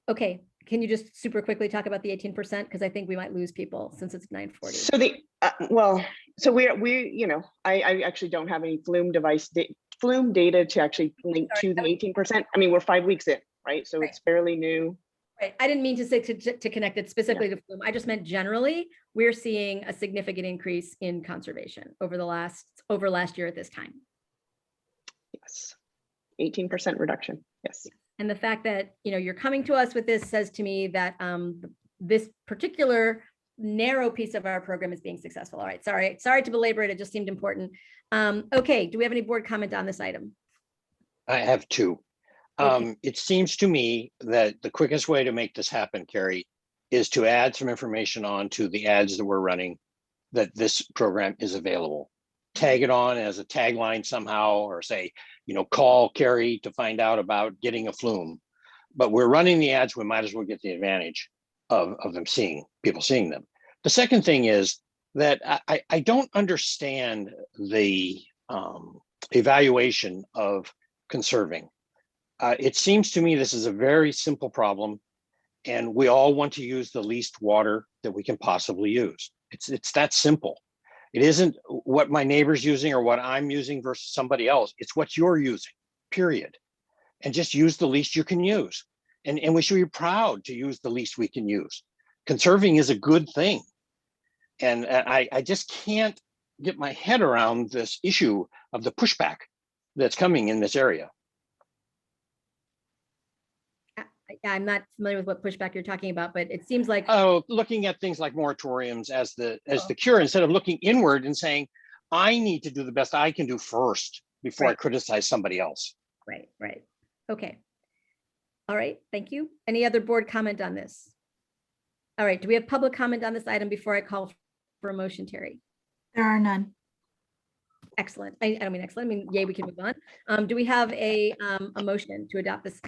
Okay, can you just super quickly talk about the 18%? Because I think we might lose people since it's 9:40. So I actually don't have any Flume Flume data to actually link to the 18%. I mean, we're 5 weeks in, right? So it's fairly new. Right. I didn't mean to say to connect it specifically to Flume. I just meant generally, we're seeing a significant increase in conservation over last year at this time. Yes, 18% reduction. Yes. And the fact that you're coming to us with this says to me that this particular narrow piece of our program is being successful. All right. Sorry to belabor it. It just seemed important. Okay. Do we have any board comment on this item? I have two. It seems to me that the quickest way to make this happen, Carrie, is to add some information on to the ads that we're running that this program is available. Tag it on as a tagline somehow, or say, call Carrie to find out about getting a Flume. But we're running the ads, we might as well get the advantage of people seeing them. The second thing is that I don't understand the evaluation of conserving. It seems to me this is a very simple problem, and we all want to use the least water that we can possibly use. It's that simple. It isn't what my neighbor's using or what I'm using versus somebody else. It's what you're using, period. And just use the least you can use. And we should be proud to use the least we can use. Conserving is a good thing. And I just can't get my head around this issue of the pushback that's coming in this area. I'm not familiar with what pushback you're talking about, but it seems like looking at things like moratoriums as the cure, instead of looking inward and saying, I need to do the best I can do first before I criticize somebody else. Right. Okay. All right, thank you. Any other board comment on this? All right, do we have public comment on this item before I call for a motion, Terry? There are none. Excellent. I don't mean excellent. I mean, yay, we can move on. Do we have a motion to adopt this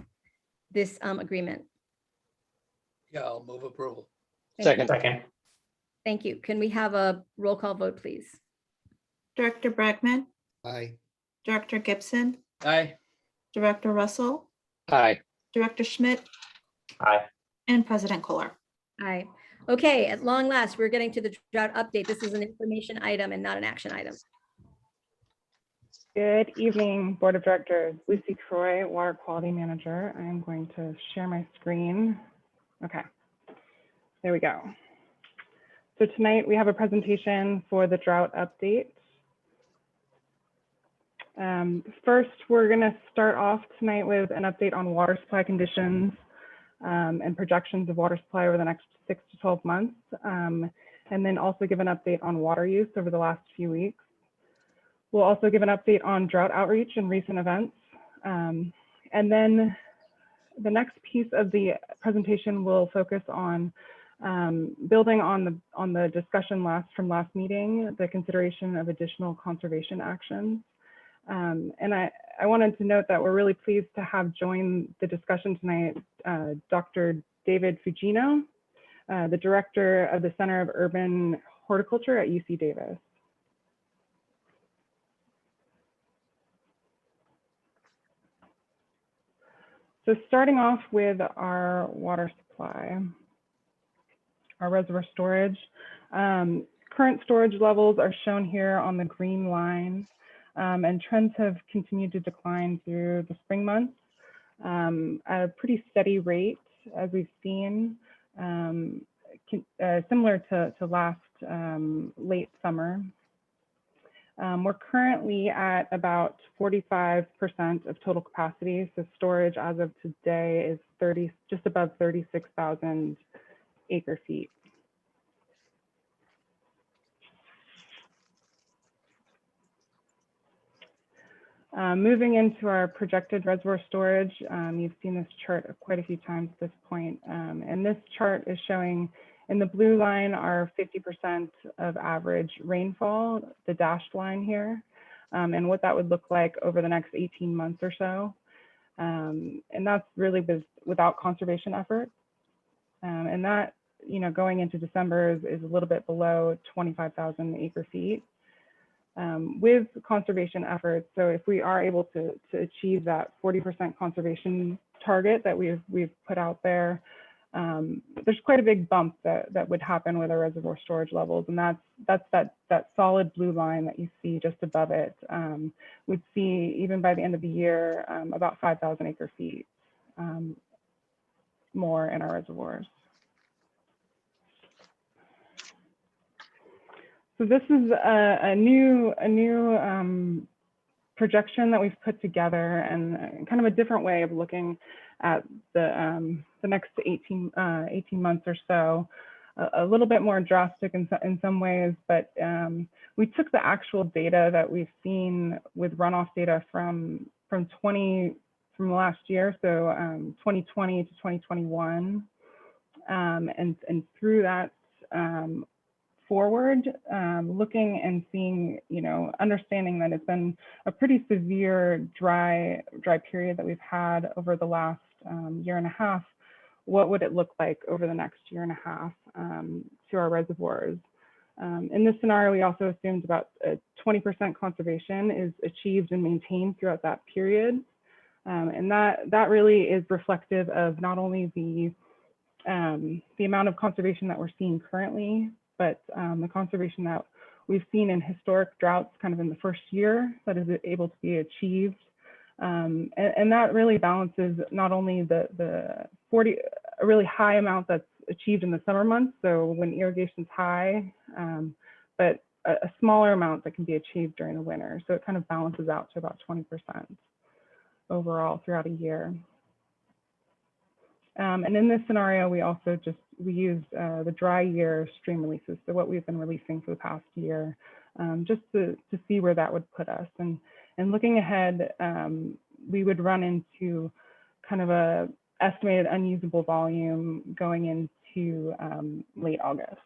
agreement? Yeah, I'll move approval. Second. Thank you. Can we have a roll call vote, please? Director Bregman, Aye. Director Gibson, Aye. Director Russell, Aye. Director Schmidt, Aye. and President Kohler. Aye. Okay, at long last, we're getting to the drought update. This is an information item and not an action item. Good evening, Board of Directors. Lucy Croy, Water Quality Manager. I'm going to share my screen. Okay, there we go. So tonight we have a presentation for the drought update. First, we're going to start off tonight with an update on water supply conditions and projections of water supply over the next 6 to 12 months, and then also give an update on water use over the last few weeks. We'll also give an update on drought outreach and recent events. And then the next piece of the presentation will focus on building on the discussion from last meeting, the consideration of additional conservation actions. And I wanted to note that we're really pleased to have joined the discussion tonight Dr. David Fugino, the Director of the Center of Urban Horticulture at UC Davis. So starting off with our water supply, our reservoir storage. Current storage levels are shown here on the green line, and trends have continued to decline through the spring months at a pretty steady rate, as we've seen, similar to last late summer. We're currently at about 45% of total capacity. So storage as of today is just above 36,000 acre feet. Moving into our projected reservoir storage, you've seen this chart quite a few times at this point. And this chart is showing in the blue line our 50% of average rainfall, the dashed line here, and what that would look like over the next 18 months or so. And that's really without conservation efforts. And that, you know, going into December is a little bit below 25,000 acre feet. With conservation efforts, so if we are able to achieve that 40% conservation target that we've put out there, there's quite a big bump that would happen with our reservoir storage levels, and that's that solid blue line that you see just above it. We'd see even by the end of the year about 5,000 acre feet more in our reservoirs. So this is a new projection that we've put together, and kind of a different way of looking at the next 18 months or so. A little bit more drastic in some ways, but we took the actual data that we've seen with runoff data from last year, so 2020 to 2021, and through that forward, looking and seeing, you know, understanding that it's been a pretty severe dry period that we've had over the last year and a half. What would it look like over the next year and a half to our reservoirs? In this scenario, we also assumed about 20% conservation is achieved and maintained throughout that period. And that really is reflective of not only the amount of conservation that we're seeing currently, but the conservation that we've seen in historic droughts kind of in the first year that is able to be achieved. And that really balances not only a really high amount that's achieved in the summer months, so when irrigation's high, but a smaller amount that can be achieved during the winter. So it kind of balances out to about 20% overall throughout a year. And in this scenario, we also we used the dry year stream releases, so what we've been releasing for the past year, just to see where that would put us. And looking ahead, we would run into kind of a estimated unusable volume going into late August.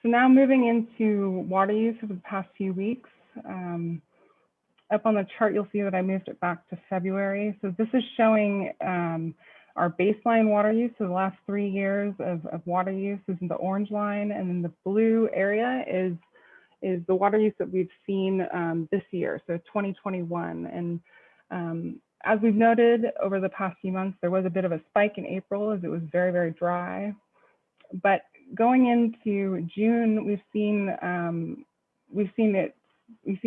So now moving into water use over the past few weeks. Up on the chart, you'll see that I moved it back to February. So this is showing our baseline water use. So the last 3 years of water use is in the orange line, and then the blue area is the water use that we've seen this year, so 2021. And as we've noted over the past few months, there was a bit of a spike in April as it was very, very dry. But going into June, we've seen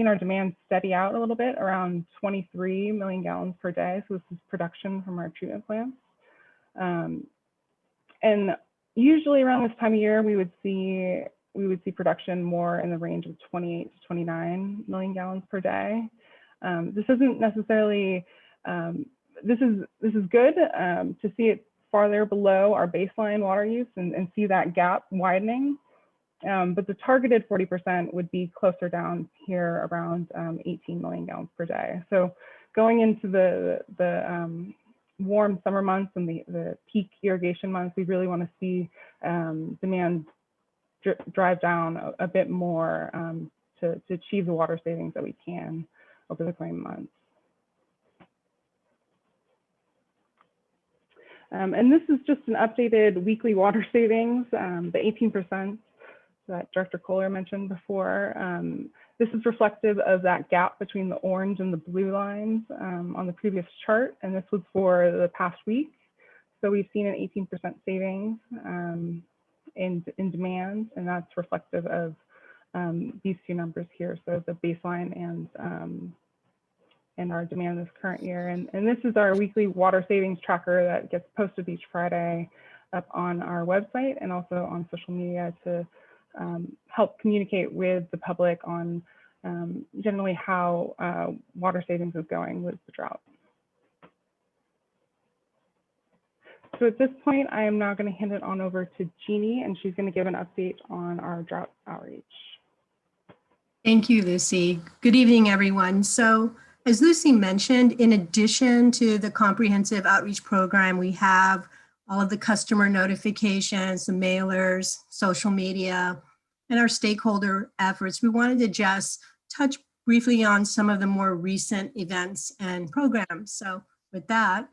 our demand steady out a little bit around 23 million gallons per day. So this is production from our treatment plants. And usually around this time of year, we would see production more in the range of 28 to 29 million gallons per day. This isn't necessarily, this is good to see it farther below our baseline water use and see that gap widening. But the targeted 40% would be closer down here around 18 million gallons per day. So going into the warm summer months and the peak irrigation months, we really want to see demand drive down a bit more to achieve the water savings that we can over the coming months. And this is just an updated weekly water savings, the 18% that Director Kohler mentioned before. This is reflective of that gap between the orange and the blue lines on the previous chart, and this was for the past week. So we've seen an 18% savings in demand, and that's reflective of these two numbers here, so the baseline and our demand this current year. And this is our weekly water savings tracker that gets posted each Friday up on our website and also on social media to help communicate with the public on generally how water savings is going with the drought. So at this point, I am now going to hand it on over to Jeannie, and she's going to give an update on our drought outreach. Thank you, Lucy. Good evening, everyone. So as Lucy mentioned, in addition to the comprehensive outreach program, we have all of the customer notifications, the mailers, social media, and our stakeholder efforts. We wanted to just touch briefly on some of the more recent events and programs. So with that,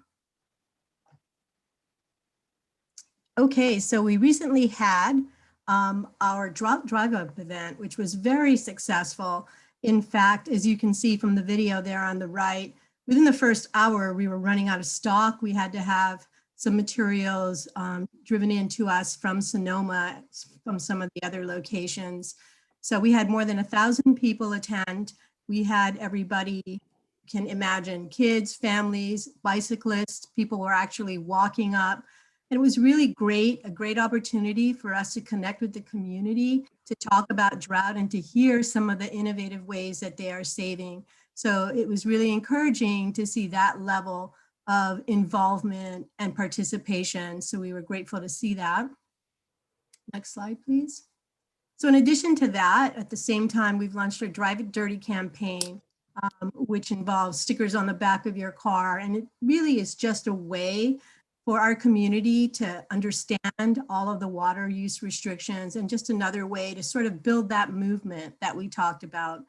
okay, so we recently had our Drought Drive Up event, which was very successful. In fact, as you can see from the video there on the right, within the first hour, we were running out of stock. We had to have some materials driven in to us from Sonoma, from some of the other locations. So we had more than 1,000 people attend. We had everybody, you can imagine, kids, families, bicyclists, people were actually walking up. And it was really great, a great opportunity for us to connect with the community, to talk about drought and to hear some of the innovative ways that they are saving. So it was really encouraging to see that level of involvement and participation. So we were grateful to see that. Next slide, please. So in addition to that, at the same time, we've launched our Drive It Dirty campaign, which involves stickers on the back of your car. And it really is just a way for our community to understand all of the water use restrictions, and just another way to sort of build that movement that we talked about.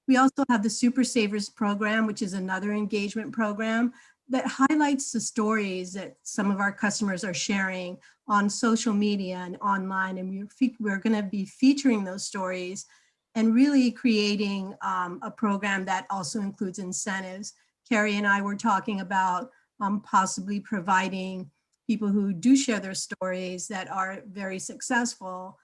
We also have the Super Savers program, which is another engagement program that highlights the stories that some of our customers are sharing on social media and online. And we're going to be featuring those stories and really creating a program that also includes incentives. Carrie and I were talking about possibly providing people who do share their stories that are very successful,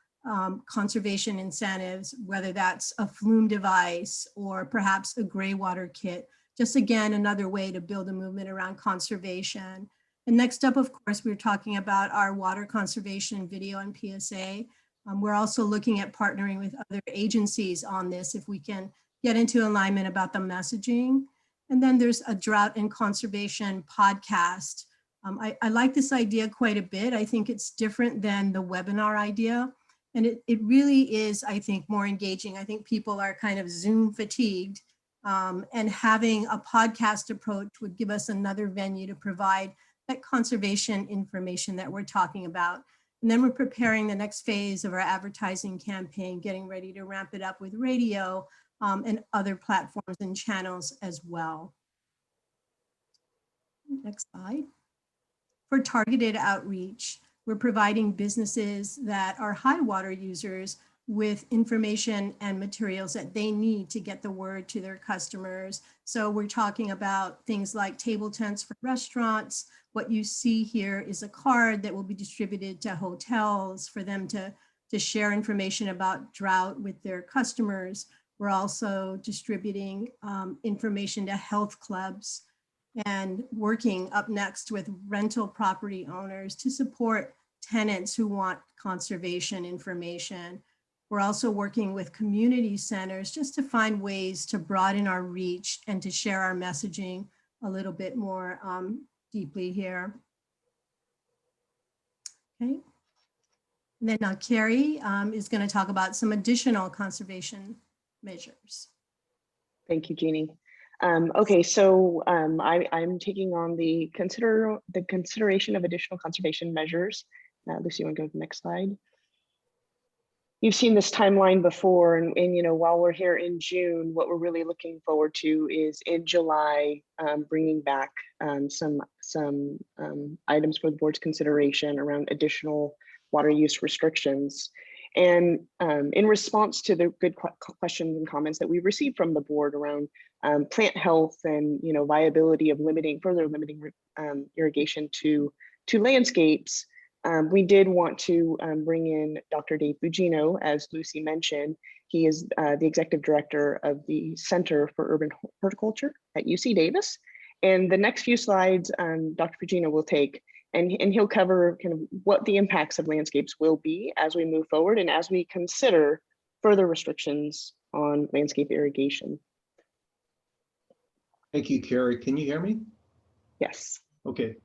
conservation incentives, whether that's a flume device or perhaps a gray water kit. Just again, another way to build a movement around conservation. And next up, of course, we're talking about our water conservation video and PSA. We're also looking at partnering with other agencies on this if we can get into alignment about the messaging. And then there's a drought and conservation podcast. I like this idea quite a bit. I think it's different than the webinar idea. And it really is, I think, more engaging. I think people are kind of Zoom fatigued. And having a podcast approach would give us another venue to provide that conservation information that we're talking about. And then we're preparing the next phase of our advertising campaign, getting ready to ramp it up with radio and other platforms and channels as well. Next slide. For targeted outreach, we're providing businesses that are high water users with information and materials that they need to get the word to their customers. So we're talking about things like table tents for restaurants. What you see here is a card that will be distributed to hotels for them to share information about drought with their customers. We're also distributing information to health clubs and working up next with rental property owners to support tenants who want conservation information. We're also working with community centers just to find ways to broaden our reach and to share our messaging a little bit more deeply here. Okay. And then now Carrie is going to talk about some additional conservation measures. Thank you, Jeannie. Okay, so I'm taking on the consideration of additional conservation measures. Lucy, you want to go to the next slide? You've seen this timeline before, and you know, while we're here in June, what we're really looking forward to is in July, bringing back some items for the board's consideration around additional water use restrictions. And in response to the good questions and comments that we've received from the board around plant health and viability of further limiting irrigation to landscapes, we did want to bring in Dr. Dave Bugino, as Lucy mentioned. He is the executive director of the Center for Urban Horticulture at UC Davis. And the next few slides, Dr. Bugino will take, and he'll cover kind of what the impacts of landscapes will be as we move forward and as we consider further restrictions on landscape irrigation. Thank you, Carrie. Can you hear me? Yes. Okay.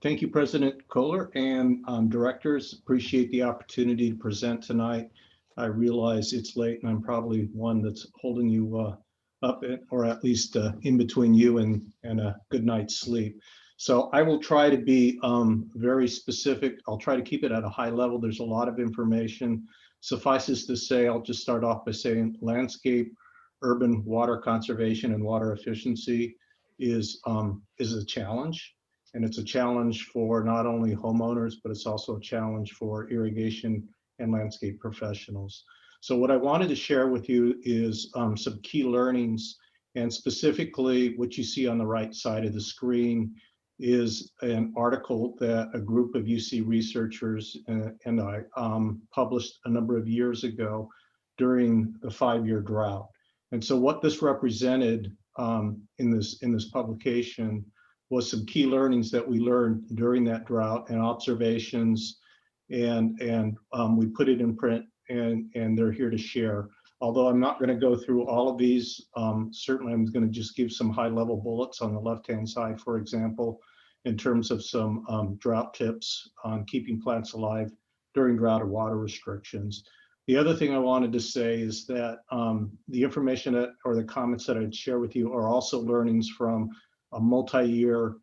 Thank you, President Kohler and directors. Appreciate the opportunity to present tonight. I realize it's late and I'm probably one that's holding you up, or at least in between you and a good night's sleep. So I will try to be very specific. I'll try to keep it at a high level. There's a lot of information. Suffices to say, I'll just start off by saying landscape, urban water conservation and water efficiency is a challenge. And it's a challenge for not only homeowners, but it's also a challenge for irrigation and landscape professionals. So what I wanted to share with you is some key learnings, and specifically what you see on the right side of the screen is an article that a group of UC researchers and I published a number of years ago during the 5-year drought. And so what this represented in this publication was some key learnings that we learned during that drought and observations, and we put it in print, and they're here to share. Although I'm not going to go through all of these, certainly I'm going to just give some high-level bullets on the left-hand side, for example, in terms of some drought tips on keeping plants alive during drought or water restrictions. The other thing I wanted to say is that the information or the comments that I'd share with you are also learnings from a multi-year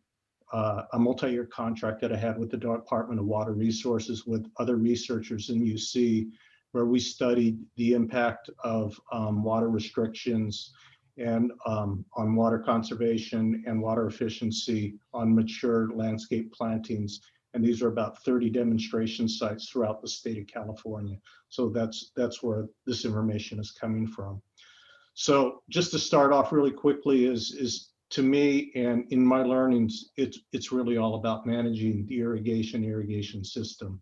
contract that I had with the Department of Water Resources with other researchers in UC, where we studied the impact of water restrictions and on water conservation and water efficiency on mature landscape plantings. And these are about 30 demonstration sites throughout the state of California. So that's where this information is coming from. So just to start off really quickly is to me, and in my learnings, it's really all about managing the irrigation system.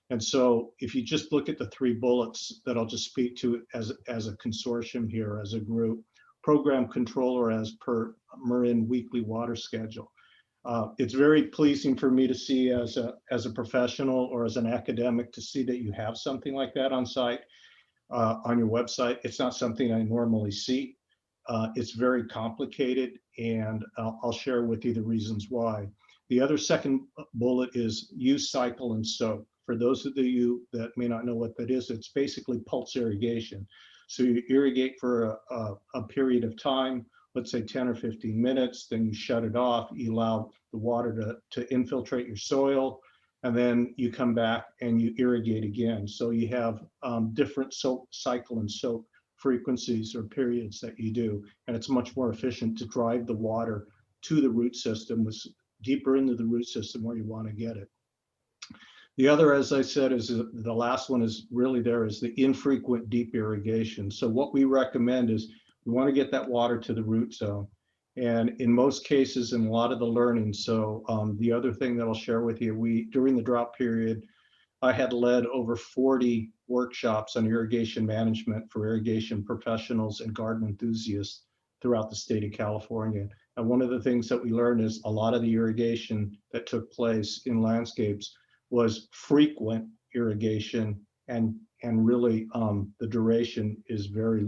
And so if you just look at the 3 bullets that I'll just speak to as a consortium here, as a group, program controller as per Marin weekly water schedule. It's very pleasing for me to see as a professional or as an academic to see that you have something like that on site, on your website. It's not something I normally see. It's very complicated, and I'll share with you the reasons why. The other second bullet is use, cycle, and soak. For those of you that may not know what that is, it's basically pulse irrigation. So you irrigate for a period of time, let's say 10 or 15 minutes, then you shut it off, you allow the water to infiltrate your soil, and then you come back and you irrigate again. So you have different soak, cycle, and soak frequencies or periods that you do, and it's much more efficient to drive the water to the root system, deeper into the root system where you want to get it. The other, as I said, is the last one is really there is the infrequent deep irrigation. So what we recommend is we want to get that water to the root zone. And in most cases, in a lot of the learning, so the other thing that I'll share with you, during the drought period, I had led over 40 workshops on irrigation management for irrigation professionals and garden enthusiasts throughout the state of California. And one of the things that we learned is a lot of the irrigation that took place in landscapes was frequent irrigation, and really the duration is very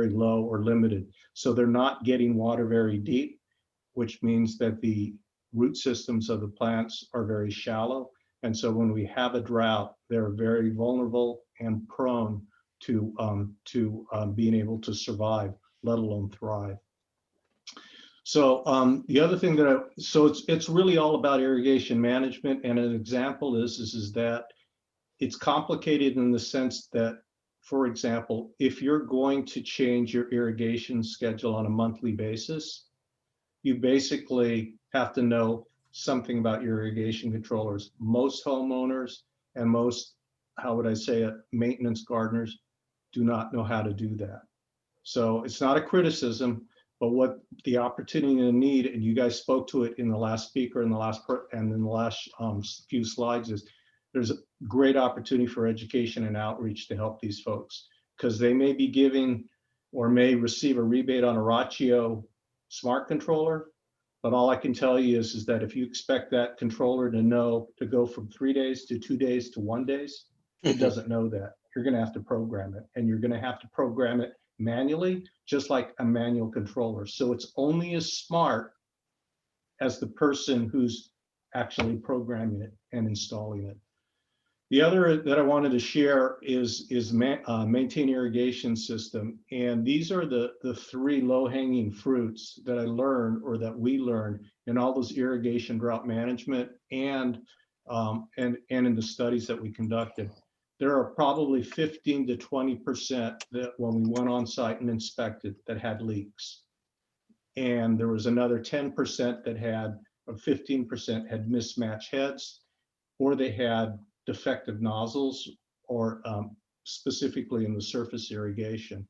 low or limited. So they're not getting water very deep, which means that the root systems of the plants are very shallow. And so when we have a drought, they're very vulnerable and prone to being able to survive, let alone thrive. So the other thing it's really all about irrigation management. And an example is that it's complicated in the sense that, for example, if you're going to change your irrigation schedule on a monthly basis, you basically have to know something about your irrigation controllers. Most homeowners and most, how would I say it, maintenance gardeners do not know how to do that. So it's not a criticism, but what the opportunity and need, and you guys spoke to it in the last speaker and in the last few slides, is there's a great opportunity for education and outreach to help these folks, because they may be giving or may receive a rebate on a Ratio smart controller. But all I can tell you is that if you expect that controller to go from 3 days to 2 days to 1 day, it doesn't know that. You're going to have to program it, and you're going to have to program it manually, just like a manual controller. So it's only as smart as the person who's actually programming it and installing it. The other that I wanted to share is maintain irrigation system. And these are the three low-hanging fruits that I learned, or that we learned, in all those irrigation drought management and in the studies that we conducted. There are probably 15 to 20% that when we went on site and inspected that had leaks. And there was another 10% that had, or 15% had mismatched heads, or they had defective nozzles, or specifically in the surface irrigation.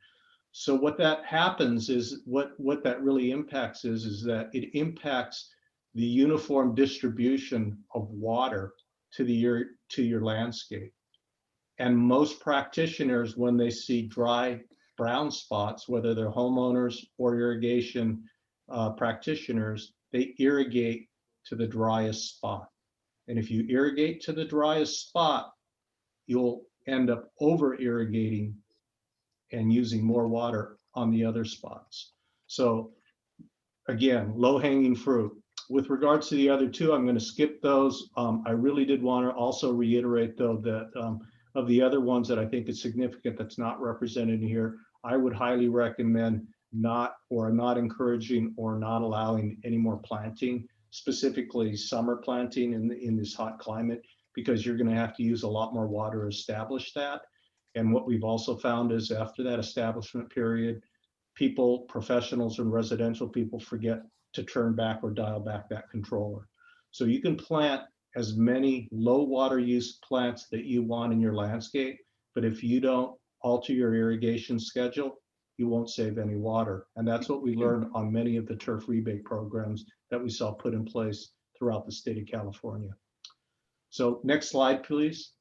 So what that happens is, what that really impacts is that it impacts the uniform distribution of water to your landscape. And most practitioners, when they see dry brown spots, whether they're homeowners or irrigation practitioners, they irrigate to the driest spot. And if you irrigate to the driest spot, you'll end up over irrigating and using more water on the other spots. So again, low hanging fruit. With regards to the other two, I'm going to skip those. I really did want to also reiterate, though, that of the other ones that I think is significant that's not represented here, I would highly recommend not encouraging or not allowing any more planting, specifically summer planting in this hot climate, because you're going to have to use a lot more water to establish that. And what we've also found is, after that establishment period, people, professionals and residential people, forget to turn back or dial back that controller. So you can plant as many low water use plants that you want in your landscape, but if you don't alter your irrigation schedule, you won't save any water. And that's what we learned on many of the turf rebate programs that we saw put in place throughout the state of California. So next slide, please.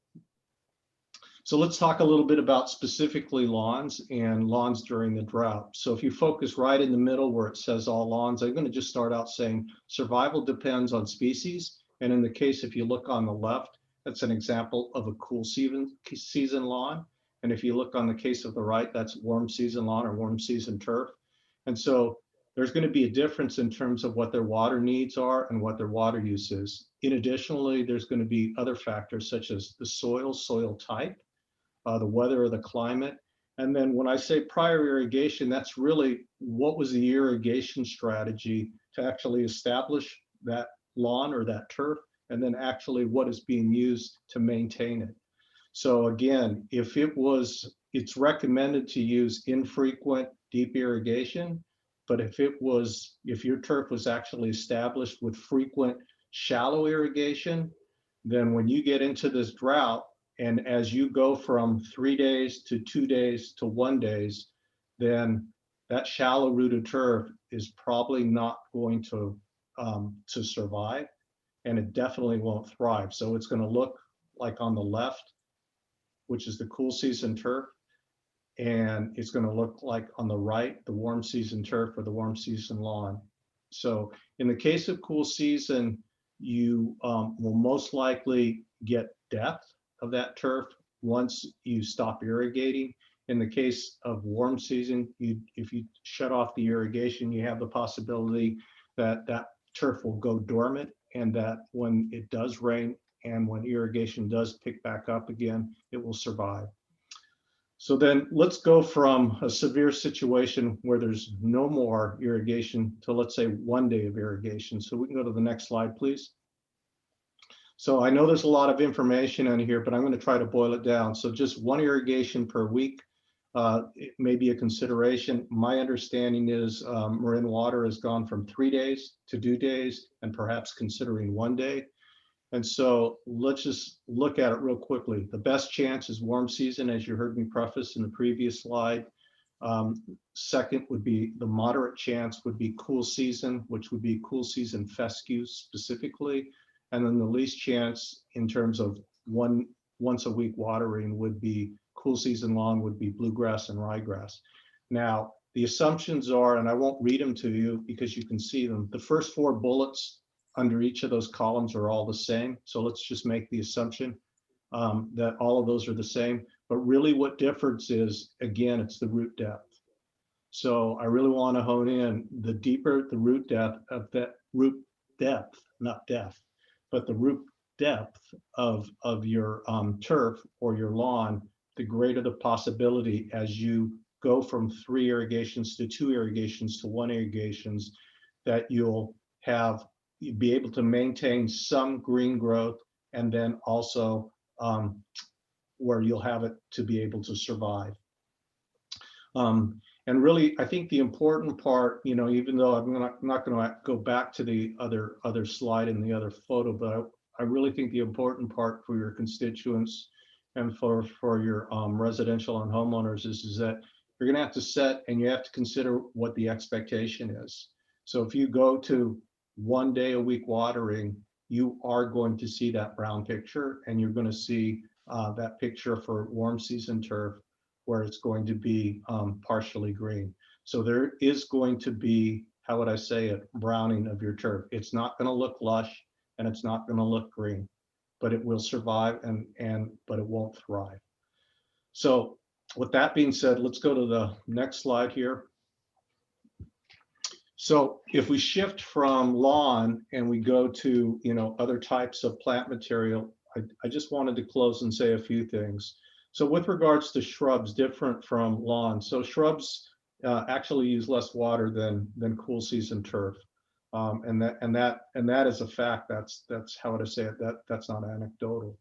So let's talk a little bit about specifically lawns and lawns during the drought. So if you focus right in the middle where it says all lawns, I'm going to just start out saying survival depends on species. And in the case, if you look on the left, that's an example of a cool season lawn. And if you look on the case of the right, that's warm season lawn or warm season turf. And so there's going to be a difference in terms of what their water needs are and what their water use is. Additionally, there's going to be other factors such as the soil type, the weather or the climate. And then when I say prior irrigation, that's really what was the irrigation strategy to actually establish that lawn or that turf, and then actually what is being used to maintain it. So again, it's recommended to use infrequent deep irrigation, but if your turf was actually established with frequent shallow irrigation, then when you get into this drought, and as you go from 3 days to 2 days to 1 days, then that shallow rooted turf is probably not going to survive, and it definitely won't thrive. So it's going to look like on the left, which is the cool season turf, and it's going to look like on the right, the warm season turf or the warm season lawn. So in the case of cool season, you will most likely get depth of that turf once you stop irrigating. In the case of warm season, if you shut off the irrigation, you have the possibility that that turf will go dormant, and that when it does rain and when irrigation does pick back up again, it will survive. So then let's go from a severe situation where there's no more irrigation to, let's say, 1 day of irrigation. So we can go to the next slide, please. So I know there's a lot of information on here, but I'm going to try to boil it down. So just 1 irrigation per week, it may be a consideration. My understanding is Marin Water has gone from 3 days to 2 days, and perhaps considering 1 day. And so let's just look at it real quickly. The best chance is warm season, as you heard me preface in the previous slide. Second would be the moderate chance would be cool season, which would be cool season fescue specifically. And then the least chance in terms of once a week watering would be cool season lawn, would be bluegrass and ryegrass. Now, the assumptions are, and I won't read them to you because you can see them, the first 4 bullets under each of those columns are all the same. So let's just make the assumption that all of those are the same. But really what differs is, again, it's the root depth. So I really want to hone in, the deeper the root depth of that root depth, not depth, but the root depth of your turf or your lawn, the greater the possibility as you go from 3 irrigations to 2 irrigations to 1 irrigations, that you'll be able to maintain some green growth, and then also where you'll have it to be able to survive. And really, I think the important part, you know, even though I'm not going to go back to the other slide in the other photo, but I really think the important part for your constituents and for your residential and homeowners is that you're going to have to set, and you have to consider what the expectation is. So if you go to 1 day a week watering, you are going to see that brown picture, and you're going to see that picture for warm season turf, where it's going to be partially green. So there is going to be, how would I say it, browning of your turf. It's not going to look lush and it's not going to look green, but it will survive but it won't thrive. So with that being said, let's go to the next slide here. So if we shift from lawn and we go to, you know, other types of plant material, I just wanted to close and say a few things. So with regards to shrubs, different from lawn. So shrubs actually use less water than cool season turf. And that is a fact. That's how would I say it? That's not anecdotal.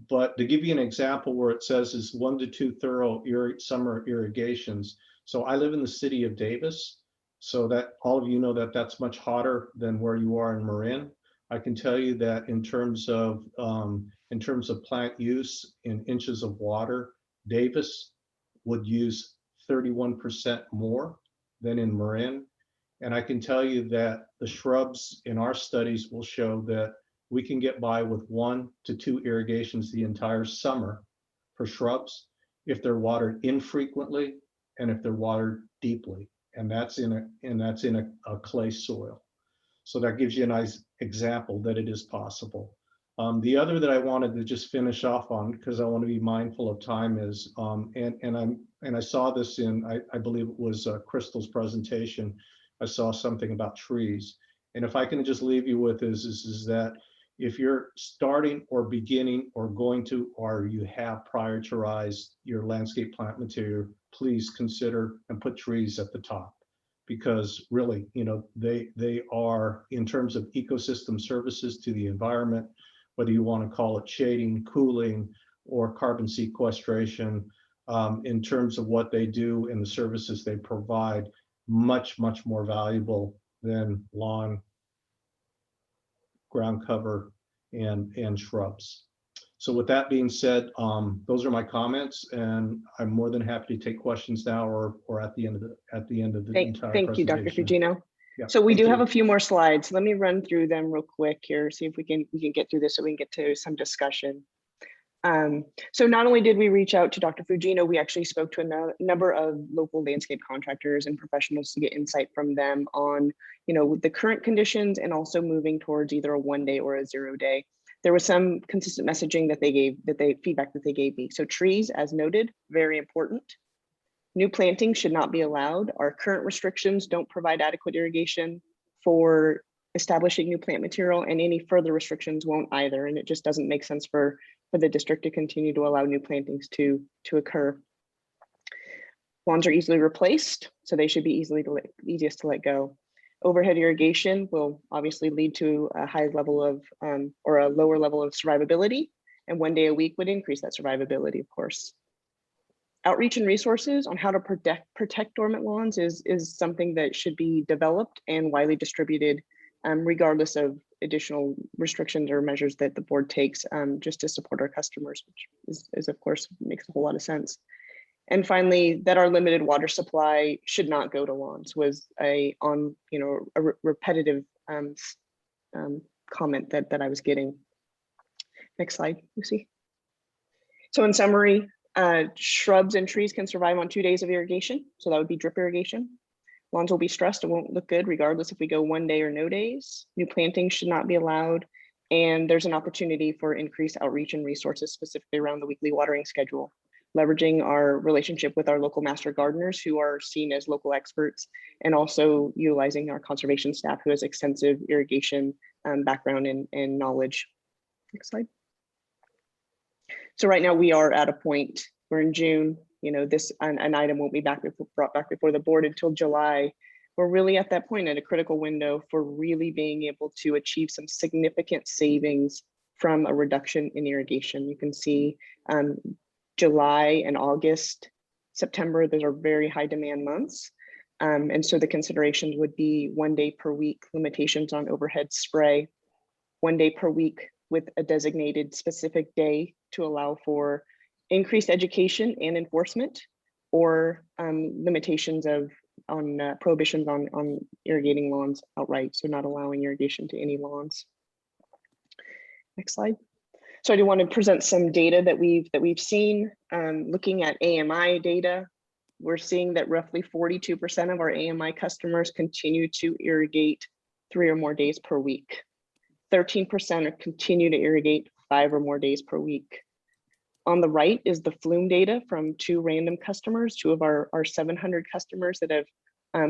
But to give you an example where it says is 1 to 2 thorough summer irrigations. So I live in the city of Davis, so that all of you know that that's much hotter than where you are in Marin. I can tell you that in terms of plant use in inches of water, Davis would use 31% more than in Marin. And I can tell you that the shrubs in our studies will show that we can get by with 1 to 2 irrigations the entire summer for shrubs if they're watered infrequently and if they're watered deeply. And that's in a clay soil. So that gives you a nice example that it is possible. The other that I wanted to just finish off on, because I want to be mindful of time, is and I saw this in I believe it was Crystal's presentation. I saw something about trees, and if I can just leave you with is that if you're starting or beginning or going to, or you have prioritized your landscape plant material, please consider and put trees at the top. Because really, you know, they are, in terms of ecosystem services to the environment, whether you want to call it shading, cooling, or carbon sequestration, in terms of what they do and the services they provide, much, much more valuable than lawn, ground cover, and shrubs. So with that being said, those are my comments, and I'm more than happy to take questions now or at the end of the entire presentation. Thank you, Dr. Fugino. Yeah, so we do have a few more slides. Let me run through them real quick here, see if we can get through this so we can get to some discussion. So not only did we reach out to Dr. Fugino, we actually spoke to a number of local landscape contractors and professionals to get insight from them on, you know, the current conditions and also moving towards either a 1 day or a 0 day. There was some consistent messaging that they gave, feedback that they gave me. So trees, as noted, very important. New planting should not be allowed. Our current restrictions don't provide adequate irrigation for establishing new plant material, and any further restrictions won't either. And it just doesn't make sense for the district to continue to allow new plantings to occur. Lawns are easily replaced, so they should be easiest to let go. Overhead irrigation will obviously lead to a high level of or a lower level of survivability, and 1 day a week would increase that survivability, of course. Outreach and resources on how to protect dormant lawns is something that should be developed and widely distributed, regardless of additional restrictions or measures that the board takes, just to support our customers, which is of course makes a whole lot of sense. And finally, that our limited water supply should not go to lawns was a repetitive comment that I was getting. Next slide, Lucy. So in summary, shrubs and trees can survive on 2 days of irrigation. So that would be drip irrigation. Lawns will be stressed and won't look good regardless if we go 1 day or no days. New plantings should not be allowed. And there's an opportunity for increased outreach and resources specifically around the weekly watering schedule, leveraging our relationship with our local master gardeners who are seen as local experts, and also utilizing our conservation staff who has extensive irrigation background and knowledge. Next slide. So right now we are at a point, we're in June, you know, this an item won't be brought back before the board until July. We're really at that point at a critical window for really being able to achieve some significant savings from a reduction in irrigation. You can see July and August, September, those are very high demand months. And so the considerations would be 1 day per week limitations on overhead spray, 1 day per week with a designated specific day to allow for increased education and enforcement, or limitations on prohibitions on irrigating lawns outright, so not allowing irrigation to any lawns. Next slide. So I do want to present some data that we've seen. Looking at AMI data, we're seeing that roughly 42% of our AMI customers continue to irrigate 3 or more days per week. 13% continue to irrigate 5 or more days per week. On the right is the flume data from 2 random customers, 2 of our 700 customers that have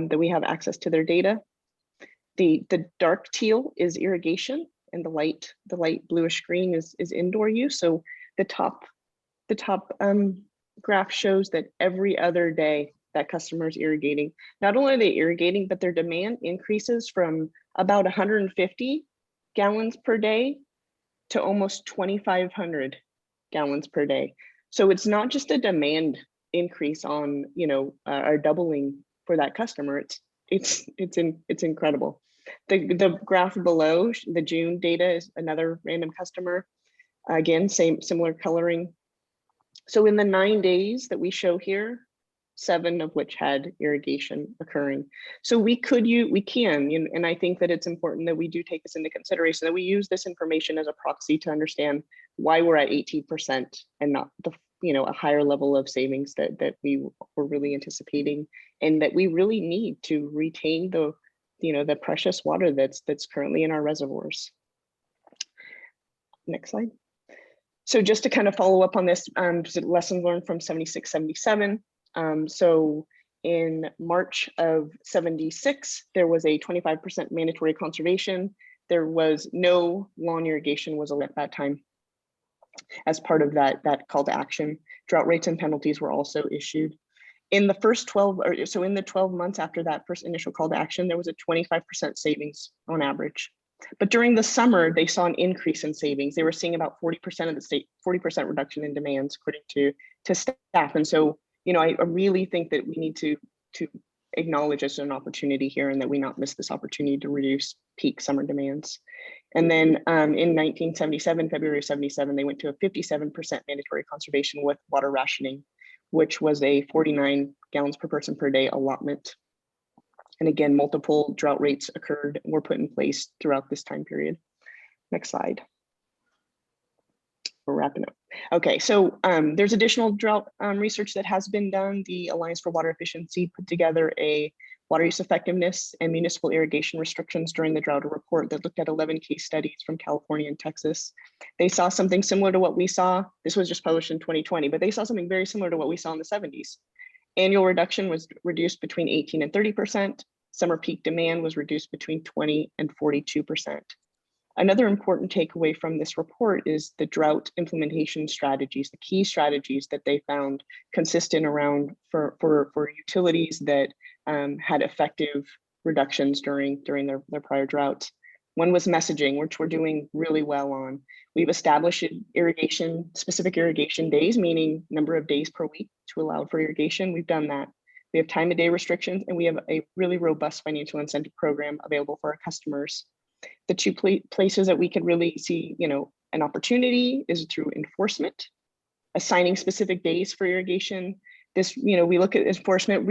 that we have access to their data. The dark teal is irrigation, and the light bluish green is indoor use. So the top graph shows that every other day that customer is irrigating. Not only are they irrigating, but their demand increases from about 150 gallons per day to almost 2,500 gallons per day. So it's not just a demand increase on, you know, or doubling for that customer. It's incredible. The graph below, the June data, is another random customer. Again, similar coloring. So in the 9 days that we show here, 7 of which had irrigation occurring. So we can, and I think that it's important that we do take this into consideration, that we use this information as a proxy to understand why we're at 18% and not the, you know, a higher level of savings that we were really anticipating, and that we really need to retain the, you know, the precious water that's currently in our reservoirs. Next slide. So just to kind of follow up on this, lessons learned from 76, 77. So in March of 76, there was a 25% mandatory conservation. There was no lawn irrigation was allowed at that time. As part of that call to action, drought rates and penalties were also issued. In the first 12, or so in the 12 months after that first initial call to action, there was a 25% savings on average. But during the summer, they saw an increase in savings. They were seeing about 40% of the state, 40% reduction in demands, according to staff. And so, you know, I really think that we need to acknowledge as an opportunity here, and that we not miss this opportunity to reduce peak summer demands. And then in 1977, February 77, they went to a 57% mandatory conservation with water rationing, which was a 49 gallons per person per day allotment. And again, multiple drought rates occurred and were put in place throughout this time period. Next slide. We're wrapping up. Okay, so there's additional drought research that has been done. The Alliance for Water Efficiency put together a water use effectiveness and municipal irrigation restrictions during the drought report that looked at 11 case studies from California and Texas. They saw something similar to what we saw. This was just published in 2020, but they saw something very similar to what we saw in the 70s. Annual reduction was reduced between 18 and 30%. Summer peak demand was reduced between 20 and 42%. Another important takeaway from this report is the drought implementation strategies, the key strategies that they found consistent around for utilities that had effective reductions during their prior droughts. One was messaging, which we're doing really well on. We've established specific irrigation days, meaning number of days per week to allow for irrigation. We've done that. We have time of day restrictions, and we have a really robust financial incentive program available for our customers. The 2 places that we could really see, you know, an opportunity is through enforcement, assigning specific days for irrigation. This, you know, we look at enforcement,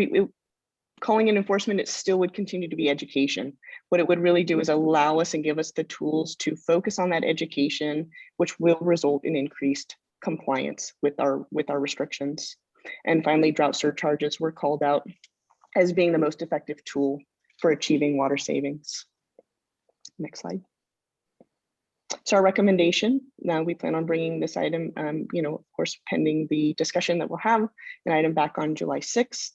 calling it enforcement, it still would continue to be education. What it would really do is allow us and give us the tools to focus on that education, which will result in increased compliance with our restrictions. And finally, drought surcharges were called out as being the most effective tool for achieving water savings. Next slide. So our recommendation, now we plan on bringing this item, you know, of course, pending the discussion that we'll have, an item back on July 6th.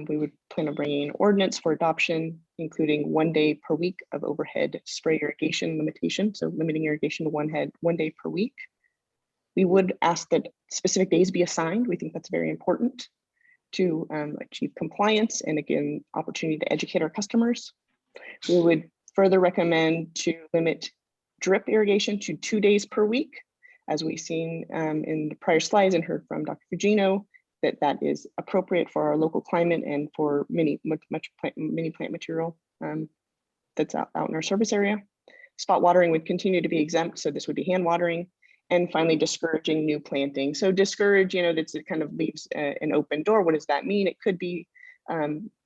We would plan on bringing an ordinance for adoption, including 1 day per week of overhead spray irrigation limitation. So limiting irrigation to 1 day per week. We would ask that specific days be assigned. We think that's very important to achieve compliance and again, opportunity to educate our customers. We would further recommend to limit drip irrigation to 2 days per week, as we've seen in the prior slides and heard from Dr. Fugino, that is appropriate for our local climate and for many plant material that's out in our service area. Spot watering would continue to be exempt, so this would be hand watering. And finally, discouraging new planting. So discourage, that's it kind of leaves an open door. What does that mean? It could be,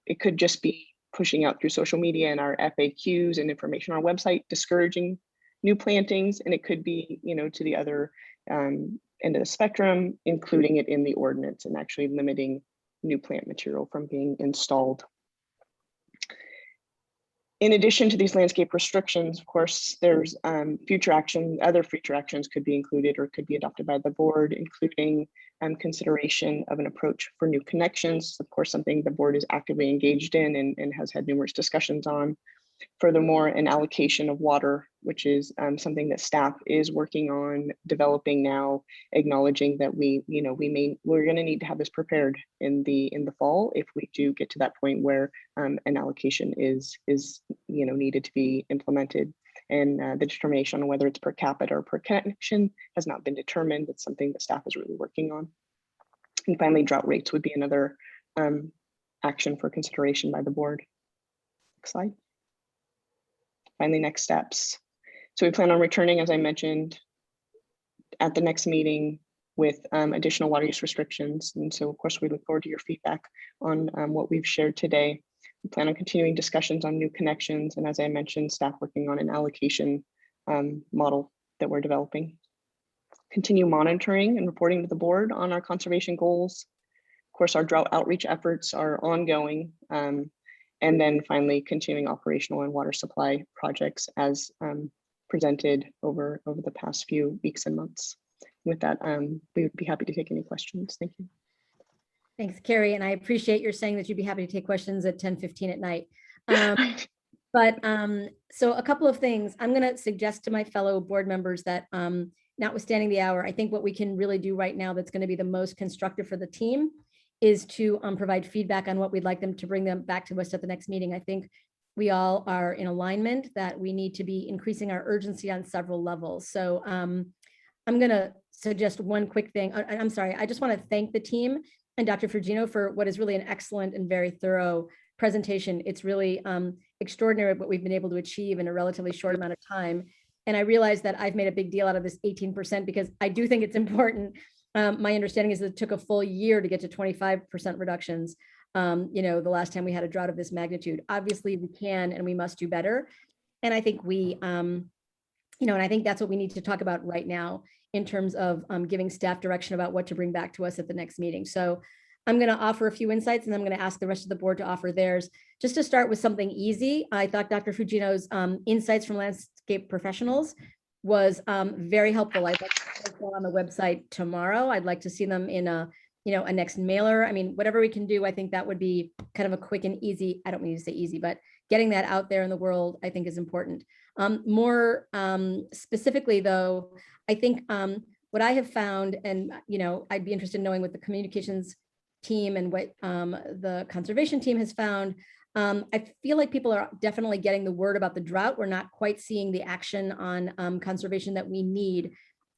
it could just be pushing out through social media and our FAQs and information on our website, discouraging new plantings. And it could be, to the other end of the spectrum, including it in the ordinance and actually limiting new plant material from being installed. In addition to these landscape restrictions, of course, there's other future actions could be included or could be adopted by the board, including consideration of an approach for new connections. Of course, something the board is actively engaged in and has had numerous discussions on. Furthermore, an allocation of water, which is something that staff is working on developing now, acknowledging that we're going to need to have this prepared in the fall if we do get to that point where an allocation is needed to be implemented. And the determination on whether it's per capita or per connection has not been determined. It's something that staff is really working on. And finally, drought rates would be another action for consideration by the board. Next slide. Finally, next steps. So we plan on returning, as I mentioned, at the next meeting with additional water use restrictions. And so, of course, we look forward to your feedback on what we've shared today. We plan on continuing discussions on new connections. And as I mentioned, staff working on an allocation model that we're developing. Continue monitoring and reporting to the board on our conservation goals. Of course, our drought outreach efforts are ongoing. And then finally, continuing operational and water supply projects as presented over the past few weeks and months. With that, we would be happy to take any questions. Thank you. Thanks, Carrie. And I appreciate your saying that you'd be happy to take questions at 10:15 at night. So a couple of things. I'm going to suggest to my fellow board members that notwithstanding the hour, I think what we can really do right now that's going to be the most constructive for the team is to provide feedback on what we'd like them to bring them back to us at the next meeting. I think we all are in alignment that we need to be increasing our urgency on several levels. So I'm going to suggest one quick thing. I'm sorry, I just want to thank the team and Dr. Fugino for what is really an excellent and very thorough presentation. It's really extraordinary what we've been able to achieve in a relatively short amount of time. And I realize that I've made a big deal out of this 18% because I do think it's important. My understanding is that it took a full year to get to 25% reductions. The last time we had a drought of this magnitude. Obviously, we can and we must do better. And I think and I think that's what we need to talk about right now in terms of giving staff direction about what to bring back to us at the next meeting. So I'm going to offer a few insights and I'm going to ask the rest of the board to offer theirs. Just to start with something easy, I thought Dr. Fugino's insights from landscape professionals was very helpful. I'd like to go on the website tomorrow. I'd like to see them in a next mailer. I mean, whatever we can do, I think that would be kind of a quick and easy, I don't mean to say easy, but getting that out there in the world, I think is important. More specifically though, I think what I have found, and I'd be interested in knowing what the communications team and what the conservation team has found. I feel like people are definitely getting the word about the drought. We're not quite seeing the action on conservation that we need.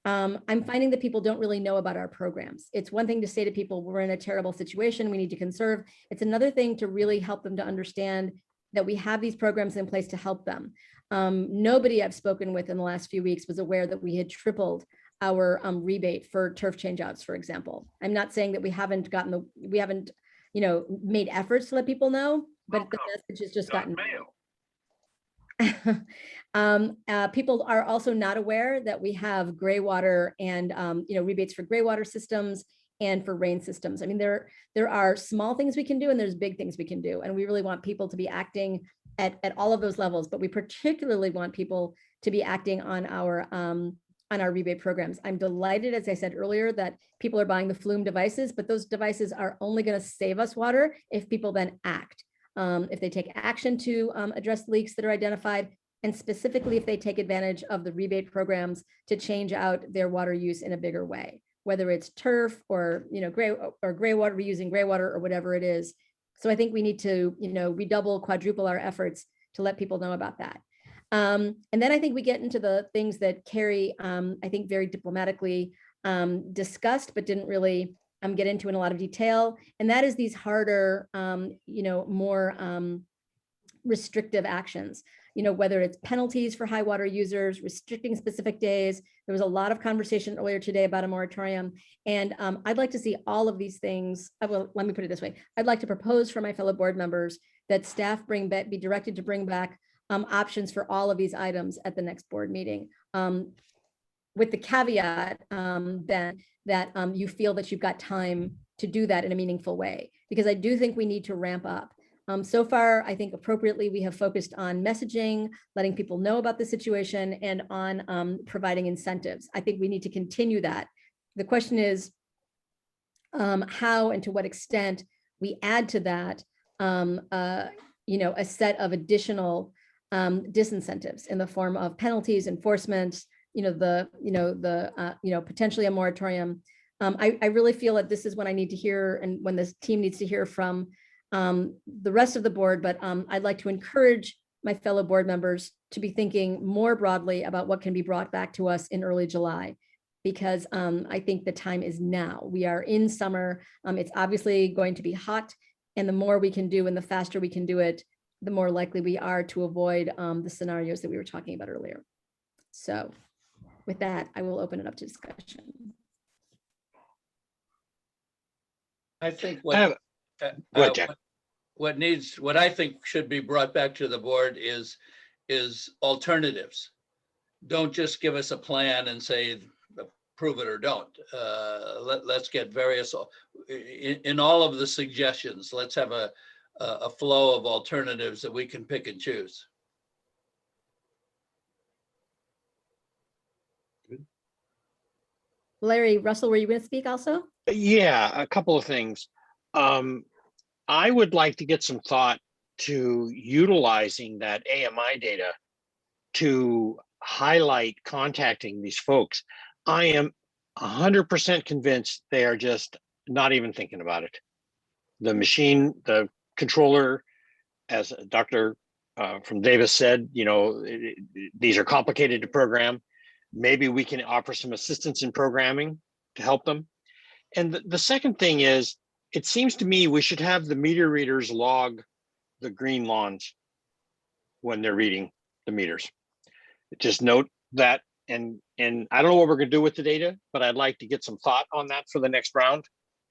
I'm finding that people don't really know about our programs. It's one thing to say to people, we're in a terrible situation, we need to conserve. It's another thing to really help them to understand that we have these programs in place to help them. Nobody I've spoken with in the last few weeks was aware that we had tripled our rebate for turf changeouts, for example. I'm not saying that we haven't made efforts to let people know, but the message has just gotten people are also not aware that we have gray water and rebates for gray water systems and for rain systems. I mean, there are small things we can do and there's big things we can do. And we really want people to be acting at all of those levels, but we particularly want people to be acting on our rebate programs. I'm delighted, as I said earlier, that people are buying the Flume devices, but those devices are only going to save us water if people then act. if they take action to address leaks that are identified, and specifically if they take advantage of the rebate programs to change out their water use in a bigger way, whether it's turf or, gray water, reusing gray water or whatever it is. So I think we need to, redouble, quadruple our efforts to let people know about that. And then I think we get into the things that Carrie, I think very diplomatically discussed, but didn't really get into in a lot of detail. And that is these harder, more restrictive actions, whether it's penalties for high water users, restricting specific days. There was a lot of conversation earlier today about a moratorium. And I'd like to see all of these things. Well, let me put it this way. I'd like to propose for my fellow board members that staff be directed to bring back options for all of these items at the next board meeting. With the caveat then that you feel that you've got time to do that in a meaningful way, because I do think we need to ramp up. So far, I think appropriately, we have focused on messaging, letting people know about the situation, and on providing incentives. I think we need to continue that. The question is how and to what extent we add to that, a set of additional disincentives in the form of penalties, enforcement, potentially a moratorium. I really feel that this is when I need to hear, and when this team needs to hear from the rest of the board, but I'd like to encourage my fellow board members to be thinking more broadly about what can be brought back to us in early July, because I think the time is now. We are in summer. It's obviously going to be hot, and the more we can do and the faster we can do it, the more likely we are to avoid the scenarios that we were talking about earlier. So with that, I will open it up to discussion. I think Go ahead, Jack. what I think should be brought back to the board is alternatives. Don't just give us a plan and say approve it or don't. Let's get various in all of the suggestions. Let's have a flow of alternatives that we can pick and choose. Larry, Russell, were you going to speak also? Yeah, a couple of things. I would like to get some thought to utilizing that AMI data to highlight contacting these folks. I am 100% convinced they are just not even thinking about it. The machine, the controller, as Dr. From Davis said, these are complicated to program. Maybe we can offer some assistance in programming to help them. And the second thing is, it seems to me we should have the meter readers log the green lawns when they're reading the meters. Just note that, and I don't know what we're going to do with the data, but I'd like to get some thought on that for the next round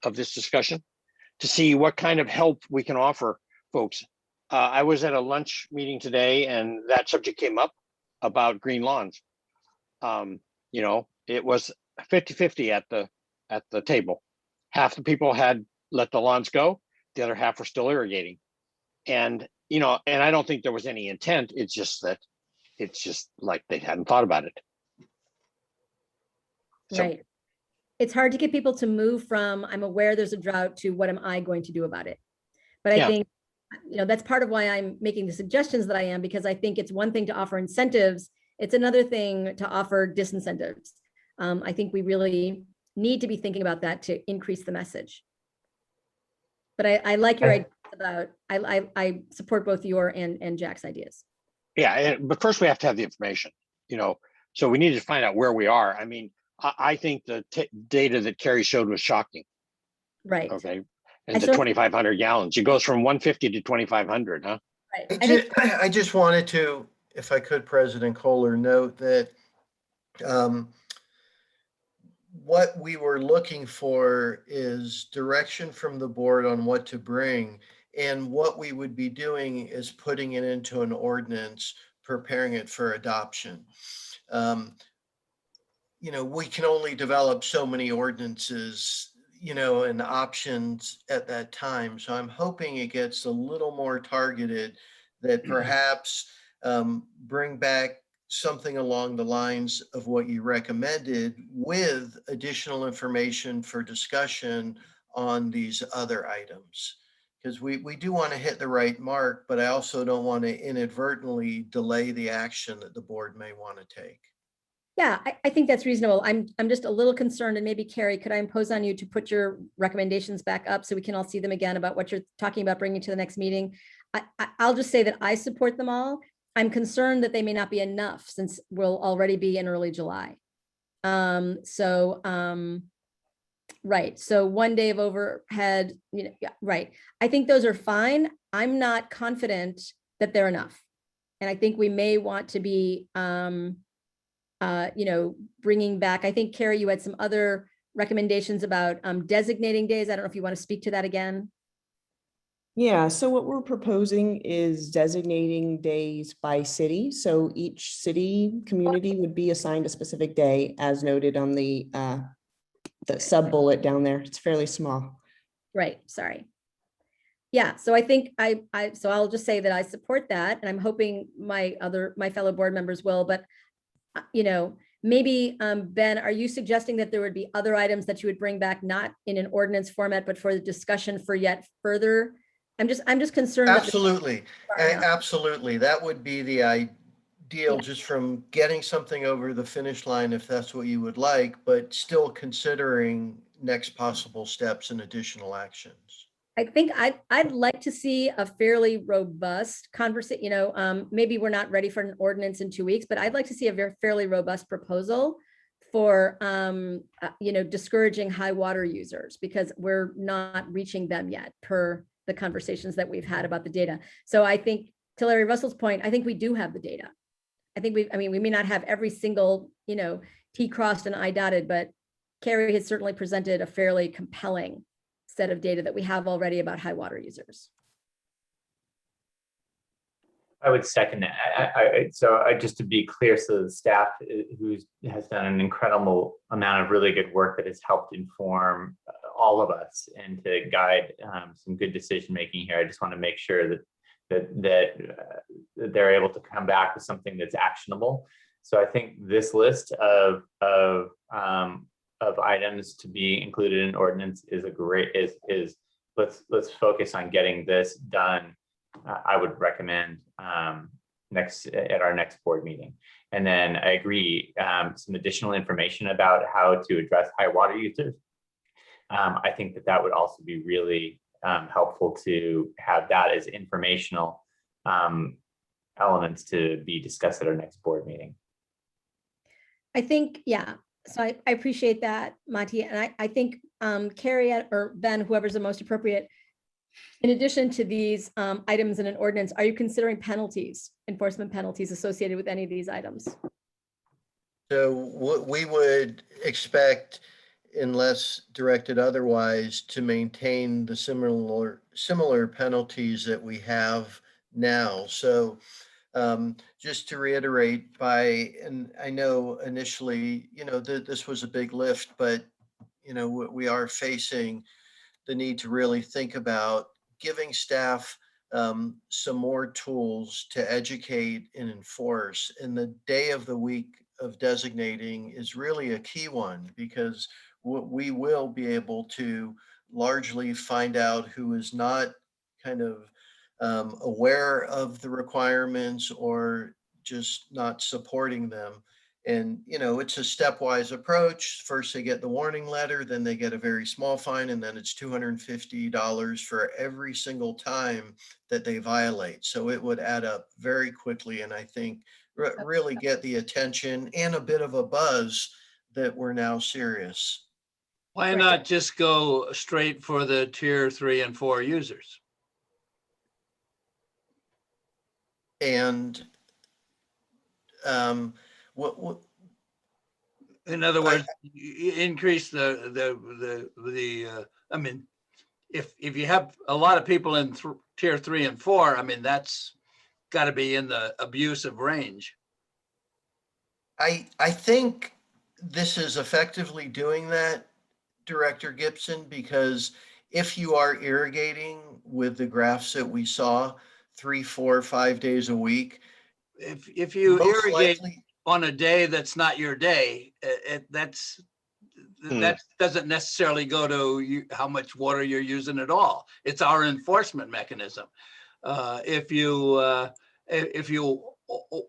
of this discussion to see what kind of help we can offer folks. I was at a lunch meeting today, and that subject came up about green lawns. It was 50-50 at the table. Half the people had let the lawns go, the other half were still irrigating. And I don't think there was any intent. It's just like they hadn't thought about it. Right. It's hard to get people to move from I'm aware there's a drought to what am I going to do about it. But I think that's part of why I'm making the suggestions that I am, because I think it's one thing to offer incentives. It's another thing to offer disincentives. I think we really need to be thinking about that to increase the message. But I like your idea about, I support both your and Jack's ideas. Yeah, but first we have to have the information, so we need to find out where we are. I mean, I think the data that Carrie showed was shocking. Right. Okay. And the 2,500 gallons, it goes from 150 to 2,500, huh? Right. I just wanted to, if I could, President Kohler, note that what we were looking for is direction from the board on what to bring. And what we would be doing is putting it into an ordinance, preparing it for adoption. We can only develop so many ordinances, and options at that time. So I'm hoping it gets a little more targeted, that perhaps bring back something along the lines of what you recommended, with additional information for discussion on these other items. Because we do want to hit the right mark, but I also don't want to inadvertently delay the action that the board may want to take. Yeah, I think that's reasonable. I'm just a little concerned, and maybe Carrie, could I impose on you to put your recommendations back up so we can all see them again about what you're talking about bringing to the next meeting? I'll just say that I support them all. I'm concerned that they may not be enough since we'll already be in early July. Right. So 1 day of overhead, yeah, right. I think those are fine. I'm not confident that they're enough. And I think we may want to be, bringing back, I think, Carrie, you had some other recommendations about designating days. I don't know if you want to speak to that again. Yeah, so what we're proposing is designating days by city. So each city community would be assigned a specific day as noted on the sub bullet down there. It's fairly small. Right, sorry. Yeah, so I think so I'll just say that I support that, and I'm hoping my fellow board members will, but maybe Ben, are you suggesting that there would be other items that you would bring back, not in an ordinance format, but for the discussion for yet further? I'm just concerned. Absolutely. Absolutely. That would be the ideal, just from getting something over the finish line, if that's what you would like, but still considering next possible steps and additional actions. I think I'd like to see a fairly robust conversation. Maybe we're not ready for an ordinance in 2 weeks, but I'd like to see a fairly robust proposal for, discouraging high water users, because we're not reaching them yet per the conversations that we've had about the data. So I think, to Larry Russell's point, I think we do have the data. I think we may not have every single, T crossed and I dotted, but Carrie has certainly presented a fairly compelling set of data that we have already about high water users. I would second that. So just to be clear, so the staff who has done an incredible amount of really good work that has helped inform all of us and to guide some good decision making here. I just want to make sure that they're able to come back with something that's actionable. So I think this list of items to be included in ordinance is let's focus on getting this done. I would recommend at our next board meeting. And then I agree, some additional information about how to address high water users. I think that would also be really helpful to have that as informational elements to be discussed at our next board meeting. I think, yeah. So I appreciate that, Monty. And I think Carrie or Ben, whoever's the most appropriate, in addition to these items in an ordinance, are you considering penalties, enforcement penalties associated with any of these items? So what we would expect, unless directed otherwise, to maintain the similar penalties that we have now. So just to reiterate, and I know initially, this was a big lift, but we are facing the need to really think about giving staff some more tools to educate and enforce. And the day of the week of designating is really a key one, because we will be able to largely find out who is not kind of aware of the requirements or just not supporting them. And, it's a stepwise approach. First, they get the warning letter, then they get a very small fine, and then it's $250 for every single time that they violate. So it would add up very quickly, and I think really get the attention and a bit of a buzz that we're now serious. Why not just go straight for the tier 3 and 4 users? And in other words, increase I mean, if you have a lot of people in tier 3 and 4, I mean, that's got to be in the abusive range. I think this is effectively doing that, Director Gibson, because if you are irrigating with the graphs that we saw 3, 4, 5 days a week, if you irrigate on a day that's not your day, that doesn't necessarily go to how much water you're using at all. It's our enforcement mechanism. If you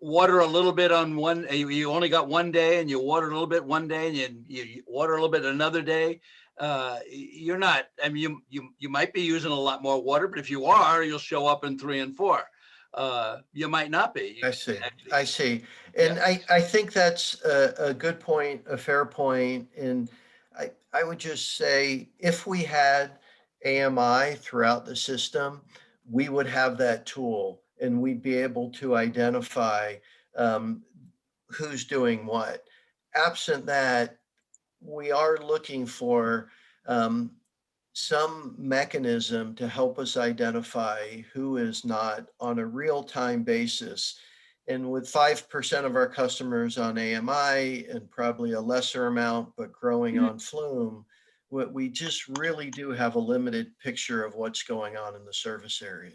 water a little bit on one, you only got one day, and you water a little bit one day, and you water a little bit another day, you're not, I mean, you might be using a lot more water, but if you are, you'll show up in 3 and 4. You might not be. I see. And I think that's a good point, a fair point. And I would just say, if we had AMI throughout the system, we would have that tool and we'd be able to identify who's doing what. Absent that, we are looking for some mechanism to help us identify who is not on a real-time basis. And with 5% of our customers on AMI and probably a lesser amount, but growing on Flume, we just really do have a limited picture of what's going on in the service area.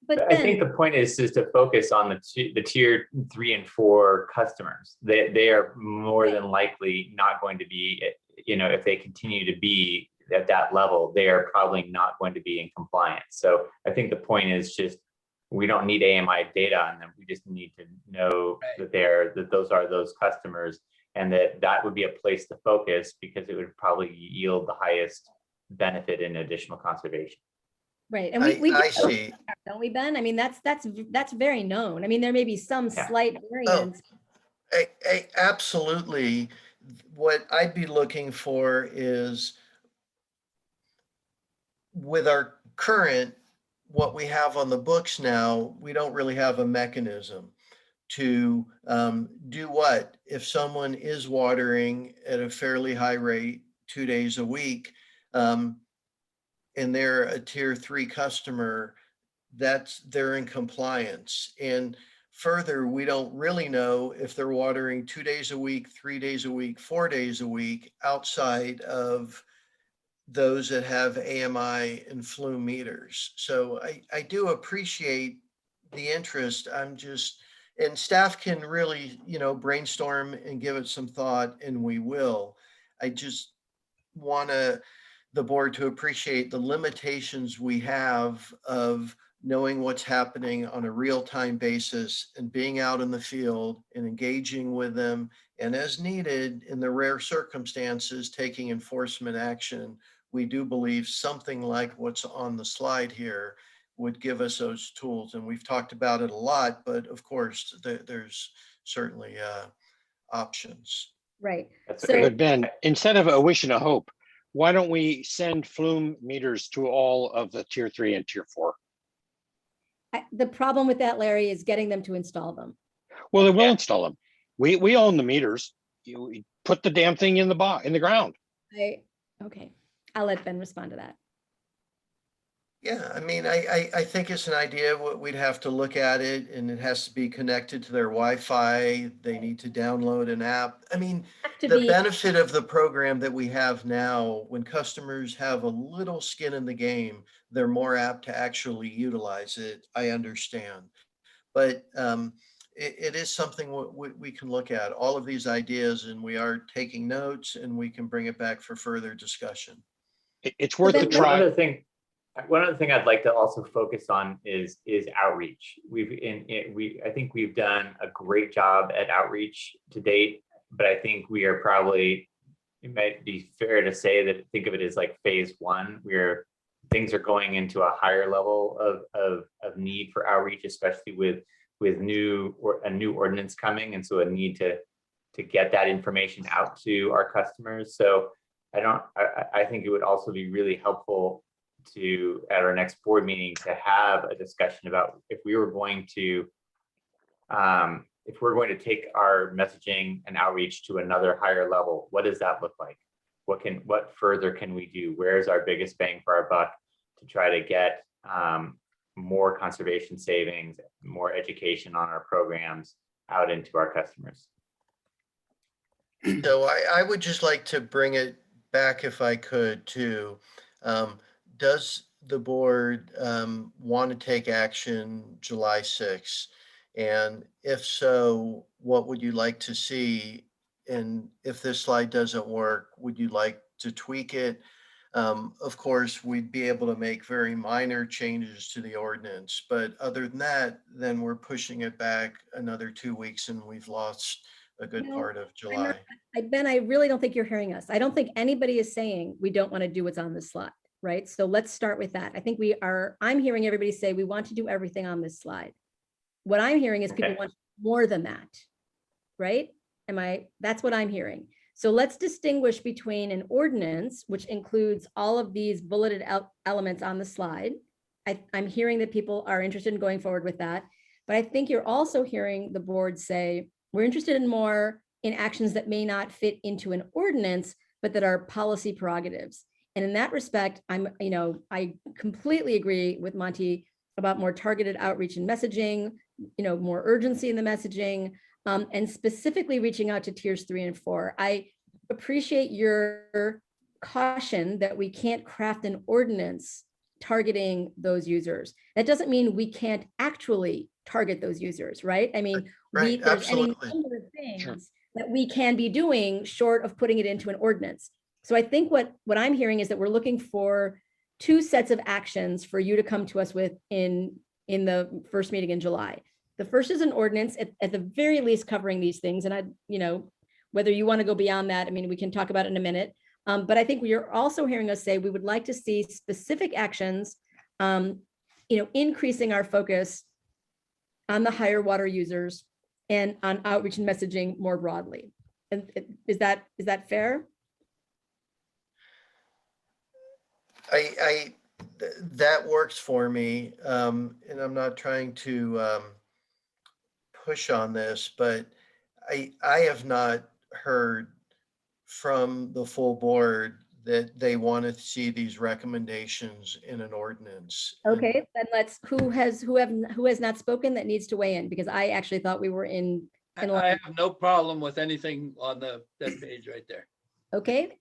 I think the point is to focus on the tier 3 and 4 customers. They are more than likely not going to be, if they continue to be at that level, they are probably not going to be in compliance. So I think the point is just, we don't need AMI data on them. We just need to know that those are those customers, and that would be a place to focus because it would probably yield the highest benefit in additional conservation. Right, and we I see. Don't we, Ben? I mean, that's very known. I mean, there may be some slight variance. Absolutely. What I'd be looking for is, with our current, what we have on the books now, we don't really have a mechanism to do what if someone is watering at a fairly high rate 2 days a week, and they're a tier 3 customer, they're in compliance. And further, we don't really know if they're watering 2 days a week, 3 days a week, 4 days a week, outside of those that have AMI and Flume meters. So I do appreciate the interest. And staff can really, brainstorm and give it some thought, and we will. I just want the board to appreciate the limitations we have of knowing what's happening on a real-time basis and being out in the field and engaging with them, and as needed, in the rare circumstances, taking enforcement action. We do believe something like what's on the slide here would give us those tools. And we've talked about it a lot, but of course, there's certainly options. Right. But Ben, instead of a wish and a hope, why don't we send Flume meters to all of the tier 3 and tier 4? The problem with that, Larry, is getting them to install them. Well, they will install them. We own the meters. You put the damn thing in the ground. Okay, I'll let Ben respond to that. Yeah, I mean, I think it's an idea. We'd have to look at it, and it has to be connected to their Wi-Fi. They need to download an app. I mean, the benefit of the program that we have now, when customers have a little skin in the game, they're more apt to actually utilize it. I understand. But it is something we can look at, all of these ideas, and we are taking notes, and we can bring it back for further discussion. It's worth a try. One other thing I'd like to also focus on is outreach. I think we've done a great job at outreach to date, but I think we are probably, it might be fair to say that think of it as like phase 1, where things are going into a higher level of need for outreach, especially with a new ordinance coming, and so a need to get that information out to our customers. So I think it would also be really helpful to, at our next board meeting, to have a discussion about if we're going to take our messaging and outreach to another higher level. What does that look like? What further can we do? Where's our biggest bang for our buck to try to get more conservation savings, more education on our programs out into our customers? So I would just like to bring it back, if I could, to does the board want to take action July 6th? And if so, what would you like to see and if this slide doesn't work, would you like to tweak it? Of course, we'd be able to make very minor changes to the ordinance, but other than that, then we're pushing it back another 2 weeks and we've lost a good No, part of I'm not- July. Ben, I really don't think you're hearing us. I don't think anybody is saying we don't want to do what's on this slide, right? So let's start with that. I think I'm hearing everybody say we want to do everything on this slide. What I'm hearing is people Okay. want more than that, right? That's what I'm hearing. So let's distinguish between an ordinance, which includes all of these bulleted elements on the slide. I'm hearing that people are interested in going forward with that. But I think you're also hearing the board say, we're interested in more in actions that may not fit into an ordinance, but that are policy prerogatives. And in that respect, I completely agree with Monty about more targeted outreach and messaging, more urgency in the messaging, and specifically reaching out to tiers 3 and 4. I appreciate your caution that we can't craft an ordinance targeting those users. That doesn't mean we can't actually target those users, right? I mean, Right, there's any absolutely. number of things Sure. that we can be doing short of putting it into an ordinance. So I think what I'm hearing is that we're looking for 2 sets of actions for you to come to us with in the first meeting in July. The first is an ordinance at the very least covering these things. And whether you want to go beyond that, I mean, we can talk about it in a minute. But I think you're also hearing us say we would like to see specific actions, increasing our focus on the higher water users and on outreach and messaging more broadly. And is that fair? That works for me. And I'm not trying to push on this, but I have not heard from the full board that they want to see these recommendations in an ordinance. Okay, then who has not spoken that needs to weigh in, because I actually thought we were in I line. have no problem with anything on that page right there. Okay.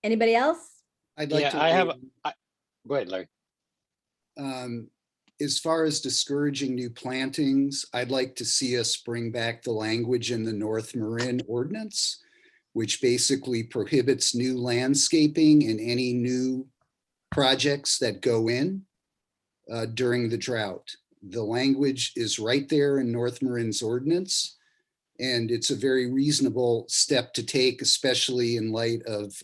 Anybody else? I'd like to. Go ahead, Larry. As far as discouraging new plantings, I'd like to see us bring back the language in the North Marin ordinance, which basically prohibits new landscaping and any new projects that go in during the drought. The language is right there in North Marin's ordinance, and it's a very reasonable step to take, especially in light of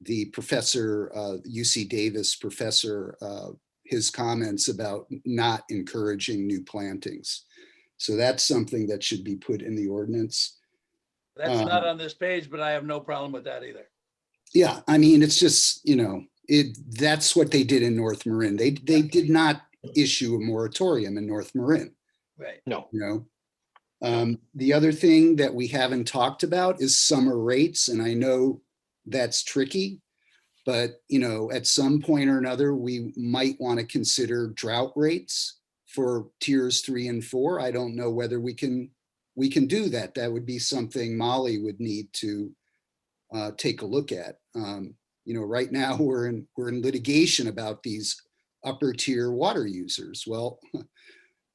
the professor, UC Davis professor, his comments about not encouraging new plantings. So that's something that should be put in the ordinance. That's not on this page, but I have no problem with that either. Yeah, I mean, it's just, that's what they did in North Marin. They did not issue a moratorium in North Marin. Right. No. The other thing that we haven't talked about is summer rates, and I know that's tricky, but at some point or another, we might want to consider drought rates for tiers 3 and 4. I don't know whether we can do that. That would be something Molly would need to take a look at. Right now we're in litigation about these upper tier water users. Well,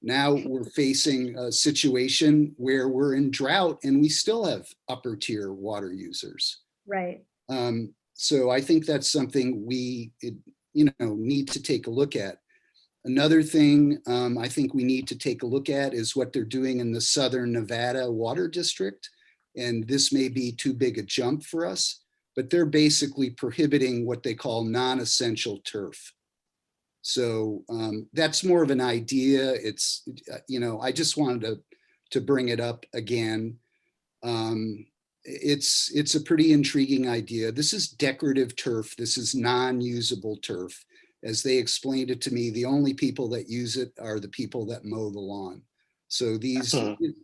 now we're facing a situation where we're in drought and we still have upper tier water users. Right. So I think that's something we, need to take a look at. Another thing I think we need to take a look at is what they're doing in the Southern Nevada Water District. And this may be too big a jump for us, but they're basically prohibiting what they call non-essential turf. So that's more of an idea. It's, I just wanted to bring it up again. It's a pretty intriguing idea. This is decorative turf. This is non-usable turf. As they explained it to me, the only people that use it are the people that mow the lawn. So these,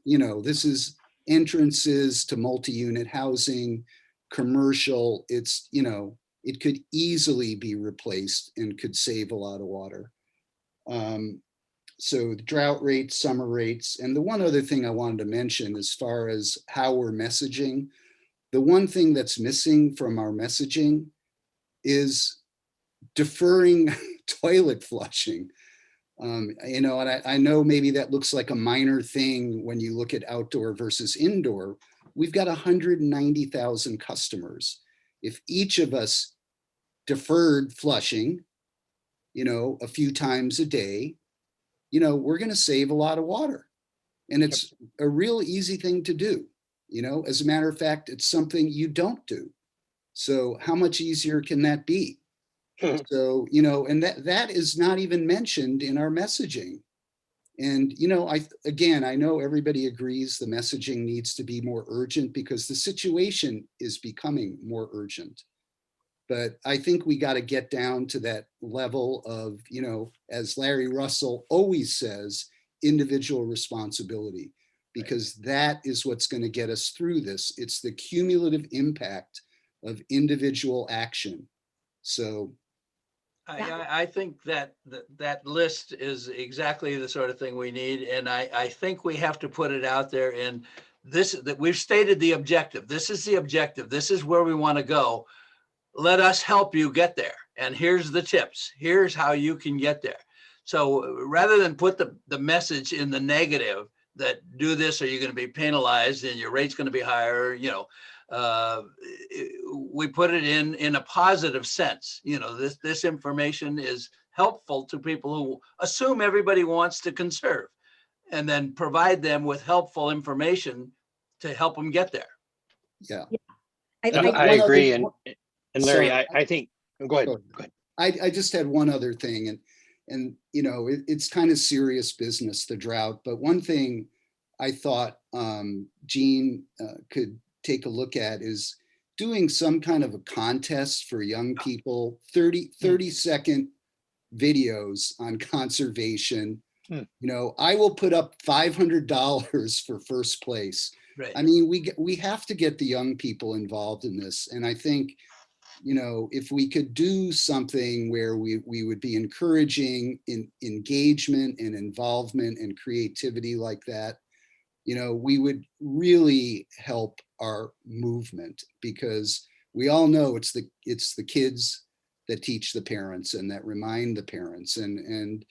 this is entrances to multi-unit housing, commercial. It's, it could easily be replaced and could save a lot of water. So the drought rates, summer rates, and the one other thing I wanted to mention as far as how we're messaging, the one thing that's missing from our messaging is deferring toilet flushing. You know, and I know maybe that looks like a minor thing when you look at outdoor versus indoor. We've got 190,000 customers. If each of us deferred flushing, you know, a few times a day, you know, we're going to save a lot of water. And it's a real easy thing to do. You know, as a matter of fact, it's something you don't do. So how much easier can that be? So, you know, and that is not even mentioned in our messaging. And, you know, again, I know everybody agrees the messaging needs to be more urgent because the situation is becoming more urgent. But I think we got to get down to that level of, you know, as Larry Russell always says, individual responsibility, because that is what's going to get us through this. It's the cumulative impact of individual action. So I think that that list is exactly the sort of thing we need. And I think we have to put it out there in this, that we've stated the objective. This is the objective. This is where we want to go. Let us help you get there. And here's the tips. Here's how you can get there. So rather than put the message in the negative that do this or you're going to be penalized and your rate's going to be higher, you know, we put it in a positive sense. You know, this information is helpful to people who assume everybody wants to conserve, and then provide them with helpful information to help them get there. Yeah, I agree. And Larry, Sorry. I think, go ahead. Go ahead. I just had one other thing, and you know, it's kind of serious business, the drought. But one thing I thought Gene could take a look at is doing some kind of a contest for young people, 30-second videos on conservation. You know, I will put up $500 for first place. Right. I mean, we have to get the young people involved in this. And I think, you know, if we could do something where we would be encouraging engagement and involvement and creativity like that, you know, we would really help our movement, because we all know it's the kids that teach the parents and that remind the parents, and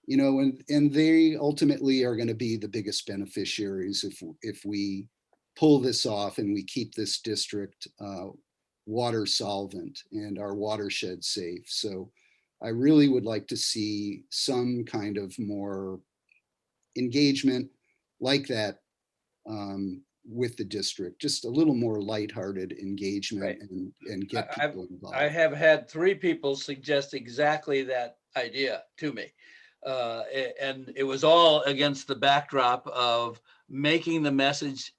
you know, and they ultimately are going to be the biggest beneficiaries if we pull this off and we keep this district water solvent and our watershed safe. So I really would like to see some kind of more engagement like that with the district, just a little more lighthearted engagement, and get people involved. I have had 3 people suggest exactly that idea to me. And it was all against the backdrop of making the message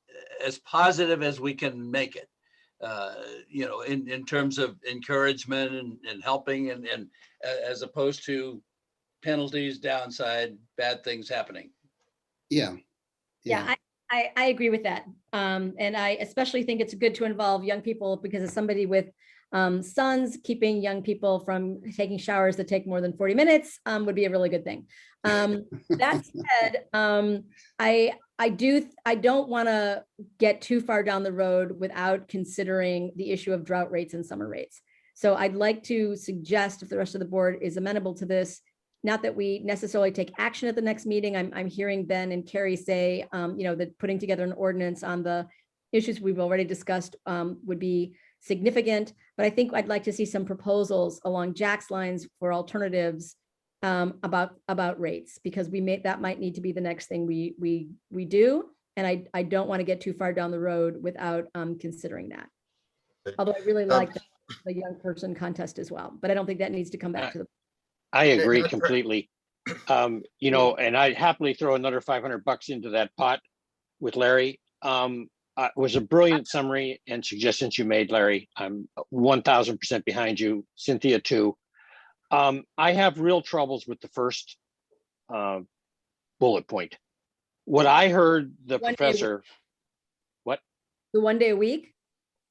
as positive as we can make it. You know, in terms of encouragement and helping, and as opposed to penalties, downside, bad things happening. Yeah. I agree with that. And I especially think it's good to involve young people, because as somebody with sons, keeping young people from taking showers that take more than 40 minutes would be a really good thing. That said, I don't want to get too far down the road without considering the issue of drought rates and summer rates. So I'd like to suggest, if the rest of the board is amenable to this, not that we necessarily take action at the next meeting. I'm hearing Ben and Carrie say, you know, that putting together an ordinance on the issues we've already discussed would be significant, but I think I'd like to see some proposals along Jack's lines for alternatives about rates, because that might need to be the next thing we do. And I don't want to get too far down the road without considering that. Although I really like the young person contest as well, but I don't think that needs to come back to the. I agree completely. You know, and I'd happily throw another $500 into that pot with Larry. It was a brilliant summary and suggestions you made, Larry. I'm 1000% behind you. Cynthia too. I have real troubles with the first bullet point. What I heard the professor, what? The 1 day a week?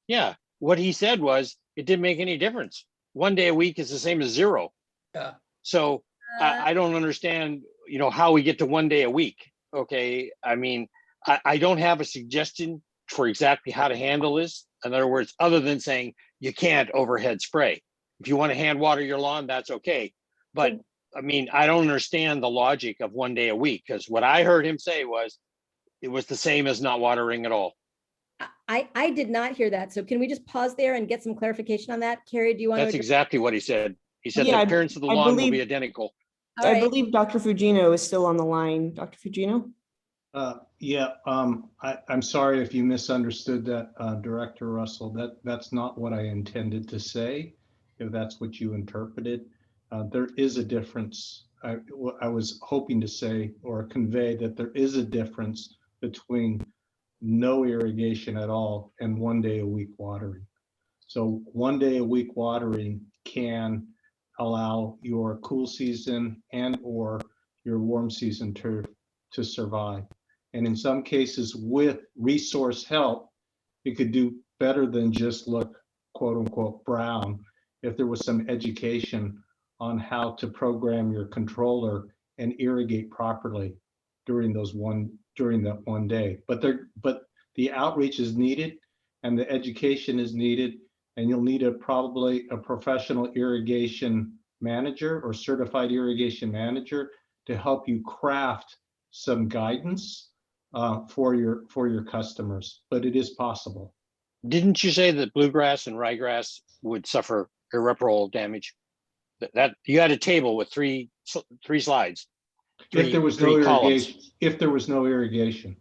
Yeah, what he said was it didn't make any difference. 1 day a week is the same as 0. Yeah. So I don't understand, you know, how we get to 1 day a week. Okay, I mean, I don't have a suggestion for exactly how to handle this. In other words, other than saying you can't overhead spray. If you want to hand water your lawn, that's okay. But I mean, I don't understand the logic of 1 day a week, because what I heard him say was it was the same as not watering at all. I did not hear that. So can we just pause there and get some clarification on that? Carrie, do you want to? That's exactly what he said. He said Yeah, the appearance of the I lawn will believe- be identical. All I right. believe Dr. Fugino is still on the line. Dr. Fugino? I'm sorry if you misunderstood that, Director Russell. That's not what I intended to say, if that's what you interpreted. There is a difference. I was hoping to say or convey that there is a difference between no irrigation at all and 1 day a week watering. So 1 day a week watering can allow your cool season and or your warm season to survive. And in some cases with resource help, it could do better than just look quote unquote brown if there was some education on how to program your controller and irrigate properly during that 1 day. But the outreach is needed and the education is needed, and you'll need probably a professional irrigation manager or certified irrigation manager to help you craft some guidance for your customers, but it is possible. Didn't you say that bluegrass and ryegrass would suffer irreparable damage? That you had a table with three slides. If there was no irrigation,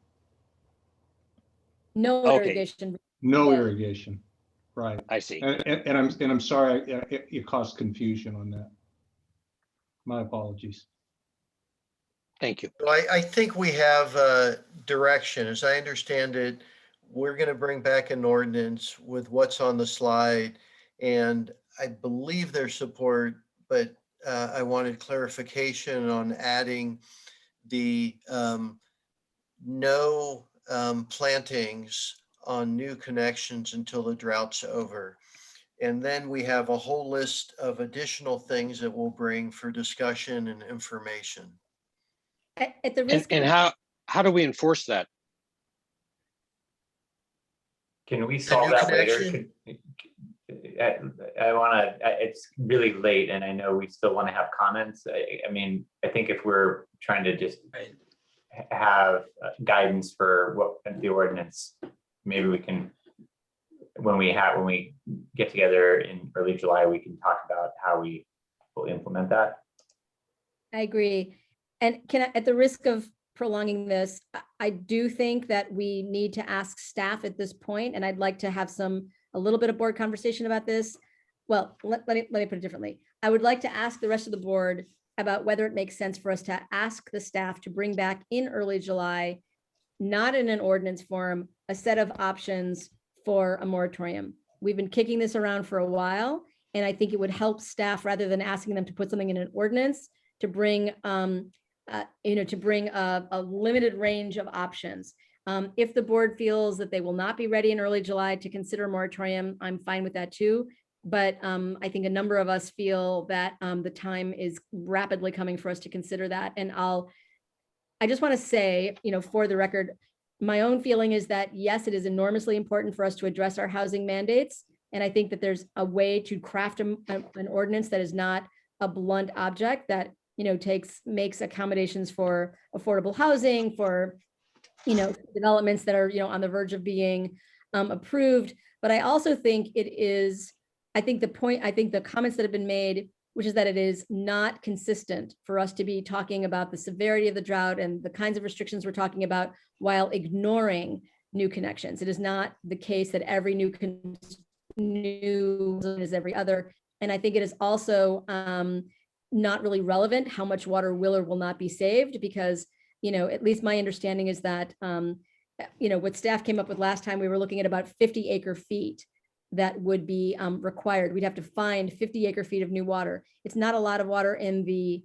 No Okay. irrigation. no Yeah. irrigation, right? I see. And I'm sorry it caused confusion on that. My apologies. Thank you. Well, I think we have direction. As I understand it, we're going to bring back an ordinance with what's on the slide. And I believe there's support, but I wanted clarification on adding the no plantings on new connections until the drought's over. And then we have a whole list of additional things that we'll bring for discussion and information. At the risk And how do we enforce that? Can we solve that later? I want to, it's really late and I know we still want to have comments. I mean, I think if we're trying to just have guidance for what the ordinance, maybe we can, when we get together in early July, we can talk about how we will implement that. I agree. And at the risk of prolonging this, I do think that we need to ask staff at this point, and I'd like to have a little bit of board conversation about this. Well, let me put it differently. I would like to ask the rest of the board about whether it makes sense for us to ask the staff to bring back in early July, not in an ordinance form, a set of options for a moratorium. We've been kicking this around for a while, and I think it would help staff, rather than asking them to put something in an ordinance, to bring a limited range of options. If the board feels that they will not be ready in early July to consider a moratorium, I'm fine with that too. But I think a number of us feel that the time is rapidly coming for us to consider that. And I just want to say, for the record, my own feeling is that, yes, it is enormously important for us to address our housing mandates. And I think that there's a way to craft an ordinance that is not a blunt object, that makes accommodations for affordable housing, for developments that are on the verge of being approved. But I also think the comments that have been made, which is that it is not consistent for us to be talking about the severity of the drought and the kinds of restrictions we're talking about while ignoring new connections. It is not the case that every new is every other. And I think it is also not really relevant how much water will or will not be saved, because, at least my understanding is that, what staff came up with last time, we were looking at about 50 acre feet that would be required. We'd have to find 50 acre feet of new water. It's not a lot of water in the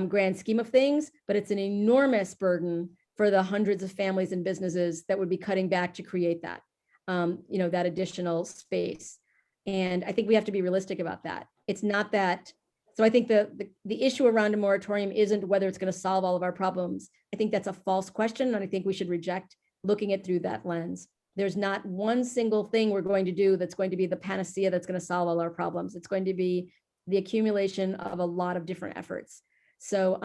grand scheme of things, but it's an enormous burden for the hundreds of families and businesses that would be cutting back to create that, that additional space. And I think we have to be realistic about that. It's not that. So I think the issue around a moratorium isn't whether it's going to solve all of our problems. I think that's a false question, and I think we should reject looking at through that lens. There's not one single thing we're going to do that's going to be the panacea that's going to solve all our problems. It's going to be the accumulation of a lot of different efforts. So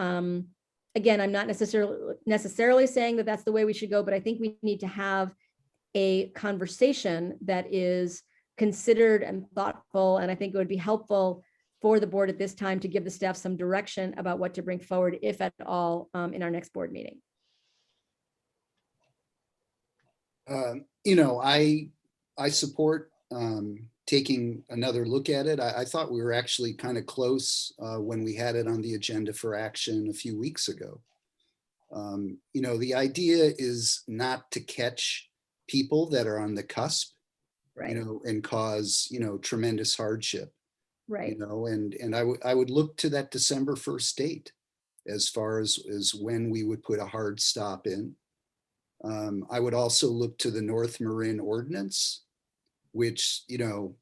again, I'm not necessarily saying that that's the way we should go, but I think we need to have a conversation that is considered and thoughtful. And I think it would be helpful for the board at this time to give the staff some direction about what to bring forward, if at all, in our next board meeting. You know, I support taking another look at it. I thought we were actually kind of close when we had it on the agenda for action a few weeks ago. You know, the idea is not to catch people that are on the cusp, right, you know, and cause, you know, tremendous hardship, right, you know, and I would look to that December 1st date as far as when we would put a hard stop in. I would also look to the North Marin Ordinance, which, you know,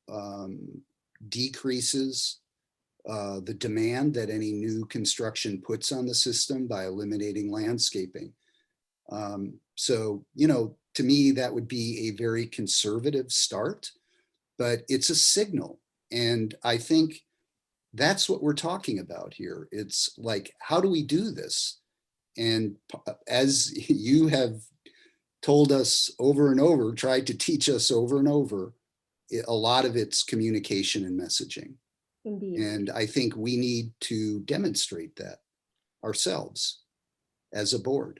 decreases the demand that any new construction puts on the system by eliminating landscaping. So, you know, to me, that would be a very conservative start, but it's a signal. And I think that's what we're talking about here. It's like, how do we do this? And as you have told us over and over, tried to teach us over and over, a lot of it's communication and messaging. Indeed. And I think we need to demonstrate that ourselves as a board.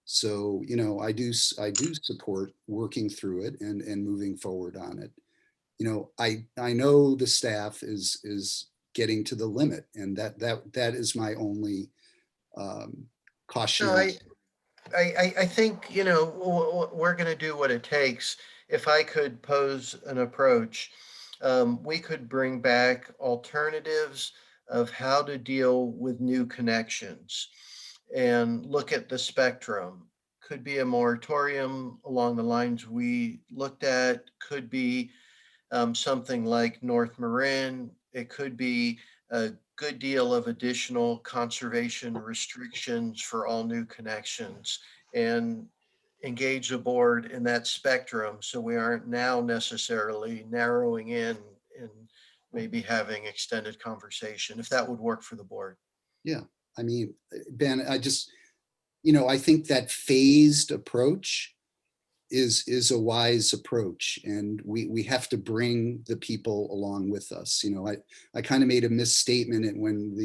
So, you know, I do support working through it and moving forward on it. You know, I know the staff is getting to the limit, and that is my only caution. No, I think, you know, we're going to do what it takes. If I could pose an approach, we could bring back alternatives of how to deal with new connections and look at the spectrum. Could be a moratorium along the lines we looked at, could be something like North Marin. It could be a good deal of additional conservation restrictions for all new connections, and engage the board in that spectrum so we aren't now necessarily narrowing in and maybe having extended conversation, if that would work for the board. Yeah, I mean, Ben, I just, you know, I think that phased approach is a wise approach, and we have to bring the people along with us. You know, I kind of made a misstatement when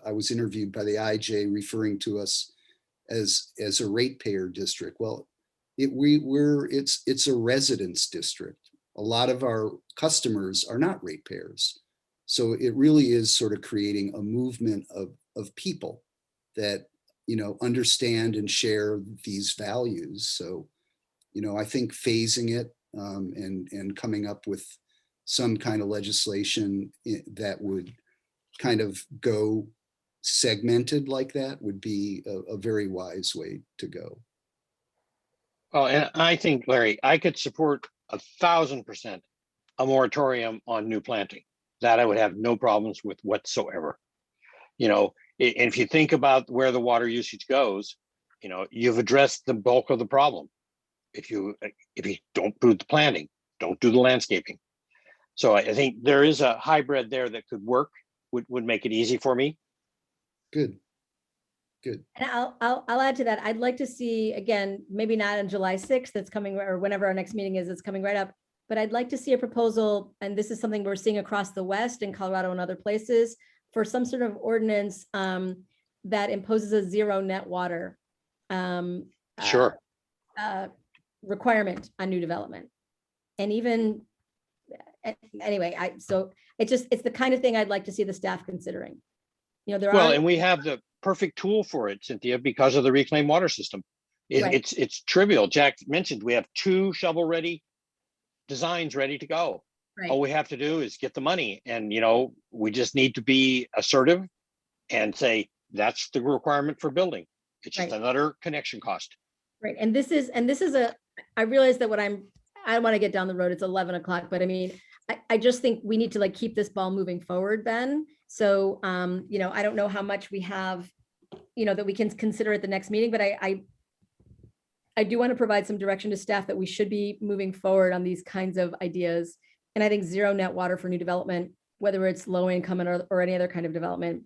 I was interviewed by the IJ referring to us as a ratepayer district. Well, it's a residence district. A lot of our customers are not ratepayers. So it really is sort of creating a movement of people that, you know, understand and share these values. So, you know, I think phasing it and coming up with some kind of legislation that would kind of go segmented like that would be a very wise way to go. Oh, and I think, Larry, I could support 1,000% a moratorium on new planting. That I would have no problems with whatsoever. You know, and if you think about where the water usage goes, you know, you've addressed the bulk of the problem. If you don't do the planting, don't do the landscaping. So I think there is a hybrid there that could work, would make it easy for me. Good. Good. And I'll add to that. I'd like to see, again, maybe not on July 6th, that's coming, or whenever our next meeting is, it's coming right up, but I'd like to see a proposal, and this is something we're seeing across the West in Colorado and other places, for some sort of ordinance that imposes a zero net water Sure. Requirement on new development. And even anyway, so it's the kind of thing I'd like to see the staff considering. You know, and we have the perfect tool for it, Cynthia, because of the reclaimed water system. Right. It's trivial. Jack mentioned we have 2 shovel-ready designs ready to go. Right. All we have to do is get the money, and you know, we just need to be assertive and say that's the requirement for building. It's just Right. another connection cost. Right. And this is I realize that I don't want to get down the road. It's 11 o'clock, but I mean, I just think we need to like keep this ball moving forward, Ben. So, you know, I don't know how much we have, you know, that we can consider at the next meeting, but I do want to provide some direction to staff that we should be moving forward on these kinds of ideas. And I think zero net water for new development, whether it's low income or any other kind of development,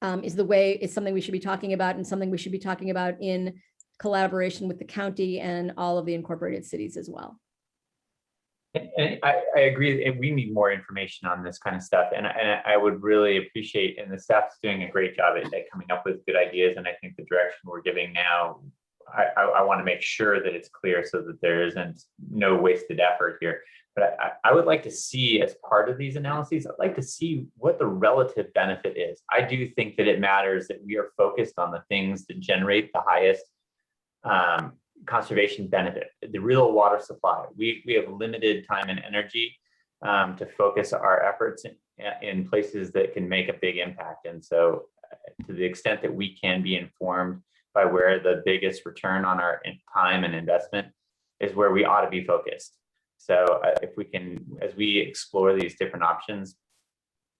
is something we should be talking about, and something we should be talking about in collaboration with the county and all of the incorporated cities as well. And I agree, and we need more information on this kind of stuff. And I would really appreciate, and the staff's doing a great job at coming up with good ideas. And I think the direction we're giving now, I want to make sure that it's clear so that there isn't no wasted effort here. But I would like to see, as part of these analyses, I'd like to see what the relative benefit is. I do think that it matters that we are focused on the things that generate the highest conservation benefit, the real water supply. We have limited time and energy to focus our efforts in places that can make a big impact. And so to the extent that we can be informed by where the biggest return on our time and investment is, where we ought to be focused. So if we can, as we explore these different options,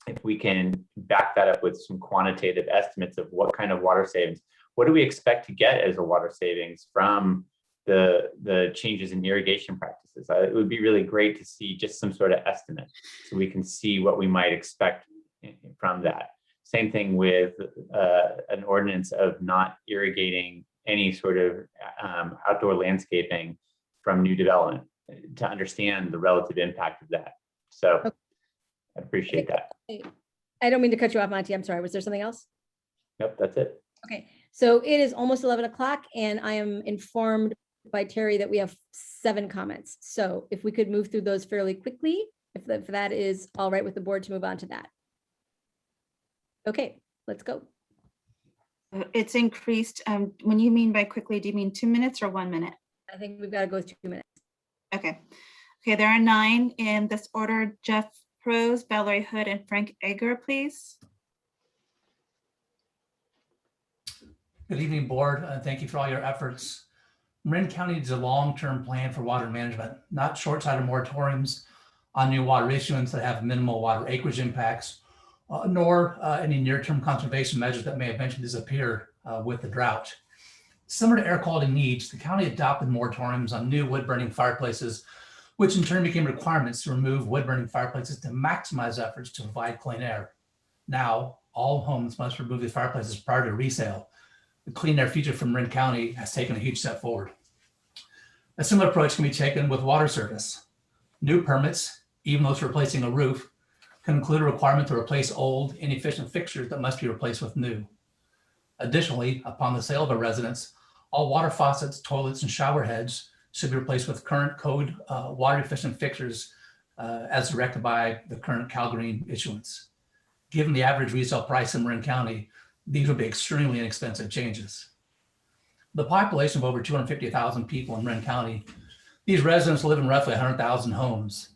if we can back that up with some quantitative estimates of what kind of water savings, what do we expect to get as a water savings from the changes in irrigation practices? It would be really great to see just some sort of estimate so we can see what we might expect from that. Same thing with an ordinance of not irrigating any sort of outdoor landscaping from new development, to understand the relative impact of that. So I appreciate that. I don't mean to cut you off, Monty. I'm sorry. Was there something else? Nope, that's it. Okay, so it is almost 11 o'clock and I am informed by Terry that we have 7 comments. So if we could move through those fairly quickly, if that is all right with the board to move on to that. Okay, let's go. It's increased. When you mean by quickly, do you mean 2 minutes or 1 minute? I think we've got to go 2 minutes. Okay. Okay, there are 9 in this order. Jeff Prose, Valerie Hood, and Frank Egger, please. Good evening, board. Thank you for all your efforts. Marin County needs a long-term plan for water management, not short-sighted moratoriums on new water issuance that have minimal water acreage impacts, nor any near-term conservation measures that may eventually disappear with the drought. Similar to air quality needs, the county adopted moratoriums on new wood-burning fireplaces, which in turn became requirements to remove wood-burning fireplaces to maximize efforts to provide clean air. Now, all homes must remove these fireplaces prior to resale. The Clean Air Future from Marin County has taken a huge step forward. A similar approach can be taken with water service. New permits, even those replacing a roof, can include a requirement to replace old, inefficient fixtures that must be replaced with new. Additionally, upon the sale of a residence, all water faucets, toilets, and shower heads should be replaced with current code water efficient fixtures as directed by the current CalGreen issuance. Given the average resale price in Marin County, these would be extremely inexpensive changes. The population of over 250,000 people in Marin County, these residents live in roughly 100,000 homes.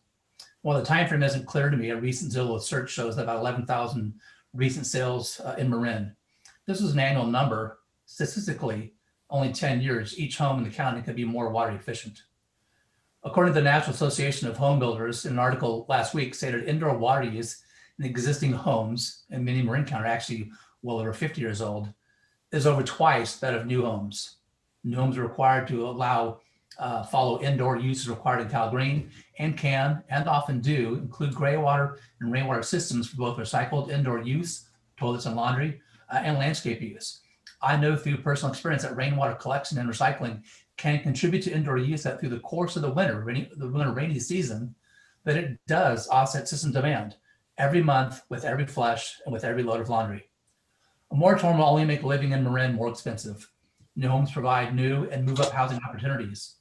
While the time frame isn't clear to me, a recent Zillow search shows that about 11,000 recent sales in Marin. This is an annual number. Statistically, only 10 years, each home in the county could be more water efficient. According to the National Association of Home Builders, in an article last week stated indoor water use in existing homes, and many in Marin County are actually well over 50 years old, is over twice that of new homes. New homes are required to follow indoor uses required in CalGreen, and can, and often do, include gray water and rainwater systems for both recycled indoor use, toilets and laundry, and landscape use. I know through personal experience that rainwater collection and recycling can contribute to indoor use that through the course of the winter rainy season, that it does offset system demand every month with every flush and with every load of laundry. A moratorium will only make living in Marin more expensive. New homes provide new and move-up housing opportunities.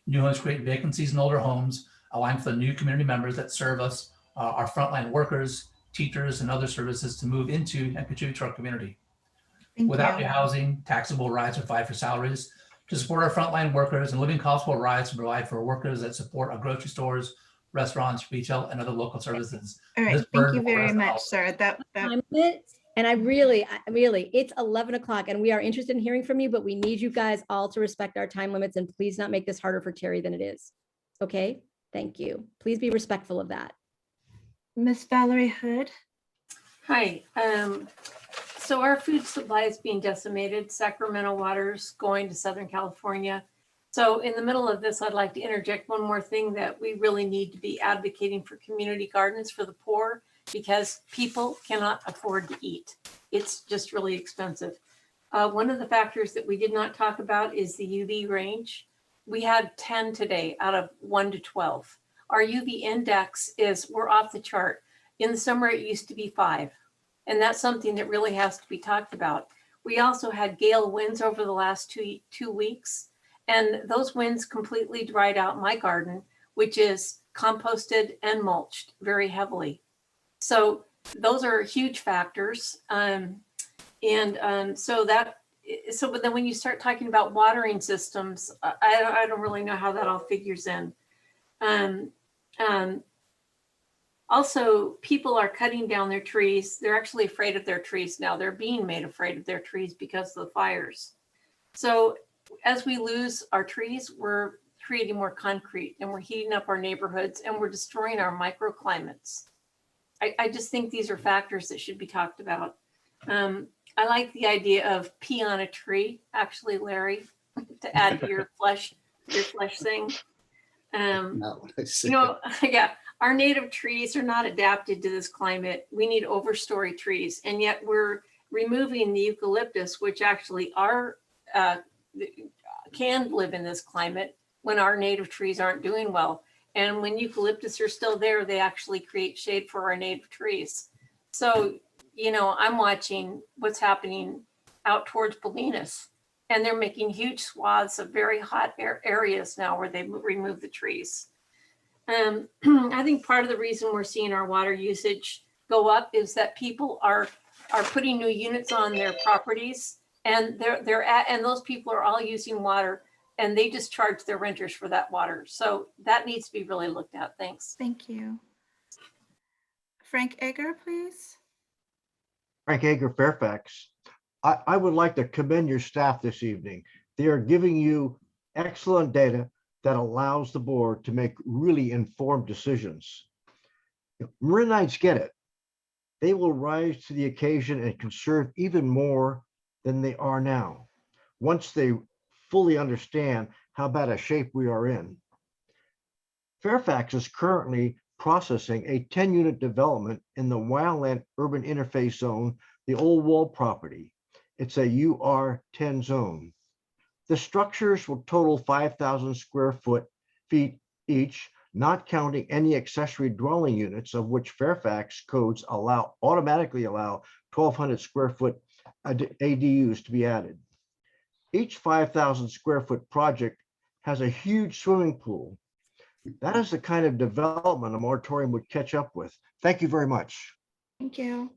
New homes create vacancies in older homes, allowing for the new community members that serve us, our frontline workers, teachers, and other services to move into and contribute to our community. Without new housing, taxable rise to provide for salaries to support our frontline workers, and living costs will rise to provide for workers that support our grocery stores, restaurants, retail, and other local services. All right, thank you very much, sir. And I really, it's 11 o'clock and we are interested in hearing from you, but we need you guys all to respect our time limits and please not make this harder for Terry than it is. Okay, thank you. Please be respectful of that. Miss Valerie Hood. Hi. So our food supply is being decimated. Sacramento water's going to Southern California. So in the middle of this, I'd like to interject one more thing, that we really need to be advocating for community gardens for the poor. because people cannot afford to eat. It's just really expensive. One of the factors that we did not talk about is the UV range. We had 10 today out of 1 to 12. Our UV index we're off the chart. In the summer, it used to be 5. And that's something that really has to be talked about. We also had gale winds over the last two weeks, and those winds completely dried out my garden, which is composted and mulched very heavily. So those are huge factors. But then when you start talking about watering systems, I don't really know how that all figures in. Also, people are cutting down their trees. They're actually afraid of their trees now. They're being made afraid of their trees because of the fires. So as we lose our trees, we're creating more concrete and we're heating up our neighborhoods and we're destroying our microclimates. I just think these are factors that should be talked about. I like the idea of pee on a tree, actually, Larry, to add to your flesh thing. Not what I said. You know, yeah, our native trees are not adapted to this climate. We need overstory trees, and yet we're removing the eucalyptus, which actually can live in this climate when our native trees aren't doing well. And when eucalyptus are still there, they actually create shade for our native trees. So, you know, I'm watching what's happening out towards Bolinas, and they're making huge swaths of very hot areas now where they remove the trees. I think part of the reason we're seeing our water usage go up is that people are putting new units on their properties, and and those people are all using water, and they just charge their renters for that water. So that needs to be really looked at. Thanks. Thank you. Frank Egger, please. Frank Egger, Fairfax. I would like to commend your staff this evening. They are giving you excellent data that allows the board to make really informed decisions. Marinites get it. They will rise to the occasion and conserve even more than they are now, once they fully understand how bad a shape we are in. Fairfax is currently processing a 10-unit development in the Wildland Urban Interface Zone, the Old Wall property. It's a UR10 zone. The structures will total 5,000 square feet each, not counting any accessory dwelling units, of which Fairfax codes automatically allow 1,200 square foot ADUs to be added. Each 5,000 square foot project has a huge swimming pool. That is the kind of development a moratorium would catch up with. Thank you very much. Thank you.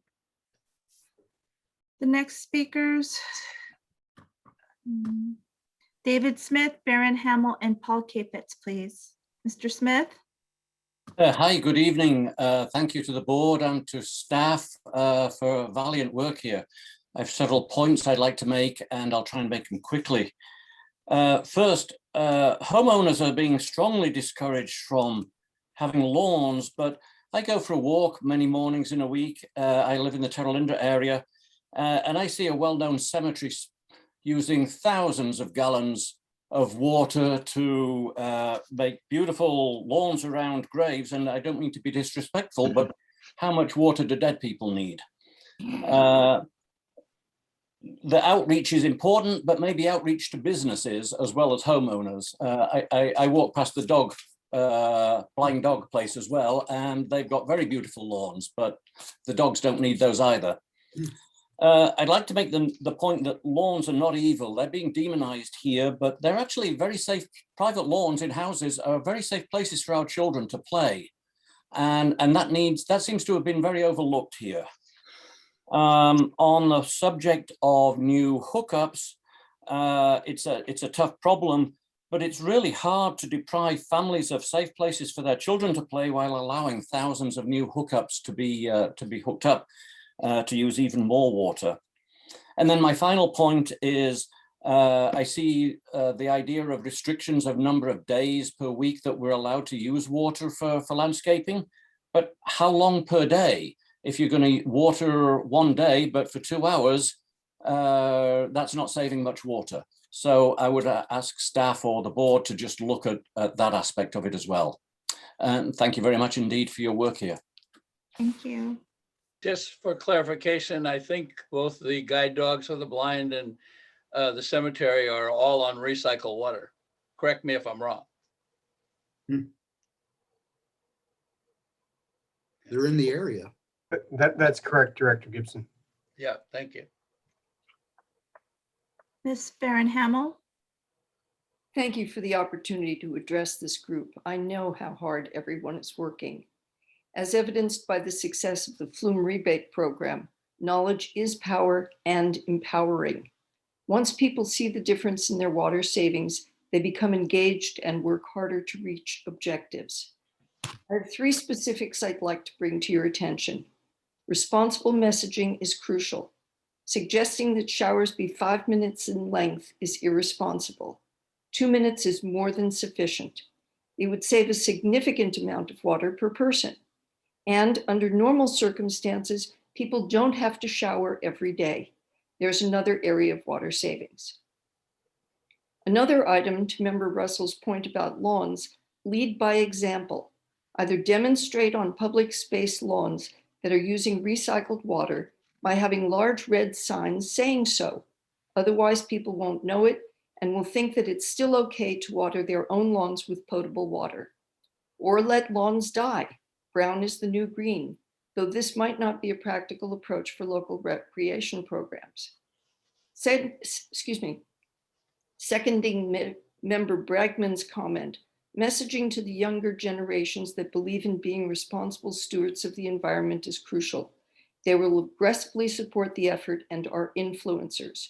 The next speakers, David Smith, Baron Hamill, and Paul Capitz, please. Mr. Smith. Hi, good evening. Thank you to the board and to staff for valiant work here. I have several points I'd like to make, and I'll try and make them quickly. First, homeowners are being strongly discouraged from having lawns, but I go for a walk many mornings in a week. I live in the Terralinda area, and I see a well-known cemetery using thousands of gallons of water to make beautiful lawns around graves. And I don't mean to be disrespectful, but how much water do dead people need? The outreach is important, but maybe outreach to businesses as well as homeowners. I walk past the blind dog place as well, and they've got very beautiful lawns, but the dogs don't need those either. I'd like to make the point that lawns are not evil. They're being demonized here, but they're actually very safe. Private lawns in houses are very safe places for our children to play. And that seems to have been very overlooked here. On the subject of new hookups, it's a tough problem, but it's really hard to deprive families of safe places for their children to play while allowing thousands of new hookups to be hooked up to use even more water. And then my final point is I see the idea of restrictions of number of days per week that we're allowed to use water for landscaping, but how long per day? If you're going to water one day, but for 2 hours, that's not saving much water. So I would ask staff or the board to just look at that aspect of it as well. And thank you very much indeed for your work here. Thank you. Just for clarification, I think both the guide dogs for the blind and the cemetery are all on recycled water. Correct me if I'm wrong. They're in the area. That's correct, Director Gibson. Yeah, thank you. Ms. Farron Hamill. Thank you for the opportunity to address this group. I know how hard everyone is working. As evidenced by the success of the Flume rebate program, knowledge is power and empowering. Once people see the difference in their water savings, they become engaged and work harder to reach objectives. I have 3 specifics I'd like to bring to your attention. Responsible messaging is crucial. Suggesting that showers be 5 minutes in length is irresponsible. 2 minutes is more than sufficient. It would save a significant amount of water per person. And under normal circumstances, people don't have to shower every day. There's another area of water savings. Another item to Member Russell's point about lawns, lead by example. Either demonstrate on public space lawns that are using recycled water by having large red signs saying so. Otherwise, people won't know it and will think that it's still okay to water their own lawns with potable water. Or let lawns die. Brown is the new green, though this might not be a practical approach for local recreation programs. Seconding Member Bragman's comment, messaging to the younger generations that believe in being responsible stewards of the environment is crucial. They will aggressively support the effort and are influencers.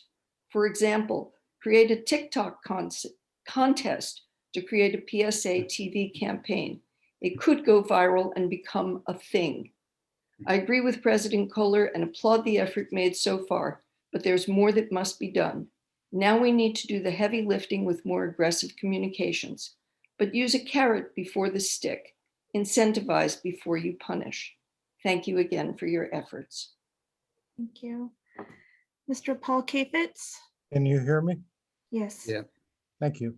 For example, create a TikTok contest to create a PSA TV campaign. It could go viral and become a thing. I agree with President Kohler and applaud the effort made so far, but there's more that must be done. Now we need to do the heavy lifting with more aggressive communications, but use a carrot before the stick. Incentivize before you punish. Thank you again for your efforts. Thank you. Mr. Paul Kafitz. Can you hear me? Yes. Yeah. Thank you.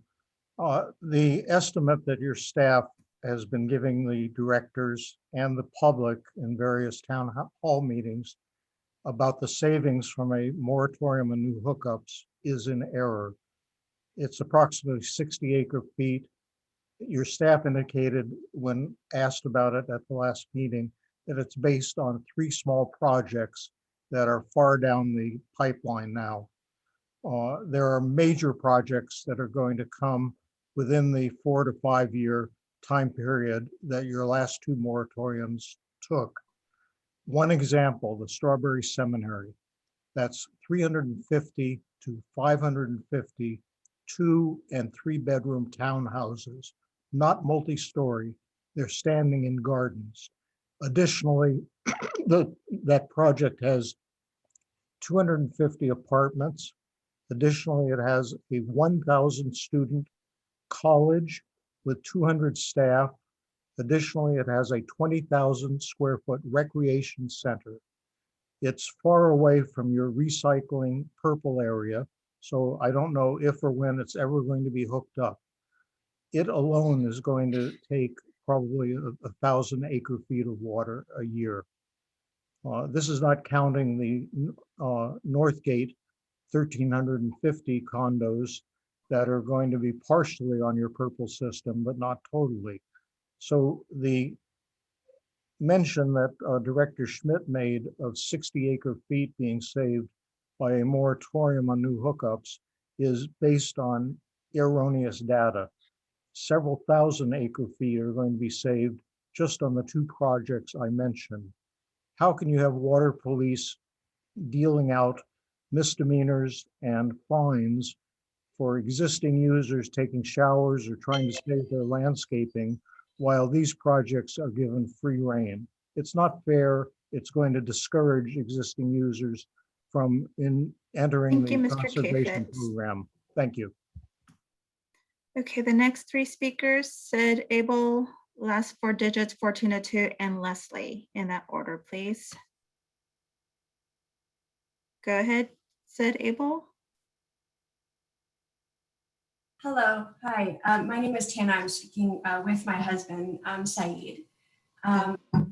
The estimate that your staff has been giving the directors and the public in various town hall meetings about the savings from a moratorium on new hookups is in error. It's approximately 60 acre feet. Your staff indicated when asked about it at the last meeting that it's based on 3 small projects that are far down the pipeline now. There are major projects that are going to come within the 4 to 5 year time period that your last 2 moratoriums took. One example, the Strawberry Seminary, that's 350 to 550 2- and 3-bedroom townhouses, not multi-story. They're standing in gardens. Additionally, that project has 250 apartments. Additionally, it has a 1,000 student college with 200 staff. Additionally, it has a 20,000 square foot recreation center. It's far away from your recycling purple area, so I don't know if or when it's ever going to be hooked up. It alone is going to take probably 1,000 acre feet of water a year. This is not counting the Northgate 1,350 condos that are going to be partially on your purple system, but not totally. So the mention that Director Schmidt made of 60 acre feet being saved by a moratorium on new hookups is based on erroneous data. Several thousand acre feet are going to be saved just on the 2 projects I mentioned. How can you have water police dealing out misdemeanors and fines for existing users taking showers or trying to save their landscaping while these projects are given free rein? It's not fair. It's going to discourage existing users from entering Thank you, the Mr. conservation Kafitz. program. Thank you. Okay, the next 3 speakers, Sid Abel, last 4 digits, 1402, and Leslie, in that order, please. Go ahead, Sid Abel. Hello, hi. My name is Tana. I'm speaking with my husband, Saeed.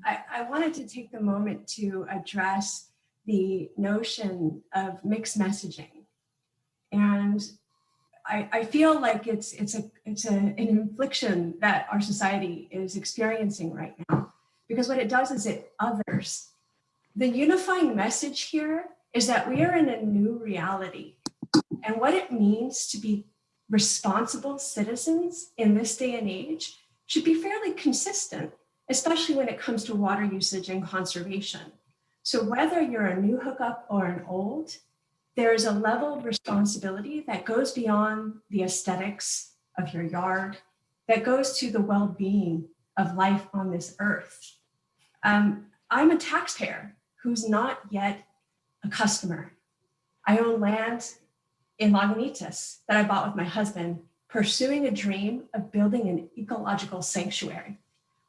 I wanted to take the moment to address the notion of mixed messaging. And I feel like it's an infliction that our society is experiencing right now, because what it does is it others. The unifying message here is that we are in a new reality, and what it means to be responsible citizens in this day and age should be fairly consistent, especially when it comes to water usage and conservation. So whether you're a new hookup or an old, there is a level of responsibility that goes beyond the aesthetics of your yard, that goes to the well-being of life on this earth. I'm a taxpayer who's not yet a customer. I own land in Lagunitas that I bought with my husband, pursuing a dream of building an ecological sanctuary.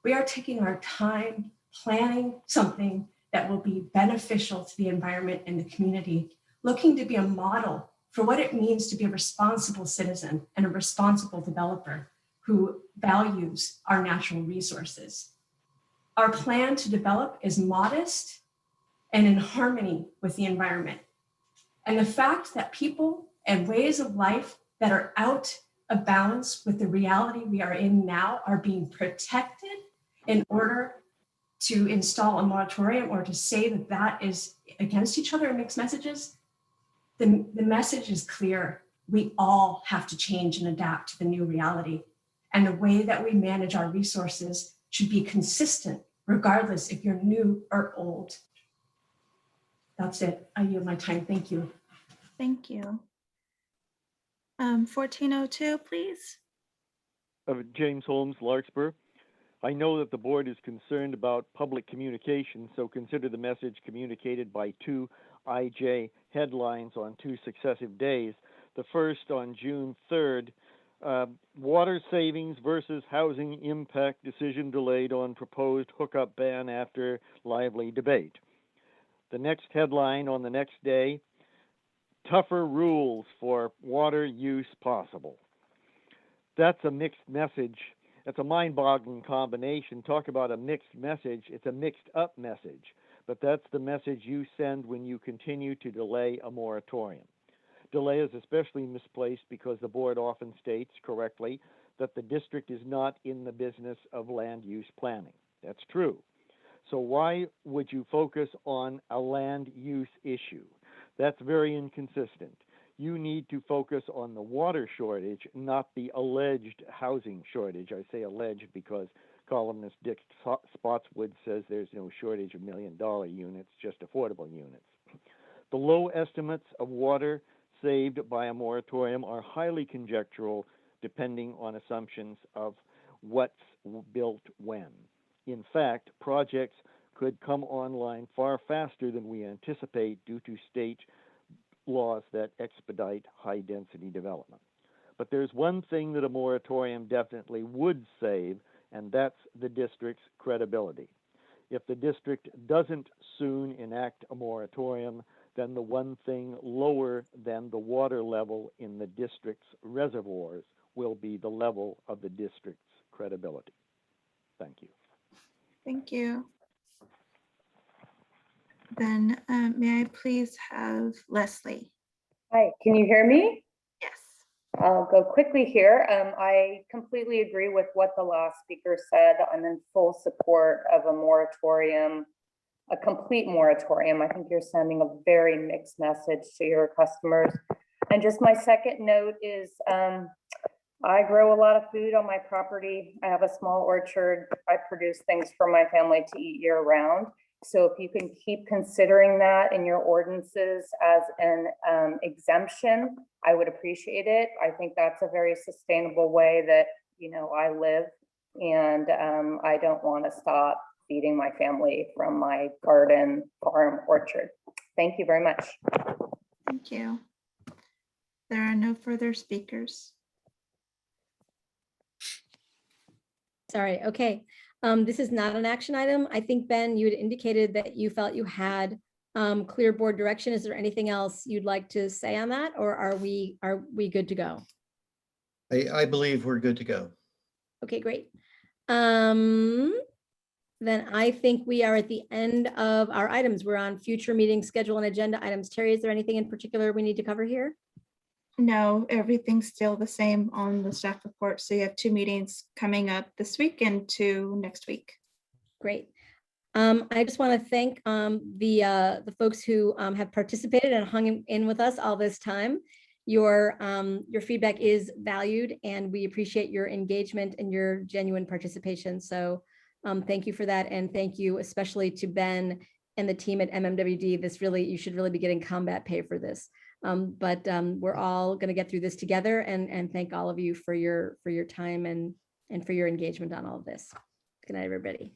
We are taking our time planning something that will be beneficial to the environment and the community, looking to be a model for what it means to be a responsible citizen and a responsible developer who values our natural resources. Our plan to develop is modest and in harmony with the environment. And the fact that people and ways of life that are out of balance with the reality we are in now are being protected in order to install a moratorium or to say that that is against each other in mixed messages, the message is clear. We all have to change and adapt to the new reality. And the way that we manage our resources should be consistent, regardless if you're new or old. That's it. I yield my time. Thank you. Thank you. 1402, please. James Holmes, Larkspur. I know that the board is concerned about public communication, so consider the message communicated by two IJ headlines on two successive days. The first on June 3rd, water savings versus housing impact decision delayed on proposed hookup ban after lively debate. The next headline on the next day, tougher rules for water use possible. That's a mixed message. That's a mind-boggling combination. Talk about a mixed message. It's a mixed up message, but that's the message you send when you continue to delay a moratorium. Delay is especially misplaced because the board often states correctly that the district is not in the business of land use planning. That's true. So why would you focus on a land use issue? That's very inconsistent. You need to focus on the water shortage, not the alleged housing shortage. I say alleged because columnist Dick Spotswood says there's no shortage of $1 million units, just affordable units. The low estimates of water saved by a moratorium are highly conjectural, depending on assumptions of what's built when. In fact, projects could come online far faster than we anticipate due to state laws that expedite high-density development. But there's one thing that a moratorium definitely would save, and that's the district's credibility. If the district doesn't soon enact a moratorium, then the one thing lower than the water level in the district's reservoirs will be the level of the district's credibility. Thank you. Thank you. Then may I please have Leslie? Hi, can you hear me? Yes. I'll go quickly here. I completely agree with what the last speaker said. I'm in full support of a moratorium, a complete moratorium. I think you're sending a very mixed message to your customers. And just my second note is I grow a lot of food on my property. I have a small orchard. I produce things for my family to eat year round. So if you can keep considering that in your ordinances as an exemption, I would appreciate it. I think that's a very sustainable way that, you know, I live, and I don't want to stop feeding my family from my garden, farm, orchard. Thank you very much. Thank you. There are no further speakers. Sorry, okay. This is not an action item. I think, Ben, you had indicated that you felt you had clear board direction. Is there anything else you'd like to say on that, or are we good to go? I believe we're good to go. Okay, great. Then I think we are at the end of our items. We're on future meeting schedule and agenda items. Terry, is there anything in particular we need to cover here? No, everything's still the same on the staff report. So you have 2 meetings coming up this week and 2 next week. Great. I just want to thank the folks who have participated and hung in with us all this time. Your feedback is valued, and we appreciate your engagement and your genuine participation. So thank you for that, and thank you especially to Ben and the team at MMWD. You should really be getting combat pay for this. But we're all going to get through this together, and thank all of you for your time and for your engagement on all of this. Good night, everybody.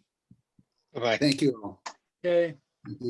Bye-bye. Thank you all. Okay.